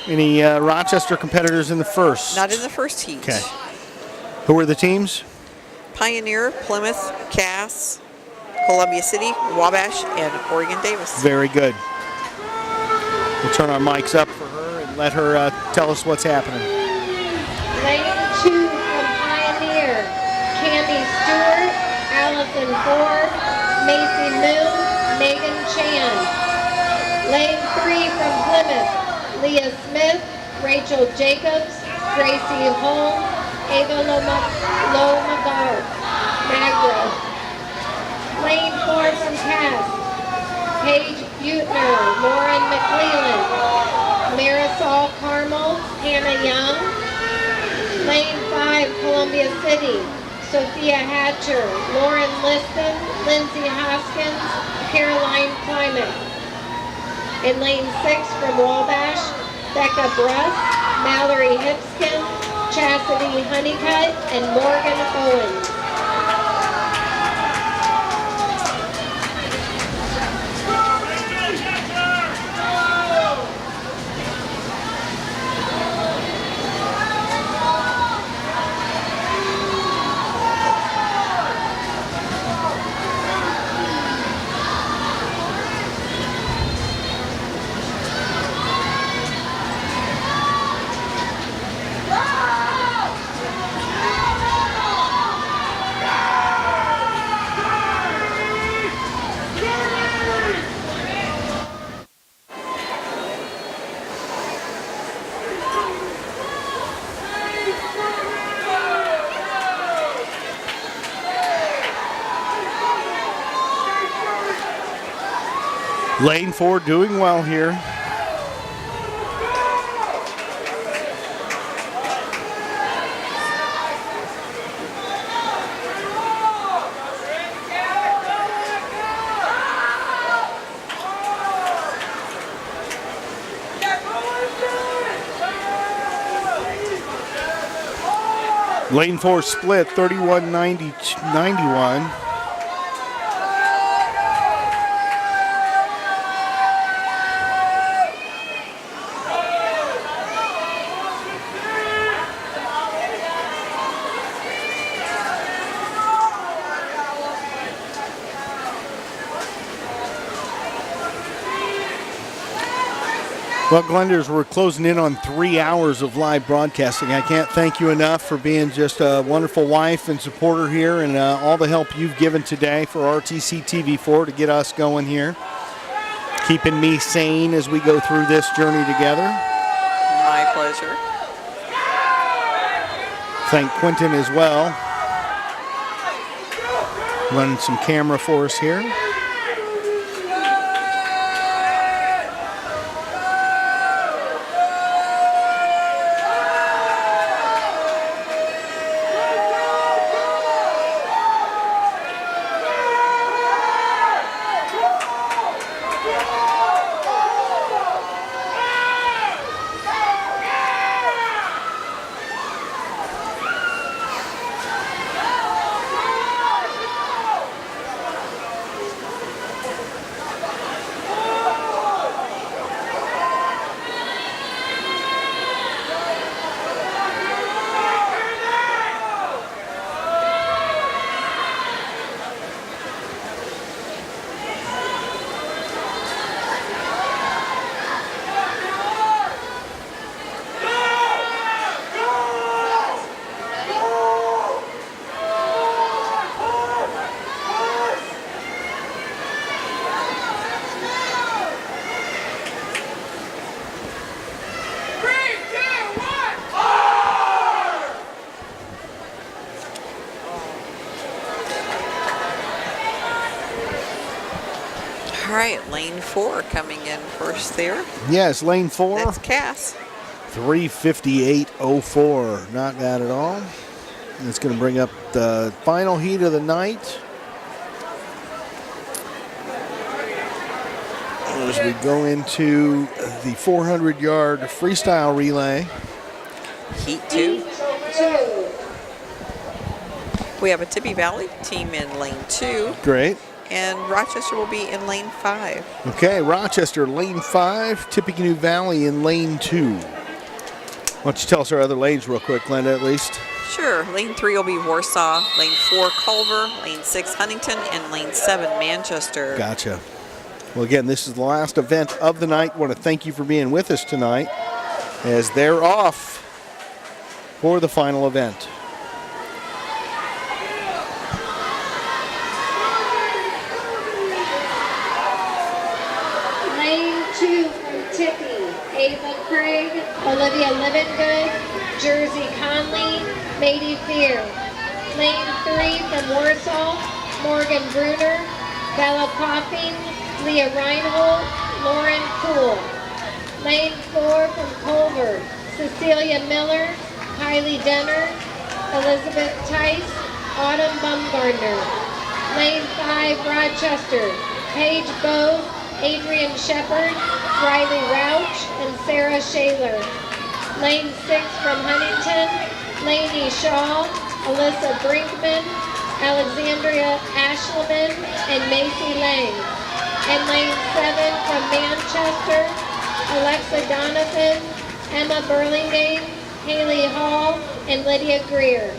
Any Rochester competitors in the first? Not in the first heat. Okay. Who are the teams? Pioneer, Plymouth, Cass, Columbia City, Wabash, and Oregon Davis. Very good. We'll turn our mics up for her and let her tell us what's happening. Lane 2 from Pioneer, Candy Stewart, Allison Ford, Macy Moon, Megan Chan. Lane 3 from Plymouth, Leah Smith, Rachel Jacobs, Gracie Holm, Ava Lomagar, Magra. Lane 4 from Cass, Paige Butner, Lauren McClellan, Marisol Carmel, Hannah Young. Lane 5, Columbia City, Sophia Hatcher, Lauren Liston, Lindsay Hoskins, Caroline Climate. In lane 6 from Wabash, Becca Bruss, Mallory Hipskin, Chastity Honeycutt, and Morgan Owens. Lane 4 doing well here. Lane 4 split 31-91. Well, Glenders, we're closing in on 3 hours of live broadcasting. I can't thank you enough for being just a wonderful wife and supporter here, and all the help you've given today for RTC TV4 to get us going here. Keeping me sane as we go through this journey together. My pleasure. Thank Quentin as well. Running some camera for us here. All right, lane 4 coming in first there. Yes, lane 4. That's Cass. 3:58.04. Not bad at all. And it's going to bring up the final heat of the night. As we go into the 400-yard freestyle relay. Heat 2. We have a Tippy Valley team in lane 2. Great. and Rochester will be in lane 5. Okay, Rochester, lane 5, Tippecanoe Valley in lane 2. Why don't you tell us our other lanes real quick, Glenda, at least? Sure. Lane 3 will be Warsaw, lane 4 Culver, lane 6 Huntington, and lane 7 Manchester. Gotcha. Well, again, this is the last event of the night. I want to thank you for being with us tonight as they're off for the final event. Lane 2 from Tippy, Ava Craig, Olivia Livingood, Jersey Conley, Mady Fear. Lane 3 from Warsaw, Morgan Bruner, Bella Coffin, Leah Reinhold, Lauren Poole. Lane 4 from Culver, Cecilia Miller, Kylie Denner, Elizabeth Tice, Autumn Bumgardner. Lane 5 Rochester, Paige Bowe, Adrian Shepard, Riley Rauch, and Sarah Shaler. Lane 6 from Huntington, Lainey Shaw, Alyssa Brinkman, Alexandria Ashleman, and Macy Lang. And lane 7 from Manchester, Alexa Donovan, Emma Burlingame, Haley Hall, and Lydia Greer.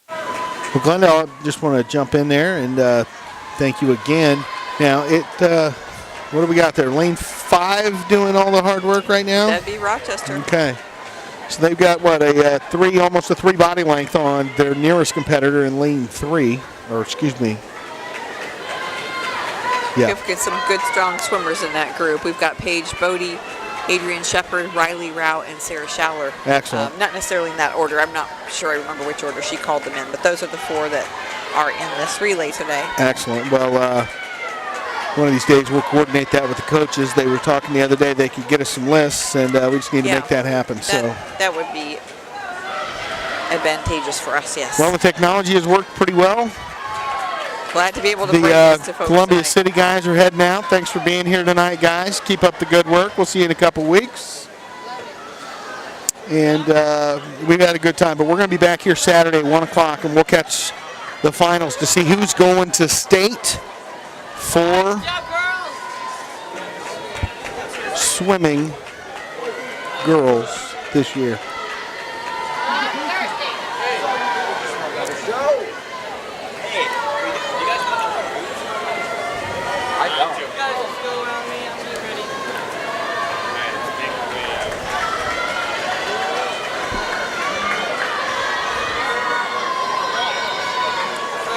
Well, Glenda, I just want to jump in there and thank you again. Now, what do we got there? Lane 5 doing all the hard work right now? That'd be Rochester. Okay. So they've got, almost a 3 body length on their nearest competitor in lane 3, or excuse me. Yeah. We've got some good, strong swimmers in that group. We've got Paige Bodie, Adrian Shepard, Riley Rout, and Sarah Schaller. Excellent. Not necessarily in that order. I'm not sure I remember which order she called them in, but those are the 4 that are in this relay today. Excellent. Well, one of these days we'll coordinate that with the coaches. They were talking the other day they could get us some lists, and we just need to make that happen. That would be advantageous for us, yes. Well, the technology has worked pretty well. Glad to be able to bring this to folks Columbia tonight. City guys are heading out. Thanks for being here tonight, guys. Keep up the good work. We'll see you in a couple weeks. And we've had a good time, but we're going to be back here Saturday at 1 o'clock, and we'll catch the finals to see who's going to state for swimming girls this year.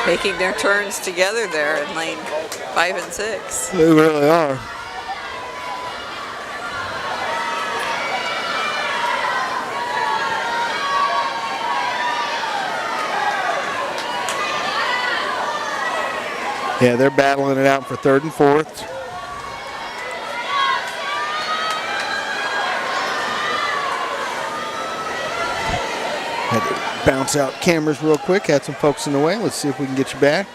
Taking their turns together there in lane 5 and 6. They really are. Yeah, they're battling it out for 3rd and 4th. Had to bounce out cameras real quick. Had some folks in the way. Let's see if we can get you back.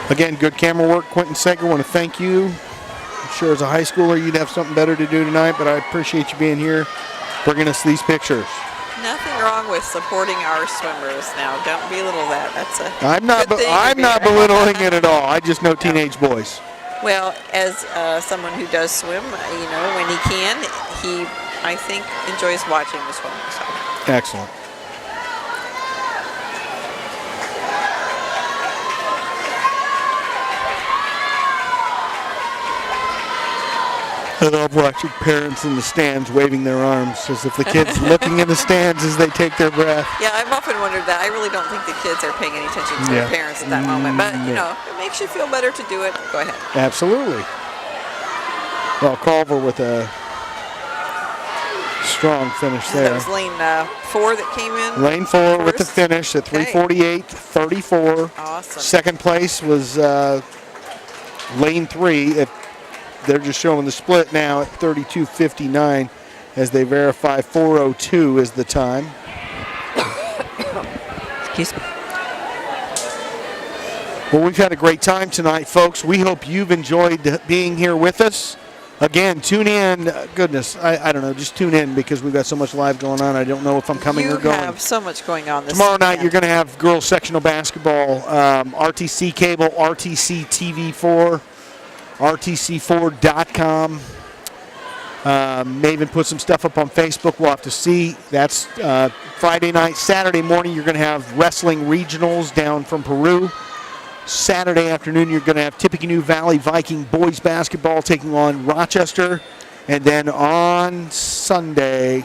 Again, good camera work. Quentin Seger, want to thank you. I'm sure as a high schooler you'd have something better to do tonight, but I appreciate you being here, bringing us these pictures. Nothing wrong with supporting our swimmers now. Don't belittle that. That's a I'm not belittling it at all. I just know teenage boys. Well, as someone who does swim, when he can, he, I think, enjoys watching the swimmers. So. Excellent. I love watching parents in the stands waving their arms as if the kid's looking in the stands as they take their breath. Yeah, I've often wondered that. I really don't think the kids are paying any attention to their parents at that moment. But, it makes you feel better to do it. Go ahead. Absolutely. Well, Culver with a strong finish there. That was lane 4 that came in. Lane 4 with the finish at 3:48.34. Awesome. Second place was lane 3 they're just showing the split now at 32:59 as they verify 4:02 is the time. Excuse me. Well, we've had a great time tonight, folks. We hope you've enjoyed being here with us. Again, tune in. Goodness, I don't know. Just tune in because we've got so much live going on. I don't know if I'm coming or going. You have so much going on this Tomorrow night, weekend. you're going to have girls sectional basketball, RTC Cable, RTC TV4, RTC4.com. May even put some stuff up on Facebook. We'll have to see. That's Friday night. Saturday morning, you're going to have wrestling regionals down from Peru. Saturday afternoon, you're going to have Tippecanoe Valley Viking boys basketball taking on Rochester. And then on Saturday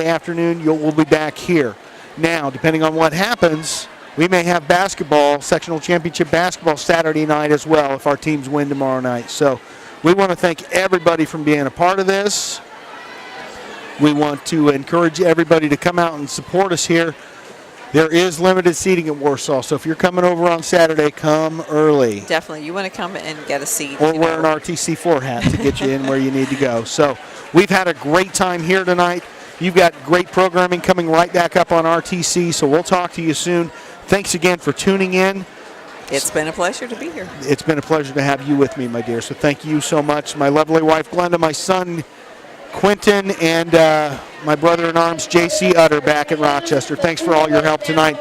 afternoon, we'll be back here. Now, depending on what happens, we may have basketball, sectional championship basketball Saturday night as well if our teams win tomorrow night. So we want to thank everybody for being a part of this. We want to encourage everybody to come out and support us here. There is limited seating at Warsaw, so if you're coming over on Saturday, come early. Definitely. You want to come and get a seat. Or wear an RTC4 hat to get you in where you need to go. So we've had a great time here tonight. You've got great programming coming right back up on RTC, so we'll talk to you soon. Thanks again for tuning in. It's been a pleasure to be here. It's been a pleasure to have you with me, my dear, so thank you so much. My lovely wife, Glenda, my son, Quentin, and my brother-in-arms, J.C. Utter, back at Rochester. Thanks for all your help tonight.